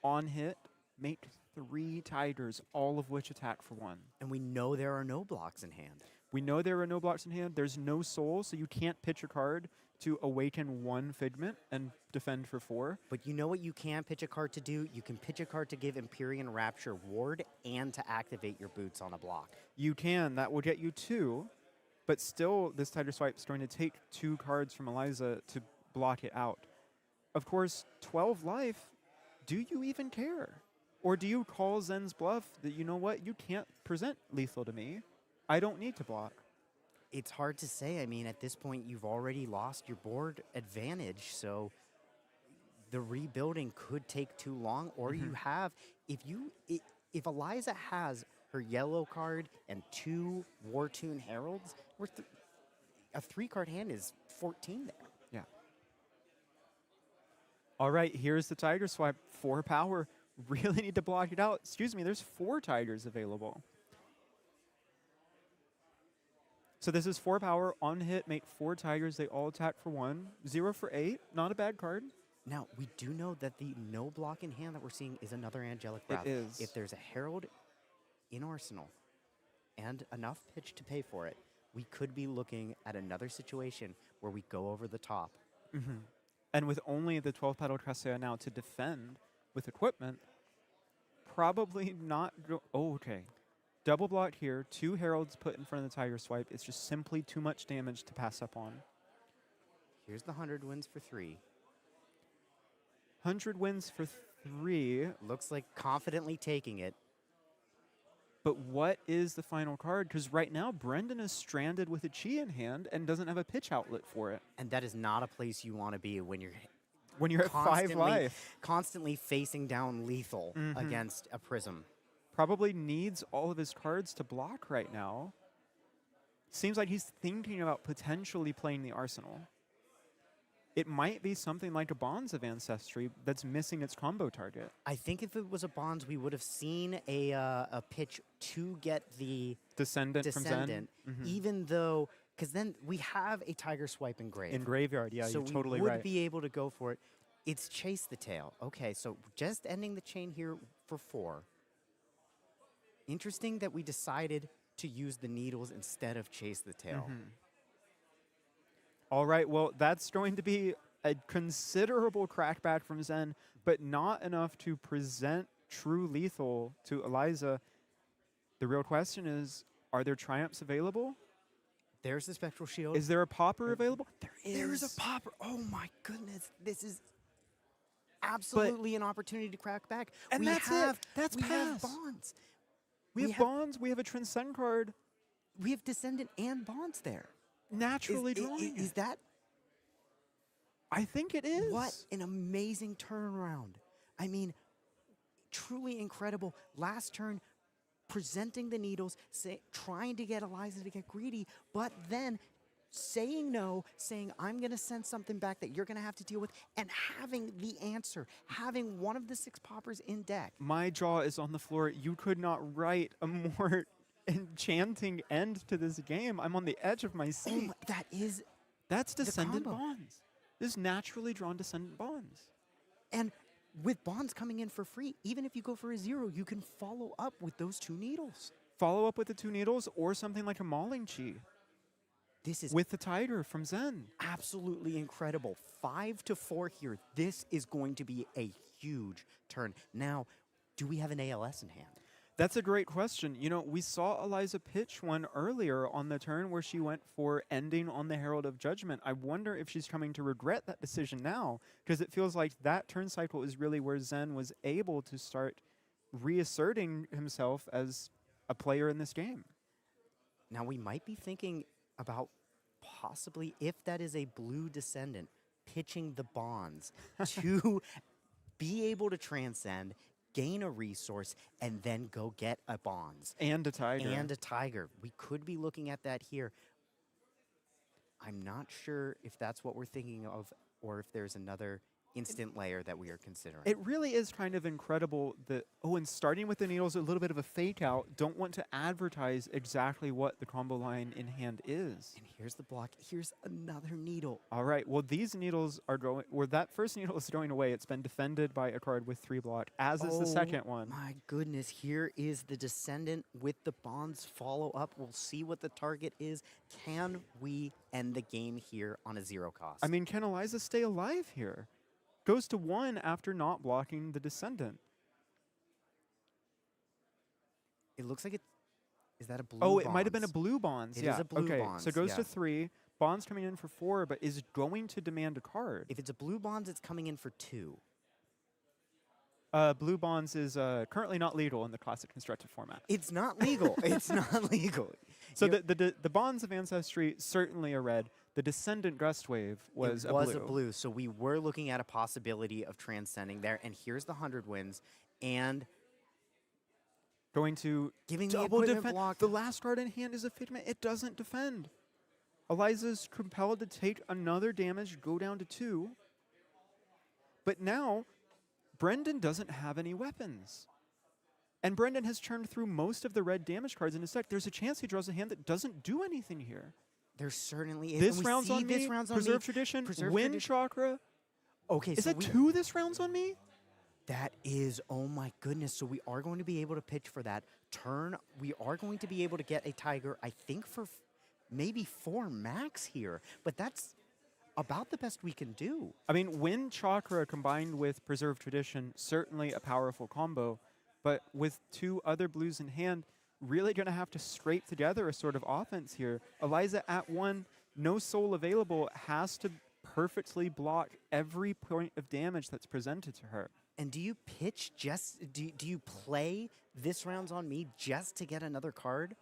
Speaker 1: on hit, make 3 Tigers, all of which attack for 1.
Speaker 3: And we know there are no blocks in hand.
Speaker 1: We know there are no blocks in hand. There's no soul, so you can't pitch a card to awaken 1 Figment and defend for 4.
Speaker 3: But you know what you can pitch a card to do? You can pitch a card to give Empyrean Rapture ward and to activate your boots on a block.
Speaker 1: You can. That will get you 2. But still, this Tiger Swipe is going to take 2 cards from Eliza to block it out. Of course, 12 life, do you even care? Or do you call Zen's bluff that, you know what, you can't present lethal to me. I don't need to block.
Speaker 3: It's hard to say. I mean, at this point, you've already lost your board advantage, so the rebuilding could take too long. Or you have, if Eliza has her yellow card and 2 War-Tune Heralds, a 3-card hand is 14 there.
Speaker 1: Yeah. All right, here's the Tiger Swipe. 4 power. Really need to block it out. Excuse me, there's 4 Tigers available. So this is 4 power, on hit, make 4 Tigers. They all attack for 1. 0 for 8, not a bad card.
Speaker 3: Now, we do know that the no block in hand that we're seeing is another Angelic Wrath.
Speaker 1: It is.
Speaker 3: If there's a Herald in Arsenal and enough pitch to pay for it, we could be looking at another situation where we go over the top.
Speaker 1: And with only the 12-petal Kasaya now to defend with equipment, probably not oh, okay. Double block here, 2 Heralds put in front of the Tiger Swipe. It's just simply too much damage to pass up on.
Speaker 3: Here's the 100 wins for 3.
Speaker 1: 100 wins for 3.
Speaker 3: Looks like confidently taking it.
Speaker 1: But what is the final card? Because right now, Brendan is stranded with a chi in hand and doesn't have a pitch outlet for it.
Speaker 3: And that is not a place you want to be when you're
Speaker 1: at 5 life.
Speaker 3: Constantly facing down lethal against a Prism.
Speaker 1: Probably needs all of his cards to block right now. Seems like he's thinking about potentially playing the Arsenal. It might be something like a Bonds of Ancestry that's missing its combo target.
Speaker 3: I think if it was a Bonds, we would have seen a pitch to get the
Speaker 1: Descendant from Zen.
Speaker 3: Even though, because then we have a Tiger Swipe in Grave.
Speaker 1: In Graveyard, yeah,
Speaker 3: so
Speaker 1: you're totally
Speaker 3: we
Speaker 1: right.
Speaker 3: would be able to go for it. It's Chase the Tail. Okay, so just ending the chain here for 4. Interesting that we decided to use the needles instead of Chase the Tail.
Speaker 1: All right, well, that's going to be a considerable crackback from Zen, but not enough to present true lethal to Eliza. The real question is, are there triumphs available?
Speaker 3: There's the Spectral Shield.
Speaker 1: Is there a popper available? There is.
Speaker 3: There's a popper. Oh my goodness. This is absolutely an opportunity to crack back.
Speaker 1: And
Speaker 3: we
Speaker 1: that's
Speaker 3: have,
Speaker 1: it. That's
Speaker 3: we have
Speaker 1: pass.
Speaker 3: Bonds.
Speaker 1: We have Bonds. We have a Transcend card.
Speaker 3: We have Descendant and Bonds there.
Speaker 1: Naturally drawing.
Speaker 3: Is that?
Speaker 1: I think it is.
Speaker 3: What an amazing turnaround. I mean, truly incredible. Last turn, presenting the needles, trying to get Eliza to get greedy, but then saying no, saying, I'm going to send something back that you're going to have to deal with, and having the answer, having one of the 6 poppers in deck.
Speaker 1: My jaw is on the floor. You could not write a more enchanting end to this game. I'm on the edge of my seat.
Speaker 3: Oh,
Speaker 1: that's Descendant Bonds. This naturally drawn Descendant Bonds.
Speaker 3: And with Bonds coming in for free, even if you go for a 0, you can follow up with those 2 needles.
Speaker 1: Follow up with the 2 needles or something like a Mauling Chi.
Speaker 3: This is
Speaker 1: with the Tiger from Zen.
Speaker 3: Absolutely incredible. 5-4 here. This is going to be a huge turn. Now, do we have an ALS in hand?
Speaker 1: That's a great question. You know, we saw Eliza pitch one earlier on the turn where she went for ending on the Herald of Judgment. I wonder if she's coming to regret that decision now, because it feels like that turn cycle is really where Zen was able to start reasserting himself as a player in this game.
Speaker 3: Now, we might be thinking about possibly, if that is a blue Descendant, pitching the Bonds to be able to transcend, gain a resource, and then go get a Bonds.
Speaker 1: And a Tiger.
Speaker 3: And a Tiger. We could be looking at that here. I'm not sure if that's what we're thinking of or if there's another instant layer that we are considering.
Speaker 1: It really is kind of incredible that, and starting with the needles, a little bit of a fake out, don't want to advertise exactly what the combo line in hand is.
Speaker 3: And here's the block. Here's another needle.
Speaker 1: All right, well, these needles are going, that first needle is going away. It's been defended by a card with 3 block, as is the second one.
Speaker 3: My goodness, here is the Descendant with the Bonds follow up. We'll see what the target is. Can we end the game here on a 0 cost?
Speaker 1: I mean, can Eliza stay alive here? Goes to 1 after not blocking the Descendant.
Speaker 3: It looks like it. Is that a blue?
Speaker 1: Oh, it might have been a blue Bonds.
Speaker 3: It is a blue
Speaker 1: okay.
Speaker 3: Bonds.
Speaker 1: So it goes to 3. Bonds coming in for 4, but is going to demand a card.
Speaker 3: If it's a blue Bonds, it's coming in for 2.
Speaker 1: Blue Bonds is currently not legal in the classic constructed format.
Speaker 3: It's not legal. It's not legal.
Speaker 1: So the Bonds of Ancestry, certainly a red. The Descendant Gust Wave was a blue.
Speaker 3: So we were looking at a possibility of transcending there. And here's the 100 wins. And
Speaker 1: going to
Speaker 3: giving
Speaker 1: double
Speaker 3: the
Speaker 1: defend.
Speaker 3: block.
Speaker 1: The last card in hand is a Figment. It doesn't defend. Eliza's compelled to take another damage, go down to 2. But now, Brendan doesn't have any weapons. And Brendan has churned through most of the red damage cards in his deck. There's a chance he draws a hand that doesn't do anything here.
Speaker 3: There certainly is.
Speaker 1: This round's on me. Preserve Tradition. Wind Chakra.
Speaker 3: Okay,
Speaker 1: is that 2 this round's on me?
Speaker 3: That is, oh my goodness. So we are going to be able to pitch for that turn. We are going to be able to get a Tiger, I think, for maybe 4 max here. But that's about the best we can do.
Speaker 1: I mean, Wind Chakra combined with Preserve Tradition, certainly a powerful combo. But with 2 other blues in hand, really going to have to scrape together a sort of offense here. Eliza at 1, no soul available, has to perfectly block every point of damage that's presented to her.
Speaker 3: And do you pitch do you play this round's on me just to get another card?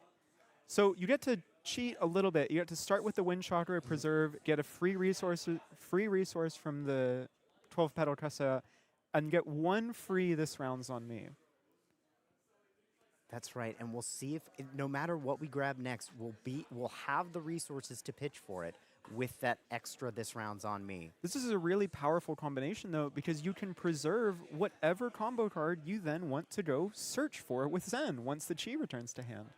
Speaker 1: So you get to cheat a little bit. You get to start with the Wind Chakra Preserve, get a free resource from the 12 Petal Kasa, and get one free this round's on me.
Speaker 3: That's right, and we'll see if no matter what we grab next, we'll have the resources to pitch for it with that extra this round's on me.
Speaker 1: This is a really powerful combination, though, because you can preserve whatever combo card you then want to go search for with Zen once the Chi returns to hand.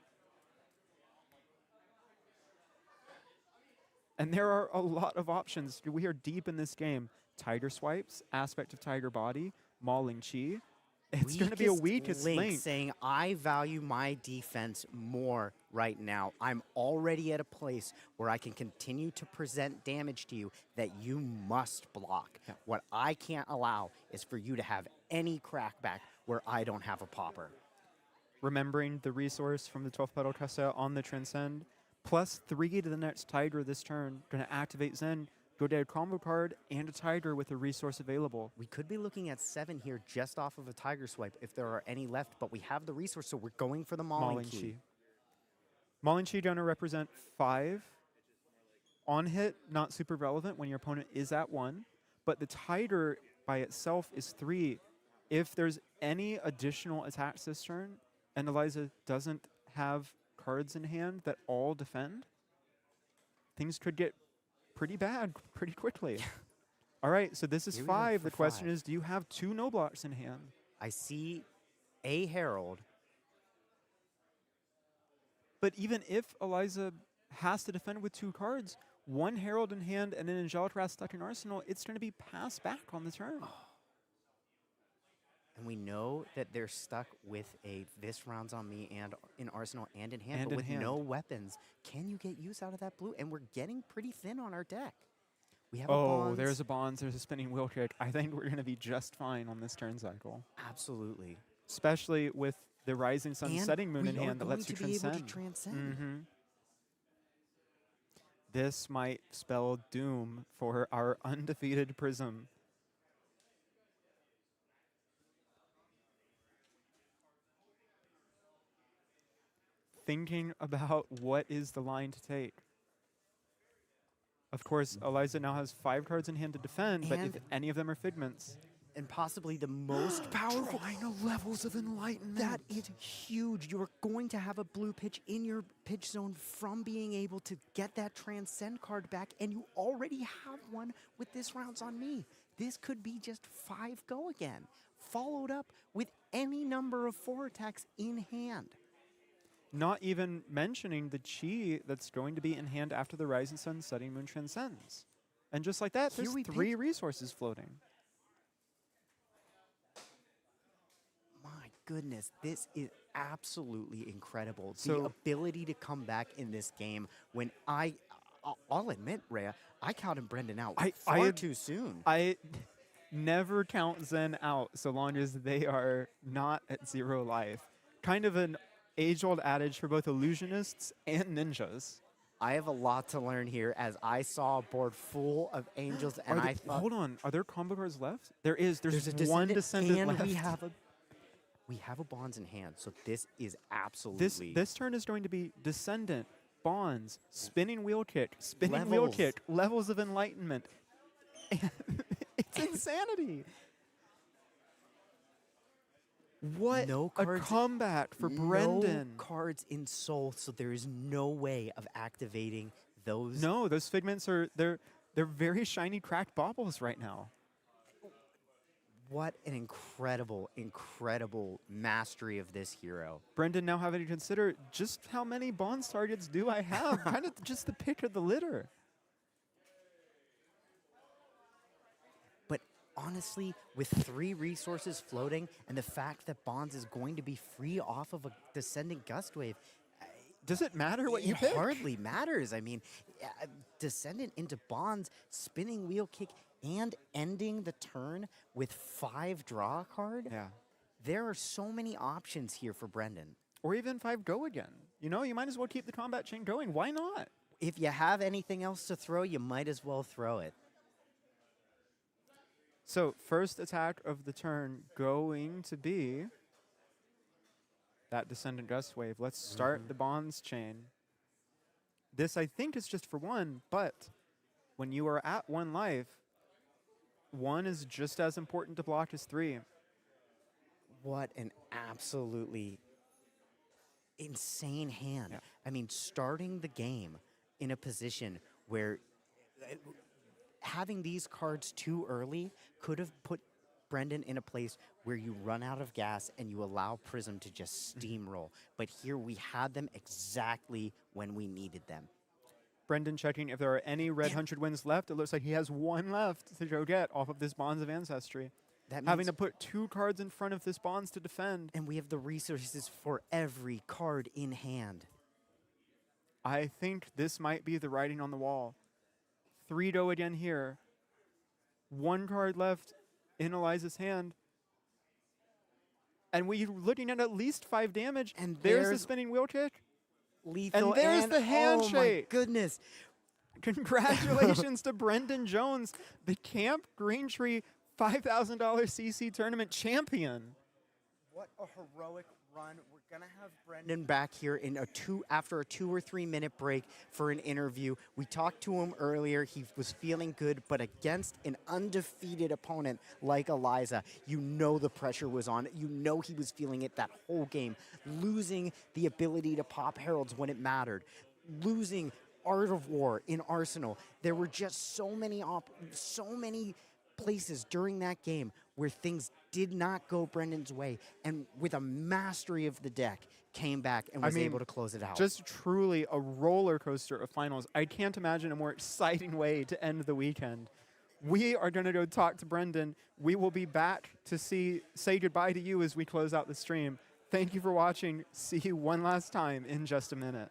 Speaker 1: And there are a lot of options. We are deep in this game. Tiger Swipes, Aspect of Tiger Body, Mauling Chi. It's going to be a weakest link.
Speaker 3: Saying, I value my defense more right now. I'm already at a place where I can continue to present damage to you that you must block. Yeah. What I can't allow is for you to have any crackback where I don't have a popper.
Speaker 1: Remembering the resource from the 12th Petal Kasa on the Transcend, +3 to the next Tiger this turn, going to activate Zen, go to a combo card and a Tiger with a resource available.
Speaker 3: We could be looking at 7 here just off of a Tiger Swipe if there are any left, but we have the resource, so we're going for the Mauling Chi.
Speaker 1: Mauling Chi going to represent 5. On hit, not super relevant when your opponent is at 1, but the Tiger by itself is 3. If there's any additional attacks this turn, and Eliza doesn't have cards in hand that all defend, things could get pretty bad pretty quickly. All right, so this is 5. The question is, do you have 2 no blocks in hand?
Speaker 3: I see a Herald.
Speaker 1: But even if Eliza has to defend with 2 cards, 1 Herald in hand and an Angelic Wrath stuck in Arsenal, it's going to be passed back on the turn.
Speaker 3: And we know that they're stuck with a this round's on me and in Arsenal and in hand, but with no weapons. Can you get use out of that blue? And we're getting pretty thin on our deck. We have a Bonds.
Speaker 1: There's a Bonds, there's a Spinning Wheel Kick. I think we're going to be just fine on this turn cycle.
Speaker 3: Absolutely.
Speaker 1: Especially with the Rising Sun, and Setting Moon in hand that lets you transcend. This might spell doom for our undefeated Prism. Thinking about what is the line to take. Of course, Eliza now has 5 cards in hand to defend, but if any of them are Figments.
Speaker 3: And possibly the most powerful
Speaker 1: levels of Enlightenment.
Speaker 3: That is huge. You're going to have a blue pitch in your pitch zone from being able to get that Transcend card back, and you already have one with this round's on me. This could be just 5 go again, followed up with any number of 4 attacks in hand.
Speaker 1: Not even mentioning the Chi that's going to be in hand after the Rising Sun, Setting Moon transcends. And just like that, there's 3 resources floating.
Speaker 3: My goodness, this is absolutely incredible. So the ability to come back in this game when I'll admit, Rhea, I counted Brendan out far too soon.
Speaker 1: I never count Zen out so long as they are not at 0 life. Kind of an age-old adage for both illusionists and ninjas.
Speaker 3: I have a lot to learn here as I saw a board full of angels and I thought...
Speaker 1: Hold on, are there combo cards left? There is. There's one Descendant
Speaker 3: and
Speaker 1: left.
Speaker 3: We have a Bonds in hand, so this is absolutely...
Speaker 1: This turn is going to be Descendant, Bonds, Spinning Wheel Kick, Wheel Kick, Levels of Enlightenment. It's insanity. What a comeback for Brendan.
Speaker 3: No cards in Soul, so there is no way of activating those.
Speaker 1: No, those Figments are they're very shiny cracked baubles right now.
Speaker 3: What an incredible, incredible mastery of this hero.
Speaker 1: Brendan now having to consider just how many Bonds targets do I have? Kind of just the pick of the litter.
Speaker 3: Honestly, with 3 resources floating and the fact that Bonds is going to be free off of a Descendant Gust Wave,
Speaker 1: does it matter what you pick?
Speaker 3: It hardly matters. I mean, Descendant into Bonds, Spinning Wheel Kick, and ending the turn with 5 draw a card.
Speaker 1: Yeah.
Speaker 3: There are so many options here for Brendan.
Speaker 1: Or even 5 go again. You know, you might as well keep the combat chain going. Why not?
Speaker 3: If you have anything else to throw, you might as well throw it.
Speaker 1: So, first attack of the turn going to be that Descendant Gust Wave. Let's start the bonds chain. This, I think, is just for 1, but when you are at 1 life, 1 is just as important to block as 3.
Speaker 3: What an absolutely insane hand. Yeah. I mean, starting the game in a position where having these cards too early could have put Brendan in a place where you run out of gas and you allow Prism to just steamroll. But here we had them exactly when we needed them.
Speaker 1: Brendan checking if there are any red 100 wins left. It looks like he has 1 left to go get off of this Bonds of Ancestry. That having to put 2 cards in front of this Bonds to defend.
Speaker 3: And we have the resources for every card in hand.
Speaker 1: I think this might be the writing on the wall. 3-0 again here. 1 card left in Eliza's hand. And we're looking at least 5 damage. And there's the spinning wheel kick.
Speaker 3: Lethal.
Speaker 1: And there's the handshake.
Speaker 3: Oh my goodness.
Speaker 1: Congratulations to Brendan Jones, the Camp Greentree $5,000 CC tournament champion.
Speaker 3: What a heroic run. We're going to have Brendan back here in after a 2 or 3 minute break for an interview. We talked to him earlier. He was feeling good, but against an undefeated opponent like Eliza, you know the pressure was on. You know he was feeling it that whole game, losing the ability to pop heralds when it mattered, losing Art of War in Arsenal. There were just so many places during that game where things did not go Brendan's way, and with a mastery of the deck, came back and was able to close it out.
Speaker 1: Just truly a roller coaster of finals. I can't imagine a more exciting way to end the weekend. We are going to go talk to Brendan. We will be back to say goodbye to you as we close out the stream. Thank you for watching. See you one last time in just a minute.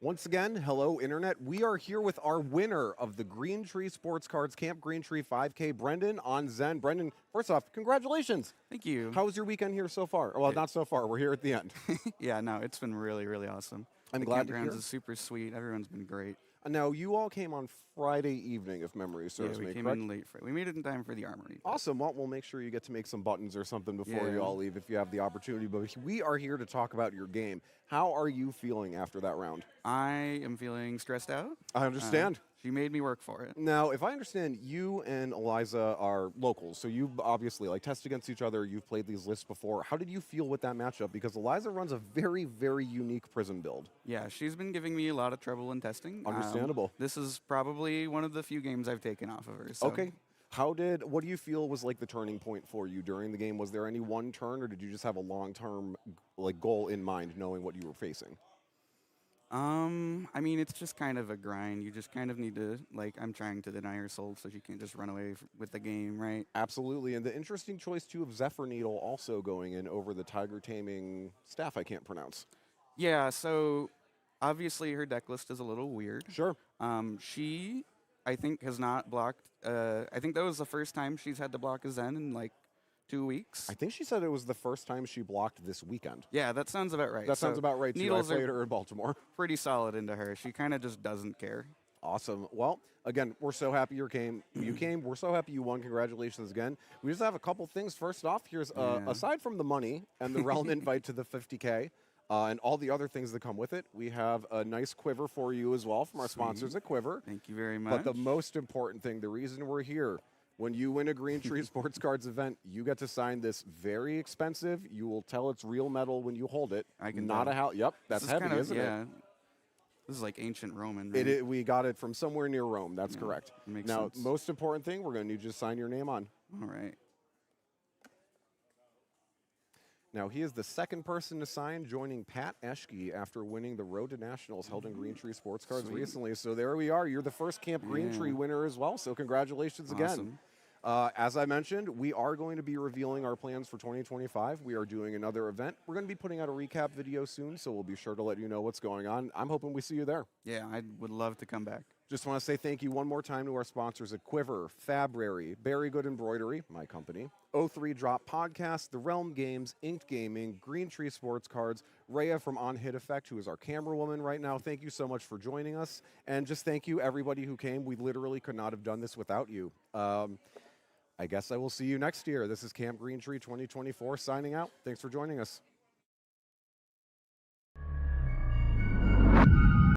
Speaker 2: Once again, hello, Internet. We are here with our winner of the Greentree Sports Cards Camp Greentree 5K, Brendan on Zen. Brendan, first off, congratulations.
Speaker 4: Thank you.
Speaker 2: How was your weekend here so far? Well, not so far. We're here at the end.
Speaker 4: Yeah, no, it's been really, really awesome.
Speaker 2: I'm
Speaker 4: the
Speaker 2: glad to
Speaker 4: campgrounds
Speaker 2: hear.
Speaker 4: is super sweet. Everyone's been great.
Speaker 2: Now, you all came on Friday evening, if memory serves me,
Speaker 4: we came
Speaker 2: correct?
Speaker 4: in late. We made it in time for the armory.
Speaker 2: Awesome. Well, we'll make sure you get to make some buttons or something before
Speaker 4: Yeah.
Speaker 2: you all leave if you have the opportunity. But we are here to talk about your game. How are you feeling after that round?
Speaker 4: I am feeling stressed out.
Speaker 2: I understand.
Speaker 4: She made me work for it.
Speaker 2: Now, if I understand, you and Eliza are locals, so you obviously test against each other. You've played these lists before. How did you feel with that matchup? Because Eliza runs a very, very unique Prism build.
Speaker 4: Yeah, she's been giving me a lot of trouble in testing.
Speaker 2: Understandable.
Speaker 4: This is probably one of the few games I've taken off of her. So.
Speaker 2: Okay. What do you feel was the turning point for you during the game? Was there any one turn, or did you just have a long-term goal in mind, knowing what you were facing?
Speaker 4: I mean, it's just kind of a grind. You just kind of need to, I'm trying to deny her soul so she can't just run away with the game, right?
Speaker 2: Absolutely. And the interesting choice, too, of Zephyr Needle also going in over the Tiger Taming staff I can't pronounce.
Speaker 4: Yeah, so obviously her deck list is a little weird.
Speaker 2: Sure.
Speaker 4: She, I think, has not blocked. I think that was the first time she's had to block a Zen in 2 weeks.
Speaker 2: I think she said it was the first time she blocked this weekend.
Speaker 4: Yeah, that sounds about right.
Speaker 2: That sounds about right, too. I played her in Baltimore.
Speaker 4: Pretty solid into her. She kind of just doesn't care.
Speaker 2: Awesome. Well, again, we're so happy you came. We're so happy you won. Congratulations again. We just have a couple things. First off, here's aside from the money and the Realm invite to the 50K and all the other things that come with it, we have a nice quiver for you as well from our sponsors at Quiver.
Speaker 4: Thank you very much.
Speaker 2: But the most important thing, the reason we're here, when you win a Greentree Sports Cards event, you get to sign this very expensive. You will tell it's real metal when you hold it.
Speaker 4: I can
Speaker 2: not
Speaker 4: tell.
Speaker 2: a house. Yep, that's heavy, isn't
Speaker 4: yeah.
Speaker 2: it?
Speaker 4: This is like ancient Roman. Right?
Speaker 2: We got it from somewhere near Rome. That's correct.
Speaker 4: Makes
Speaker 2: now,
Speaker 4: sense.
Speaker 2: most important thing, we're going to need you to sign your name on.
Speaker 4: All right.
Speaker 2: Now, he is the second person to sign, joining Pat Eschke after winning the Road to Nationals held in Greentree Sports Cards recently. So there we are. You're the first Camp Greentree winner as well. So congratulations again. As I mentioned, we are going to be revealing our plans for 2025. We are doing another event. We're going to be putting out a recap video soon, so we'll be sure to let you know what's going on. I'm hoping we see you there.
Speaker 4: Yeah, I would love to come back.
Speaker 2: Just want to say thank you one more time to our sponsors at Quiver, Fabrary, Berry Good Embroidery, my company, O3 Drop Podcast, The Realm Games, Inked Gaming, Greentree Sports Cards, Rhea from On Hit Effect, who is our camera woman right now. Thank you so much for joining us. And just thank you, everybody who came. We literally could not have done this without you. I guess I will see you next year. This is Camp Greentree 2024 signing out. Thanks for joining us.